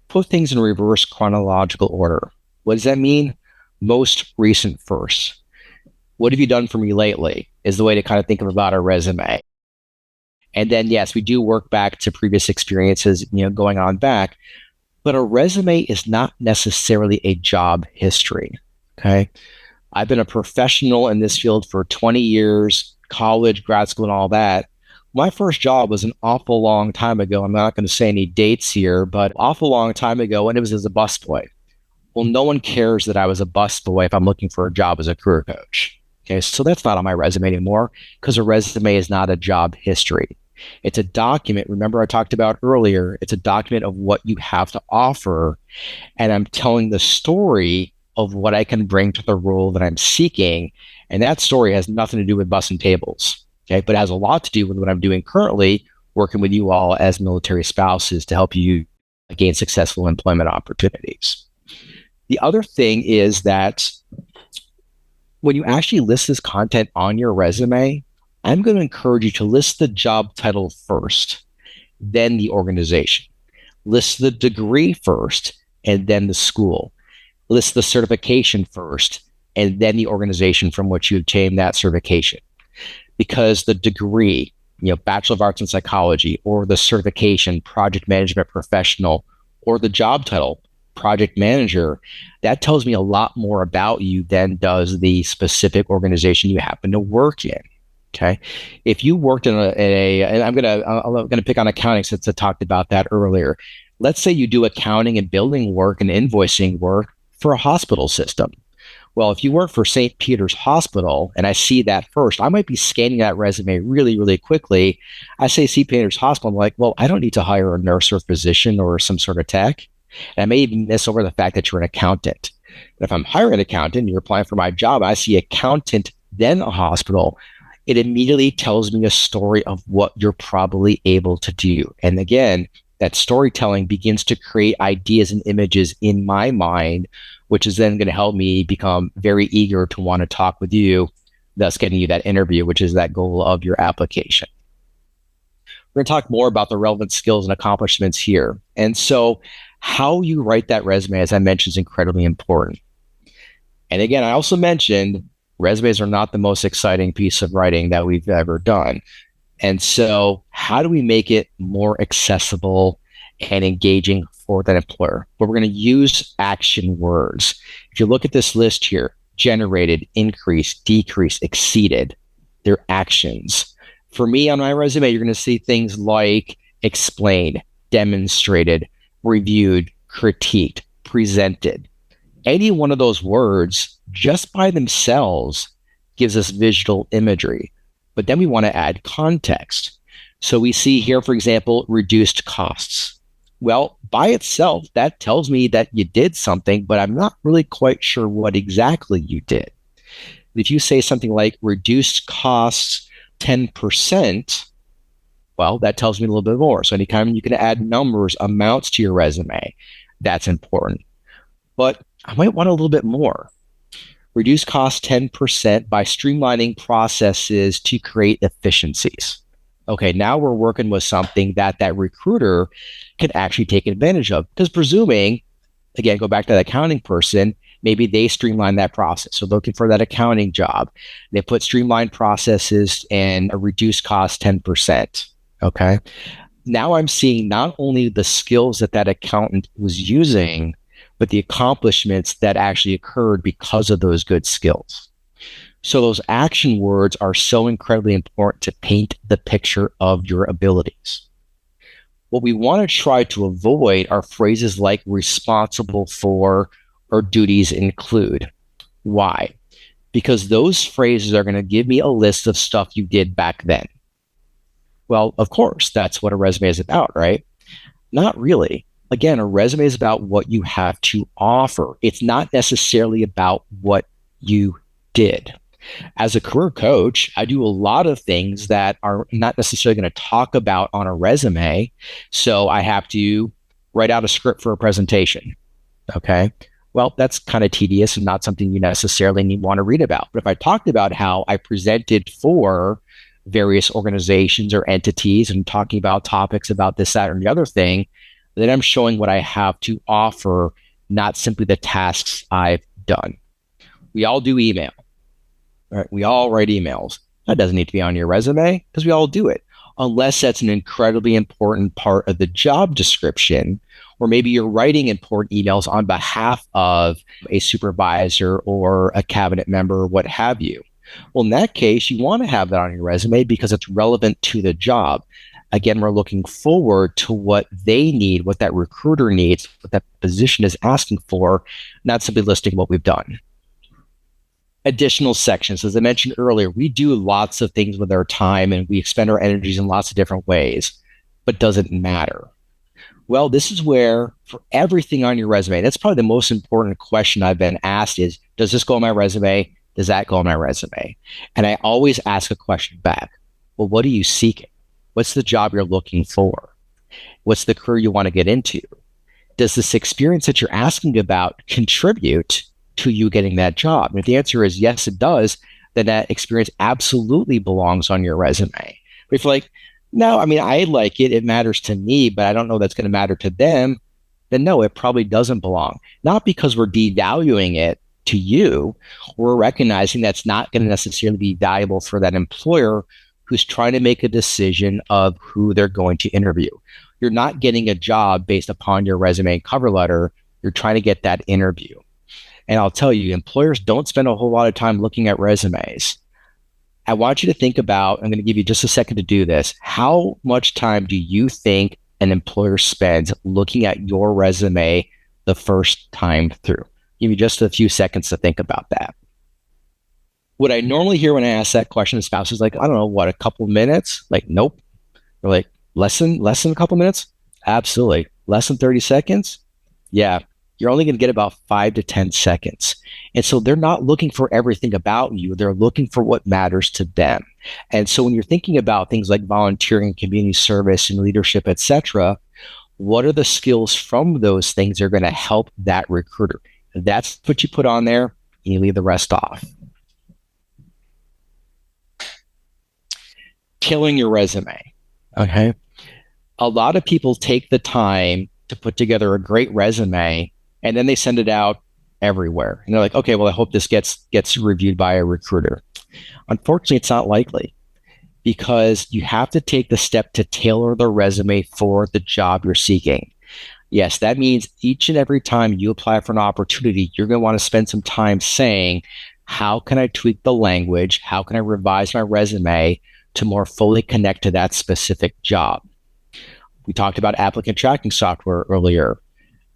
put things in reverse chronological order. What does that mean? Most recent first. What have you done for me lately is the way to kind of think about our resume. And then, yes, we do work back to previous experiences, going on back, but a resume is not necessarily a job history. Okay. I've been a professional in this field for 20 years, college, grad school, and all that. My first job was an awful long time ago. I'm not going to say any dates here, but awful long time ago, and it was as a busboy. Well, no one cares that I was a busboy if I'm looking for a job as a career coach. Okay, so that's not on my resume anymore because a resume is not a job history. It's a document. Remember I talked about earlier, it's a document of what you have to offer, and I'm telling the story of what I can bring to the role that I'm seeking. And that story has nothing to do with busting tables, okay? But it has a lot to do with what I'm doing currently, working with you all as military spouses to help you gain successful employment opportunities. The other thing is that when you actually list this content on your resume, I'm going to encourage you to list the job title first, then the organization. List the degree first, and then the school. List the certification first, and then the organization from which you obtained that certification. Because the degree, Bachelor of Arts in Psychology, or the certification, Project Management Professional, or the job title, Project Manager, that tells me a lot more about you than does the specific organization you happen to work in. Okay, if you worked in and I'm gonna pick on accounting since I talked about that earlier. Let's say you do accounting and billing work and invoicing work for a hospital system. Well, if you work for St. Peter's Hospital and I see that first, I might be scanning that resume really, really quickly. I say St. Peter's Hospital, I'm like, well, I don't need to hire a nurse or physician or some sort of tech. And I may even miss over the fact that you're an accountant. But if I'm hiring an accountant and you're applying for my job, I see accountant, then a hospital, it immediately tells me a story of what you're probably able to do. And again, that storytelling begins to create ideas and images in my mind, which is then going to help me become very eager to want to talk with you, thus getting you that interview, which is that goal of your application. We're going to talk more about the relevant skills and accomplishments here. And so how you write that resume, as I mentioned, is incredibly important. And again, I also mentioned resumes are not the most exciting piece of writing that we've ever done. And so how do we make it more accessible and engaging for that employer? But we're going to use action words. If you look at this list here, generated, increased, decreased, exceeded, they're actions. For me on my resume, you're going to see things like explained, demonstrated, reviewed, critiqued, presented. Any one of those words just by themselves gives us visual imagery. But then we want to add context. So we see here, for example, reduced costs. Well, by itself, that tells me that you did something, but I'm not really quite sure what exactly you did. If you say something like reduced costs 10%, well, that tells me a little bit more. So anytime you can add numbers, amounts to your resume, that's important. But I might want a little bit more. Reduce costs 10% by streamlining processes to create efficiencies. Okay, now we're working with something that recruiter can actually take advantage of. Because presuming, again, go back to that accounting person, maybe they streamline that process. So looking for that accounting job, they put streamlined processes and a reduced cost 10%. Okay, now I'm seeing not only the skills that accountant was using, but the accomplishments that actually occurred because of those good skills. So those action words are so incredibly important to paint the picture of your abilities. What we want to try to avoid are phrases like responsible for or duties include. Why? Because those phrases are going to give me a list of stuff you did back then. Well, of course, that's what a resume is about, right? Not really. Again, a resume is about what you have to offer. It's not necessarily about what you did. As a career coach, I do a lot of things that are not necessarily going to talk about on a resume. So I have to write out a script for a presentation. Okay. Well, that's kind of tedious and not something you necessarily want to read about. But if I talked about how I presented for various organizations or entities and talking about topics about this, that, or the other thing, then I'm showing what I have to offer, not simply the tasks I've done. We all do email. Right? We all write emails. That doesn't need to be on your resume because we all do it, unless that's an incredibly important part of the job description, or maybe you're writing important emails on behalf of a supervisor or a cabinet member or what have you. Well, in that case, you want to have that on your resume because it's relevant to the job. Again, we're looking forward to what they need, what that recruiter needs, what that position is asking for, not simply listing what we've done. Additional sections. As I mentioned earlier, we do lots of things with our time and we expend our energies in lots of different ways, but does it matter? Well, this is where for everything on your resume, that's probably the most important question I've been asked is, does this go on my resume? Does that go on my resume? And I always ask a question back. Well, what are you seeking? What's the job you're looking for? What's the career you want to get into? Does this experience that you're asking about contribute to you getting that job? And if the answer is yes, it does, then that experience absolutely belongs on your resume. But if you're like, no, I mean, I like it, it matters to me, but I don't know that's going to matter to them, then no, it probably doesn't belong. Not because we're devaluing it to you, we're recognizing that's not going to necessarily be valuable for that employer who's trying to make a decision of who they're going to interview. You're not getting a job based upon your resume and cover letter. You're trying to get that interview. And I'll tell you, employers don't spend a whole lot of time looking at resumes. I want you to think about, I'm going to give you just a second to do this. How much time do you think an employer spends looking at your resume the first time through? Give you just a few seconds to think about that. What I normally hear when I ask that question to spouses, like, I don't know, what, a couple minutes? Like, nope. They're like, less than a couple minutes? Absolutely. Less than 30 seconds? Yeah. You're only going to get about 5 to 10 seconds. And so they're not looking for everything about you. They're looking for what matters to them. And so when you're thinking about things like volunteering, community service, and leadership, etc., what are the skills from those things that are going to help that recruiter? That's what you put on there, and you leave the rest off. Killing your resume. Okay. A lot of people take the time to put together a great resume, and then they send it out everywhere. And they're like, okay, well, I hope this gets reviewed by a recruiter. Unfortunately, it's not likely, because you have to take the step to tailor the resume for the job you're seeking. Yes, that means each and every time you apply for an opportunity, you're going to want to spend some time saying, how can I tweak the language? How can I revise my resume to more fully connect to that specific job? We talked about applicant tracking software earlier.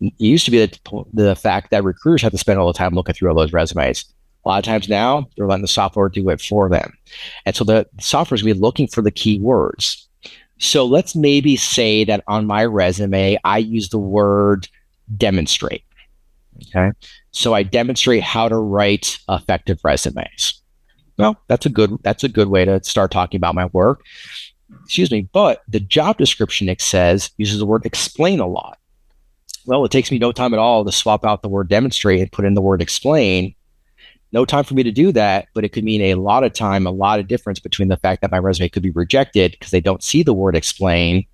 It used to be the fact that recruiters have to spend all the time looking through all those resumes. A lot of times now, they're letting the software do it for them. And so the software is going to be looking for the keywords. So let's maybe say that on my resume, I use the word demonstrate. Okay. So I demonstrate how to write effective resumes. Well, that's a good way to start talking about my work. Excuse me. But the job description, it says, uses the word explain a lot. Well, it takes me no time at all to swap out the word demonstrate and put in the word explain. No time for me to do that, but it could mean a lot of time, a lot of difference between the fact that my resume could be rejected because they don't see the word explain,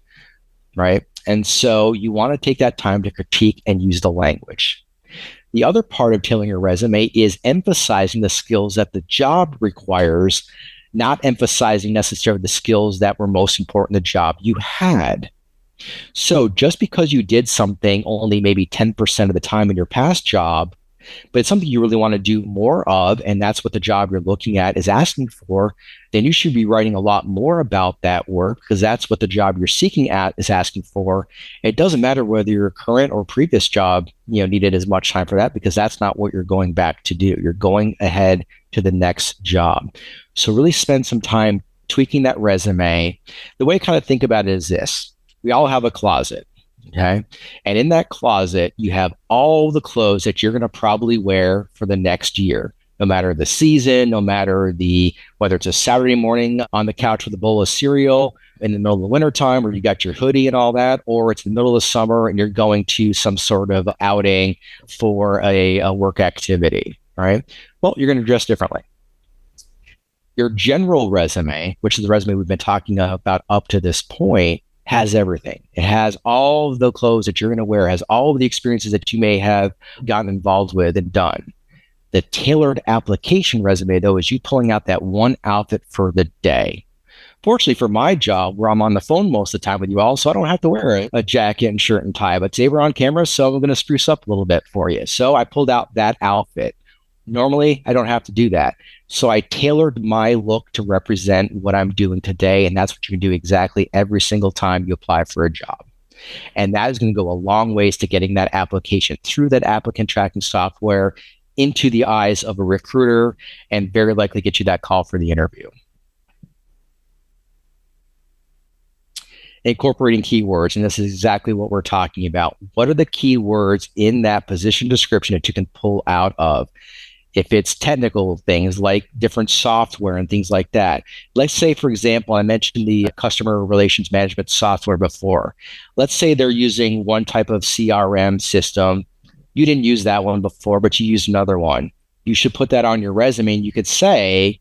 right? And so you want to take that time to critique and use the language. The other part of tailoring your resume is emphasizing the skills that the job requires, not emphasizing necessarily the skills that were most important in the job you had. So just because you did something only maybe 10% of the time in your past job, but it's something you really want to do more of, and that's what the job you're looking at is asking for, then you should be writing a lot more about that work, because that's what the job you're seeking at is asking for. It doesn't matter whether your current or previous job, needed as much time for that, because that's not what you're going back to do. You're going ahead to the next job. So really spend some time tweaking that resume. The way I kind of think about it is this. We all have a closet. Okay. And in that closet, you have all the clothes that you're going to probably wear for the next year, no matter the season, no matter whether it's a Saturday morning on the couch with a bowl of cereal in the middle of the wintertime, or you got your hoodie and all that, or it's the middle of the summer and you're going to some sort of outing for a work activity. Right. Well, you're going to dress differently. Your general resume, which is the resume we've been talking about up to this point, has everything. It has all of the clothes that you're going to wear, has all of the experiences that you may have gotten involved with and done. The tailored application resume, though, is you pulling out that one outfit for the day. Fortunately for my job, where I'm on the phone most of the time with you all, so I don't have to wear a jacket and shirt and tie, but today we're on camera, so I'm going to spruce up a little bit for you. So I pulled out that outfit. Normally, I don't have to do that. So I tailored my look to represent what I'm doing today. And that's what you can do exactly every single time you apply for a job. And that is going to go a long ways to getting that application through that applicant tracking software into the eyes of a recruiter, and very likely get you that call for the interview. Incorporating keywords, and this is exactly what we're talking about. What are the keywords in that position description that you can pull out of? If it's technical things like different software and things like that. Let's say, for example, I mentioned the customer relations management software before. Let's say they're using one type of CRM system. You didn't use that one before, but you used another one. You should put that on your resume, and you could say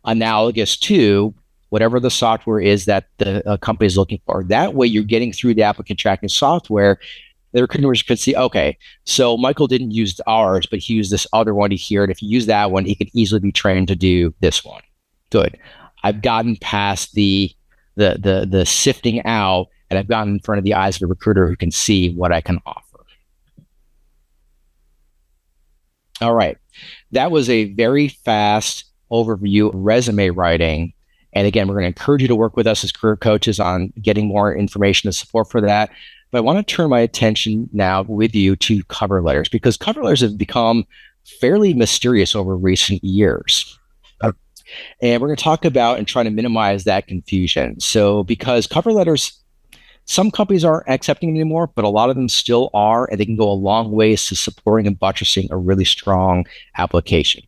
analogous to whatever the software is that the company is looking for. That way you're getting through the applicant tracking software. The recruiters could see, okay, so Michael didn't use ours, but he used this other one here. And if you use that one, he could easily be trained to do this one. Good. I've gotten past the sifting out, and I've gotten in front of the eyes of the recruiter who can see what I can offer. All right. That was a very fast overview of resume writing. And again, we're going to encourage you to work with us as career coaches on getting more information and support for that. But I want to turn my attention now with you to cover letters, because cover letters have become fairly mysterious over recent years. And we're going to talk about and try to minimize that confusion. So because cover letters, some companies aren't accepting anymore, but a lot of them still are, and they can go a long ways to supporting and buttressing a really strong application.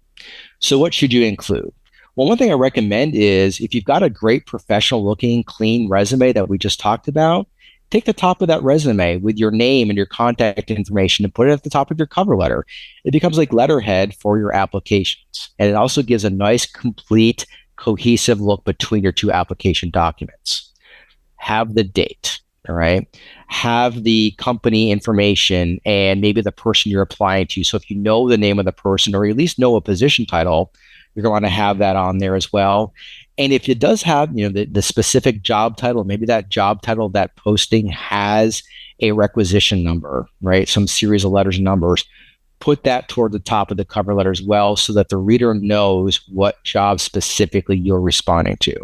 So what should you include? Well, one thing I recommend is if you've got a great professional looking, clean resume that we just talked about, take the top of that resume with your name and your contact information and put it at the top of your cover letter. It becomes like letterhead for your applications. And it also gives a nice, complete, cohesive look between your two application documents. Have the date, all right? Have the company information and maybe the person you're applying to. So if you know the name of the person, or at least know a position title, you're going to want to have that on there as well. And if it does have, the specific job title, maybe that job title, that posting has a requisition number, right? Some series of letters and numbers, put that toward the top of the cover letter as well, so that the reader knows what job specifically you're responding to.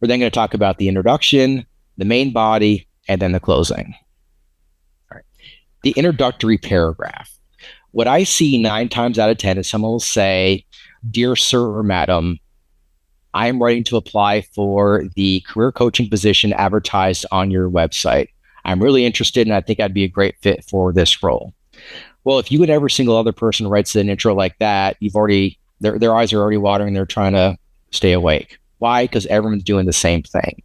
We're then going to talk about the introduction, the main body, and then the closing. All right. The introductory paragraph. What I see 9 times out of 10 is someone will say, "Dear sir or madam, I am writing to apply for the career coaching position advertised on your website. I'm really interested, and I think I'd be a great fit for this role." Well, if you and every single other person writes an intro like that, their eyes are already watering. They're trying to stay awake. Why? Because everyone's doing the same thing.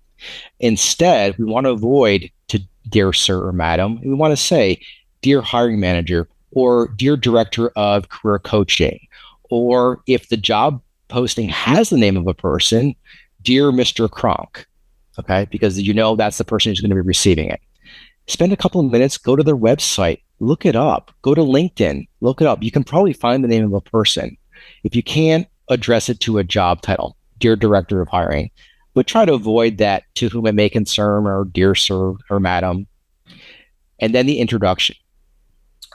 Instead, we want to avoid to "dear sir or madam." We want to say, "Dear hiring manager," or "Dear director of career coaching," or if the job posting has the name of a person, "Dear Mr. Kronk," okay? Because that's the person who's going to be receiving it. Spend a couple of minutes, go to their website, look it up, go to LinkedIn, look it up. You can probably find the name of a person. If you can't, address it to a job title, "Dear Director of Hiring," but try to avoid that "to whom it may concern" or "Dear Sir" or "Madam." And then the introduction.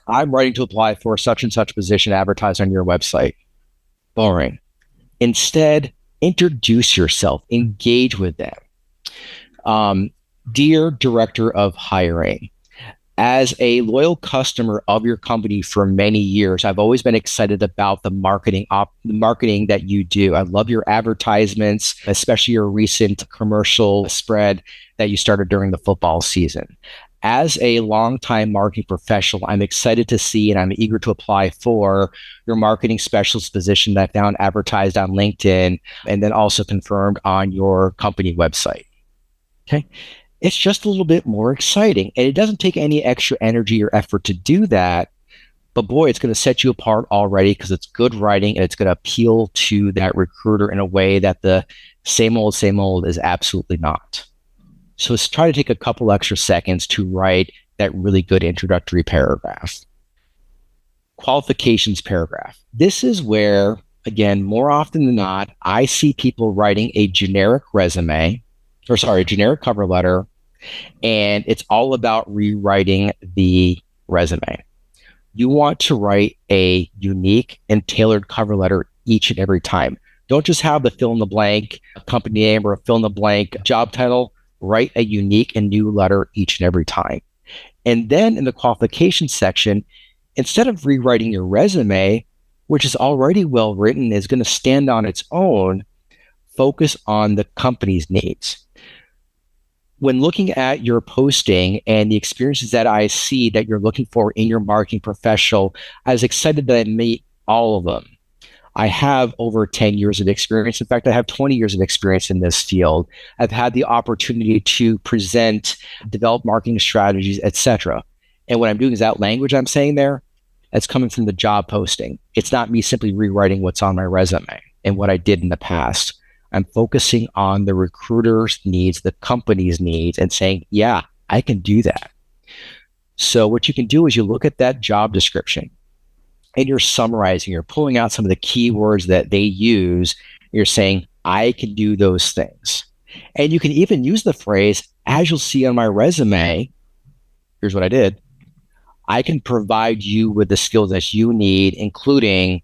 "I'm writing to apply for such and such position advertised on your website." Boring. Instead, introduce yourself, engage with them. "Dear Director of Hiring, as a loyal customer of your company for many years, I've always been excited about the marketing that you do. I love your advertisements, especially your recent commercial spread that you started during the football season. As a longtime marketing professional, I'm excited to see and I'm eager to apply for your marketing specialist position that I found advertised on LinkedIn and then also confirmed on your company website." Okay. It's just a little bit more exciting, and it doesn't take any extra energy or effort to do that. But boy, it's going to set you apart already because it's good writing and it's going to appeal to that recruiter in a way that the same old is absolutely not. So let's try to take a couple extra seconds to write that really good introductory paragraph. Qualifications paragraph. This is where, again, more often than not, I see people writing a generic generic cover letter, and it's all about rewriting the resume. You want to write a unique and tailored cover letter each and every time. Don't just have the fill in the blank company name or a fill in the blank job title. Write a unique and new letter each and every time. And then in the qualifications section, instead of rewriting your resume, which is already well written, is going to stand on its own, focus on the company's needs. When looking at your posting and the experiences that I see that you're looking for in your marketing professional, I was excited that I meet all of them. I have over 10 years of experience. In fact, I have 20 years of experience in this field. I've had the opportunity to present, develop marketing strategies, etc. And what I'm doing is that language I'm saying there, that's coming from the job posting. It's not me simply rewriting what's on my resume and what I did in the past. I'm focusing on the recruiter's needs, the company's needs, and saying, yeah, I can do that. So what you can do is you look at that job description and you're summarizing, you're pulling out some of the keywords that they use. You're saying, I can do those things. And you can even use the phrase, as you'll see on my resume, here's what I did. I can provide you with the skills that you need, including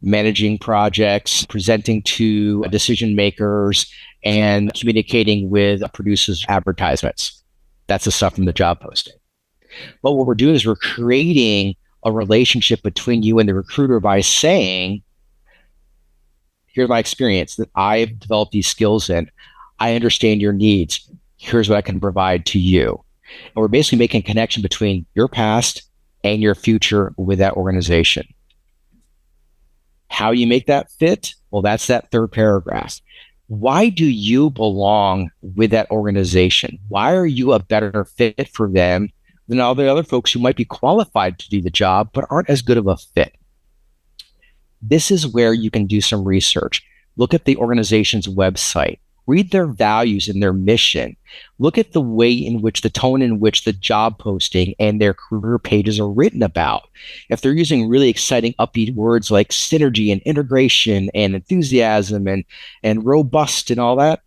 managing projects, presenting to decision makers, and communicating with producers' advertisements. That's the stuff from the job posting. But what we're doing is we're creating a relationship between you and the recruiter by saying, here's my experience that I've developed these skills in. I understand your needs. Here's what I can provide to you. And we're basically making a connection between your past and your future with that organization. How you make that fit? Well, that's that third paragraph. Why do you belong with that organization? Why are you a better fit for them than all the other folks who might be qualified to do the job but aren't as good of a fit? This is where you can do some research. Look at the organization's website. Read their values and their mission. Look at the way in which the tone in which the job posting and their career pages are written about. If they're using really exciting, upbeat words like synergy and integration and enthusiasm and robust and all that,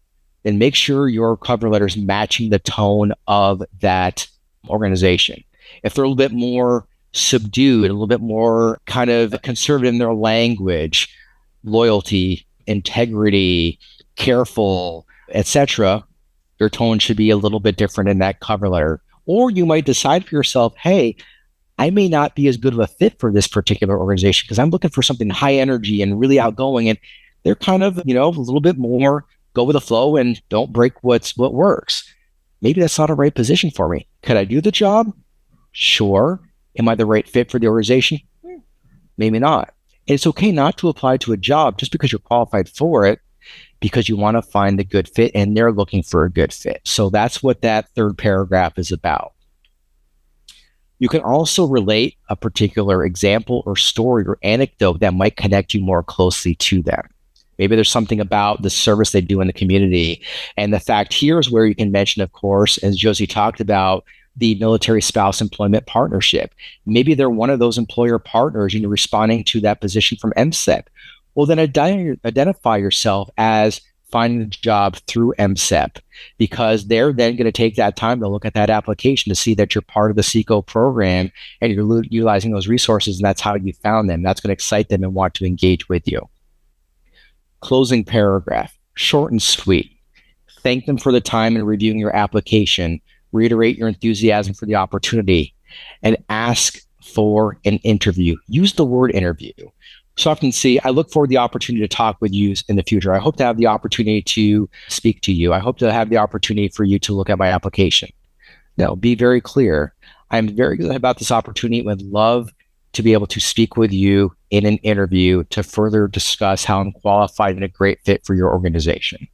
then make sure your cover letter is matching the tone of that organization. If they're a little bit more subdued, a little bit more kind of conservative in their language, loyalty, integrity, careful, etc., your tone should be a little bit different in that cover letter. Or you might decide for yourself, hey, I may not be as good of a fit for this particular organization because I'm looking for something high energy and really outgoing, and they're kind of, a little bit more go with the flow and don't break what works. Maybe that's not a right position for me. Could I do the job? Sure. Am I the right fit for the organization? Maybe not. And it's okay not to apply to a job just because you're qualified for it, because you want to find the good fit and they're looking for a good fit. So that's what that third paragraph is about. You can also relate a particular example or story or anecdote that might connect you more closely to them. Maybe there's something about the service they do in the community. And the fact here is where you can mention, of course, as Josie talked about, the military spouse employment partnership. Maybe they're one of those employer partners and you're responding to that position from MSEP. Well, then identify yourself as finding a job through MSEP, because they're then going to take that time to look at that application to see that you're part of the SECO program and you're utilizing those resources, and that's how you found them. That's going to excite them and want to engage with you. Closing paragraph, short and sweet. Thank them for the time in reviewing your application. Reiterate your enthusiasm for the opportunity and ask for an interview. Use the word interview. So often see, I look forward to the opportunity to talk with you in the future. I hope to have the opportunity to speak to you. I hope to have the opportunity for you to look at my application. Now, be very clear. I'm very excited about this opportunity and would love to be able to speak with you in an interview to further discuss how I'm qualified and a great fit for your organization.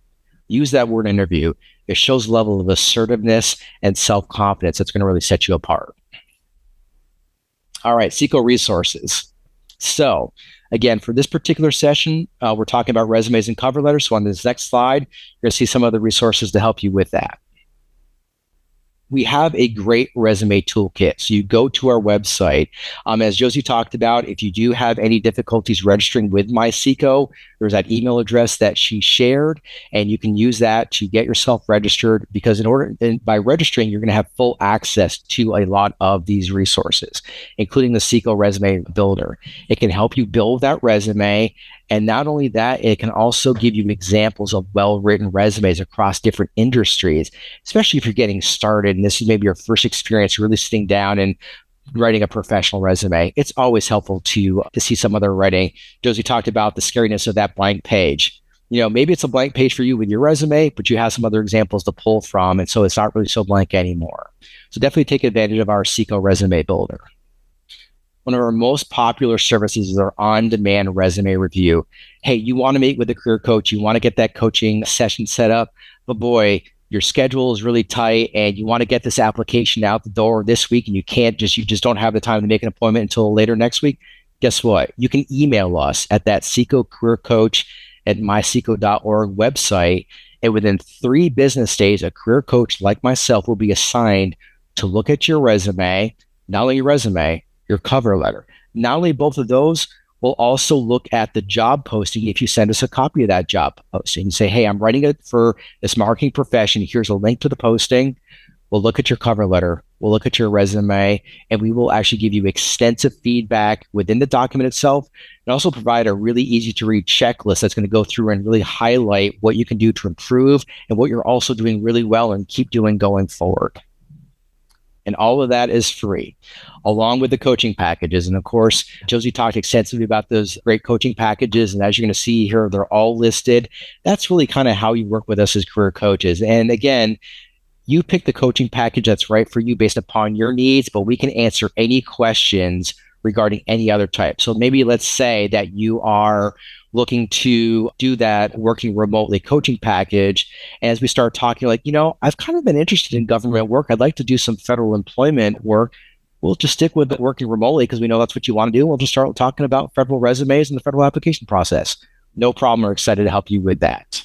Use that word interview. It shows a level of assertiveness and self-confidence that's going to really set you apart. All right, SECO resources. So again, for this particular session, we're talking about resumes and cover letters. So on this next slide, you're going to see some other resources to help you with that. We have a great resume toolkit. So you go to our website. As Josie talked about, if you do have any difficulties registering with MySECO, there's that email address that she shared, and you can use that to get yourself registered, because by registering, you're going to have full access to a lot of these resources, including the SECO Resume Builder. It can help you build that resume. And not only that, it can also give you examples of well-written resumes across different industries, especially if you're getting started and this is maybe your first experience really sitting down and writing a professional resume. It's always helpful to see some other writing. Josie talked about the scariness of that blank page. Maybe it's a blank page for you with your resume, but you have some other examples to pull from, and so it's not really so blank anymore. So definitely take advantage of our SECO Resume Builder. one of our most popular services is our on-demand resume review. Hey, you want to meet with a career coach, you want to get that coaching session set up, but boy, your schedule is really tight and you want to get this application out the door this week and you just don't have the time to make an appointment until later next week. Guess what? You can email us at that Seco career coach at myseco.org website. And within 3 business days, a career coach like myself will be assigned to look at your resume, not only your resume, your cover letter. Not only both of those, we'll also look at the job posting if you send us a copy of that job posting and say, hey, I'm writing it for this marketing profession. Here's a link to the posting. We'll look at your cover letter. We'll look at your resume, and we will actually give you extensive feedback within the document itself, and also provide a really easy to read checklist that's going to go through and really highlight what you can do to improve and what you're also doing really well and keep doing going forward. And all of that is free, along with the coaching packages. And of course, Josie talked extensively about those great coaching packages. And as you're going to see here, they're all listed. That's really kind of how you work with us as career coaches. And again, you pick the coaching package that's right for you based upon your needs, but we can answer any questions regarding any other type. So maybe let's say that you are looking to do that working remotely coaching package. And as we start talking, like, I've kind of been interested in government work. I'd like to do some federal employment work. We'll just stick with working remotely because we know that's what you want to do. We'll just start talking about federal resumes and the federal application process. No problem. We're excited to help you with that.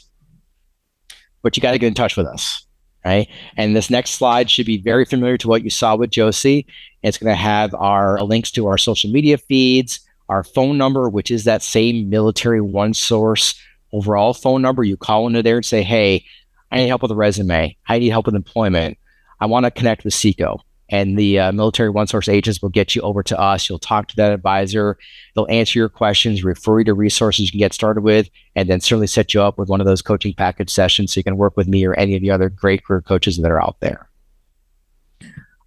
But you got to get in touch with us. Right. And this next slide should be very familiar to what you saw with Josie. It's going to have our links to our social media feeds, our phone number, which is that same Military One Source overall phone number. You call into there and say, hey, I need help with a resume. I need help with employment. I want to connect with Seco. And the Military One Source agents will get you over to us. You'll talk to that advisor. They'll answer your questions, refer you to resources you can get started with, and then certainly set you up with one of those coaching package sessions so you can work with me or any of the other great career coaches that are out there.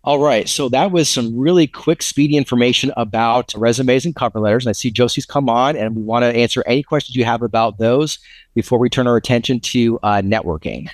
All right, so that was some really quick, speedy information about resumes and cover letters. And I see Josie's come on, and we want to answer any questions you have about those before we turn our attention to networking.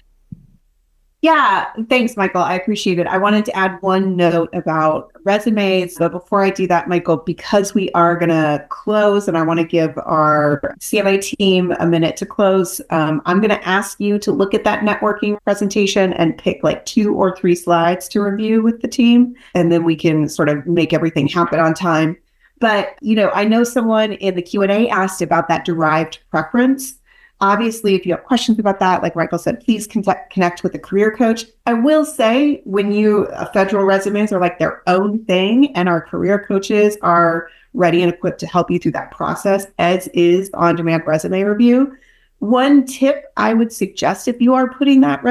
Yeah, thanks, Michael. I appreciate it. I wanted to add one note about resumes. But before I do that, Michael, because we are going to close and I want to give our CMA team a minute to close, I'm going to ask you to look at that networking presentation and pick like 2 or 3 slides to review with the team. And then we can sort of make everything happen on time. But, I know someone in the Q&A asked about that derived preference. Obviously, if you have questions about that, like Michael said, please connect with a career coach. I will say federal resumes are like their own thing, and our career coaches are ready and equipped to help you through that process, as is on-demand resume review. One tip I would suggest if you are putting that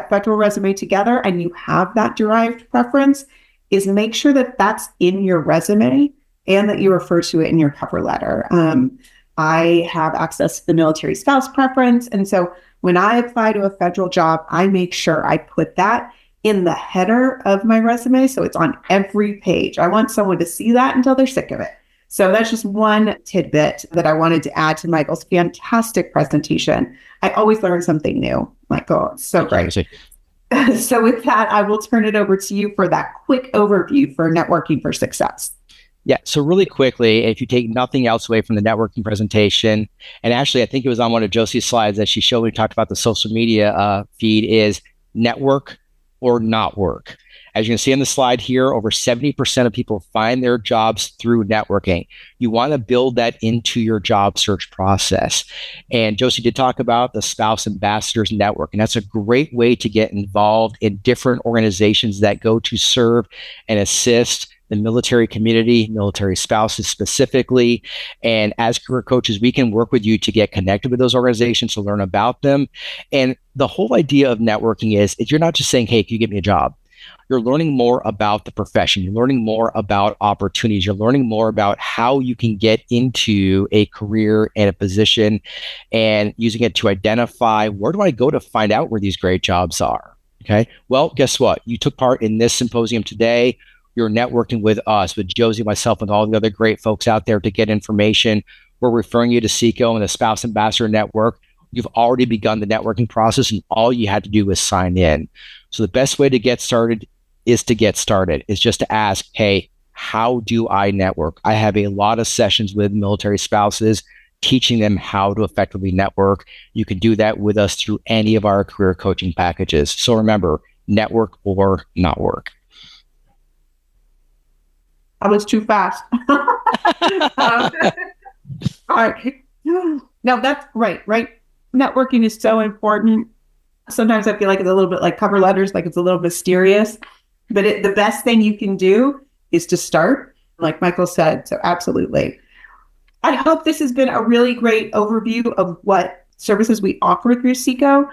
federal resume together and you have that derived preference, is make sure that that's in your resume and that you refer to it in your cover letter. I have access to the military spouse preference. And so when I apply to a federal job, I make sure I put that in the header of my resume. So it's on every page. I want someone to see that until they're sick of it. So that's just one tidbit that I wanted to add to Michael's fantastic presentation. I always learn something new, Michael. It's so great. So with that, I will turn it over to you for that quick overview for networking for success. Yeah. So really quickly, if you take nothing else away from the networking presentation, and actually, I think it was on one of Josie's slides that she showed, we talked about the social media feed, is network or not work. As you can see on the slide here, over 70% of people find their jobs through networking. You want to build that into your job search process. And Josie did talk about the Spouse Ambassadors Network, and that's a great way to get involved in different organizations that go to serve and assist the military community, military spouses specifically. And as career coaches, we can work with you to get connected with those organizations, to learn about them. And the whole idea of networking is you're not just saying, hey, can you get me a job? You're learning more about the profession. You're learning more about opportunities. You're learning more about how you can get into a career and a position, and using it to identify, where do I go to find out where these great jobs are? Okay. Well, guess what? You took part in this symposium today. You're networking with us, with Josie, myself, and all the other great folks out there to get information. We're referring you to Seco and the Spouse Ambassador Network. You've already begun the networking process, and all you had to do was sign in. So the best way to get started is just to ask, hey, how do I network? I have a lot of sessions with military spouses teaching them how to effectively network. You can do that with us through any of our career coaching packages. So remember, network or not work. I was too fast. All right. No, that's right. Networking is so important. Sometimes I feel like it's a little bit like cover letters, like it's a little mysterious, but the best thing you can do is to start, like Michael said. So absolutely. I hope this has been a really great overview of what services we offer through SECO.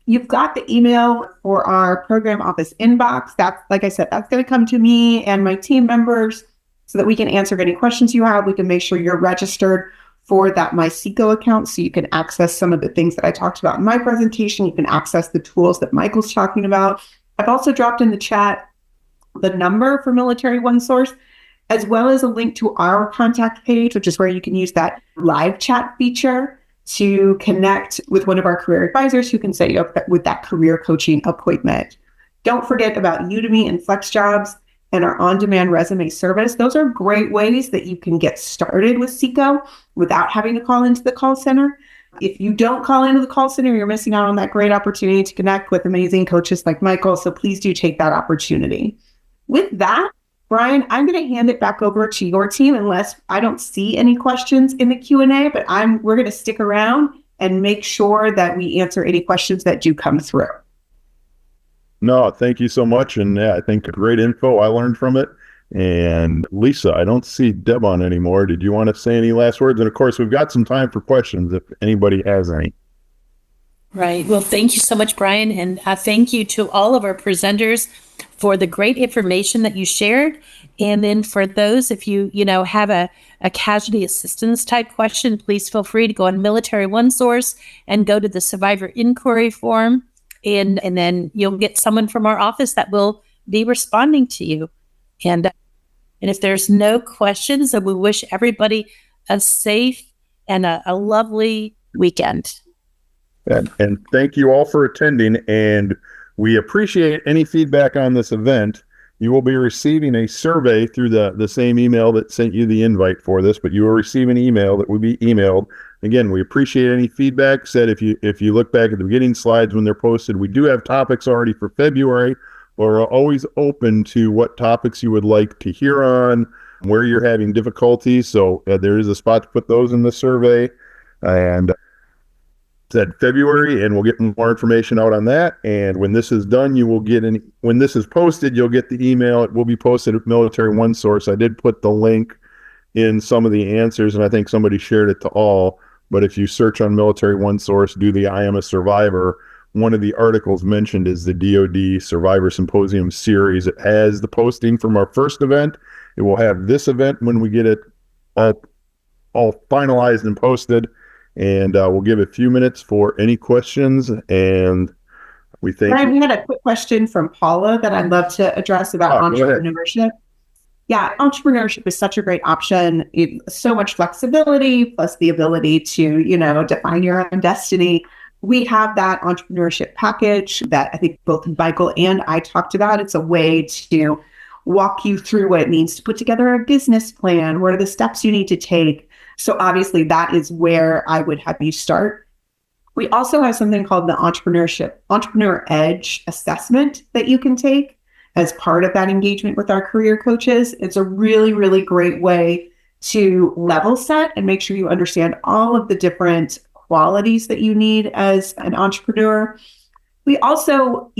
You've got the email for our program office inbox. That's, like I said, that's going to come to me and my team members so that we can answer any questions you have. We can make sure you're registered for that MySeco account so you can access some of the things that I talked about in my presentation. You can access the tools that Michael's talking about. I've also dropped in the chat the number for Military OneSource, as well as a link to our contact page, which is where you can use that live chat feature to connect with one of our career advisors who can set you up with that career coaching appointment. Don't forget about Udemy and FlexJobs and our on-demand resume service. Those are great ways that you can get started with SECO without having to call into the call center. If you don't call into the call center, you're missing out on that great opportunity to connect with amazing coaches like Michael. So please do take that opportunity. With that, Brian, I'm going to hand it back over to your team unless I don't see any questions in the Q&A, but we're going to stick around and make sure that we answer any questions that do come through. No, thank you so much. And yeah, I think great info. I learned from it. And Lisa, I don't see Deb on anymore. Did you want to say any last words? And of course, we've got some time for questions if anybody has any. Right. Well, thank you so much, Brian. And thank you to all of our presenters for the great information that you shared. And then for those, if you have a casualty assistance type question, please feel free to go on Military OneSource and go to the survivor inquiry form. And then you'll get someone from our office that will be responding to you. And if there's no questions, then we wish everybody a safe and a lovely weekend. And thank you all for attending. And we appreciate any feedback on this event. You will be receiving a survey through the same email that sent you the invite for this, but you will receive an email that will be emailed. Again, we appreciate any feedback. Said if you look back at the beginning slides when they're posted, we do have topics already for February. We're always open to what topics you would like to hear on, where you're having difficulties. So there is a spot to put those in the survey. And said February, and we'll get more information out on that. And when this is done, you will get when this is posted, you'll get the email. It will be posted at Military OneSource. I did put the link in some of the answers, and I think somebody shared it to all. But if you search on Military OneSource, do the I Am a Survivor, one of the articles mentioned is the DOD Survivor Symposium series. It has the posting from our first event. It will have this event when we get it all finalized and posted. And we'll give a few minutes for any questions. And we think Brian, we had a quick question from Paula that I'd love to address about entrepreneurship. Yeah, entrepreneurship is such a great option. So much flexibility, plus the ability to, define your own destiny. We have that entrepreneurship package that I think both Michael and I talked about. It's a way to walk you through what it means to put together a business plan. What are the steps you need to take? So obviously that is where I would have you start. We also have something called the Entrepreneur Edge assessment that you can take as part of that engagement with our career coaches. It's a really, really great way to level set and make sure you understand all of the different qualities that you need as an entrepreneur. We also,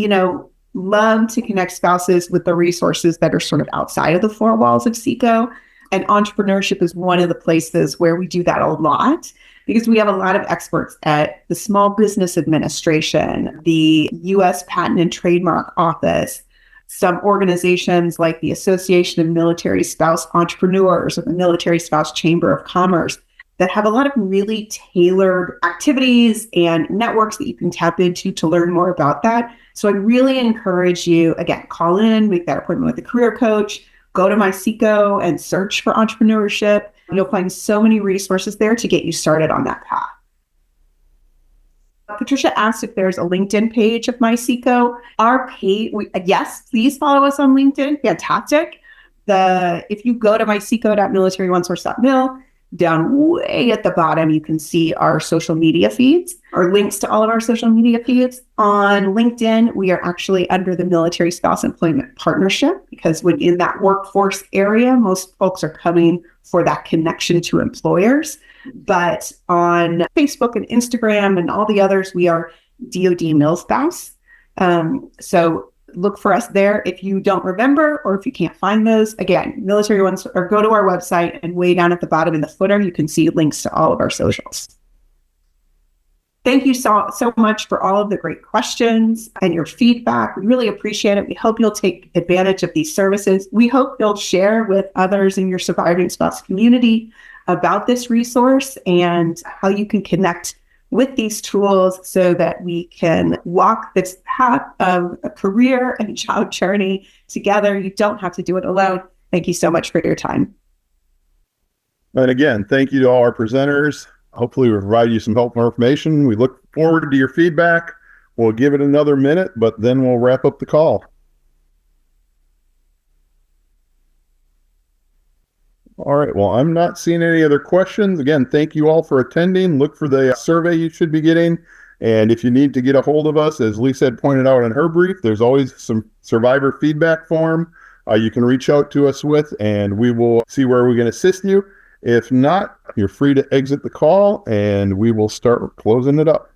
love to connect spouses with the resources that are sort of outside of the four walls of SECO. And entrepreneurship is one of the places where we do that a lot because we have a lot of experts at the Small Business Administration, the U.S. Patent and Trademark Office, some organizations like the Association of Military Spouse Entrepreneurs or the Military Spouse Chamber of Commerce that have a lot of really tailored activities and networks that you can tap into to learn more about that. So I really encourage you, again, call in, make that appointment with a career coach, go to MySeco and search for entrepreneurship. You'll find so many resources there to get you started on that path. Patricia asked if there's a LinkedIn page of MySeco. Our page, yes, please follow us on LinkedIn. Fantastic. if you go to myseco.militaryonesource.mil, down way at the bottom, you can see our social media feeds or links to all of our social media feeds. On LinkedIn, we are actually under the Military Spouse Employment Partnership, because when in that workforce area, most folks are coming for that connection to employers. But on Facebook and Instagram and all the others, we are DOD MilSpouse. So look for us there if you don't remember or if you can't find those. Again, military ones, or go to our website, and way down at the bottom in the footer, you can see links to all of our socials. Thank you so much for all of the great questions and your feedback. We really appreciate it. We hope you'll take advantage of these services. We hope you'll share with others in your surviving spouse community about this resource and how you can connect with these tools so that we can walk this path of a career and job journey together. You don't have to do it alone. Thank you so much for your time. And again, thank you to all our presenters. Hopefully we provide you some helpful information. We look forward to your feedback. We'll give it another minute, but then we'll wrap up the call. All right. Well, I'm not seeing any other questions. Again, thank you all for attending. Look for the survey you should be getting. And if you need to get a hold of us, as Lisa had pointed out in her brief, there's always some survivor feedback form you can reach out to us with, and we will see where we can assist you. If not, you're free to exit the call, and we will start closing it up.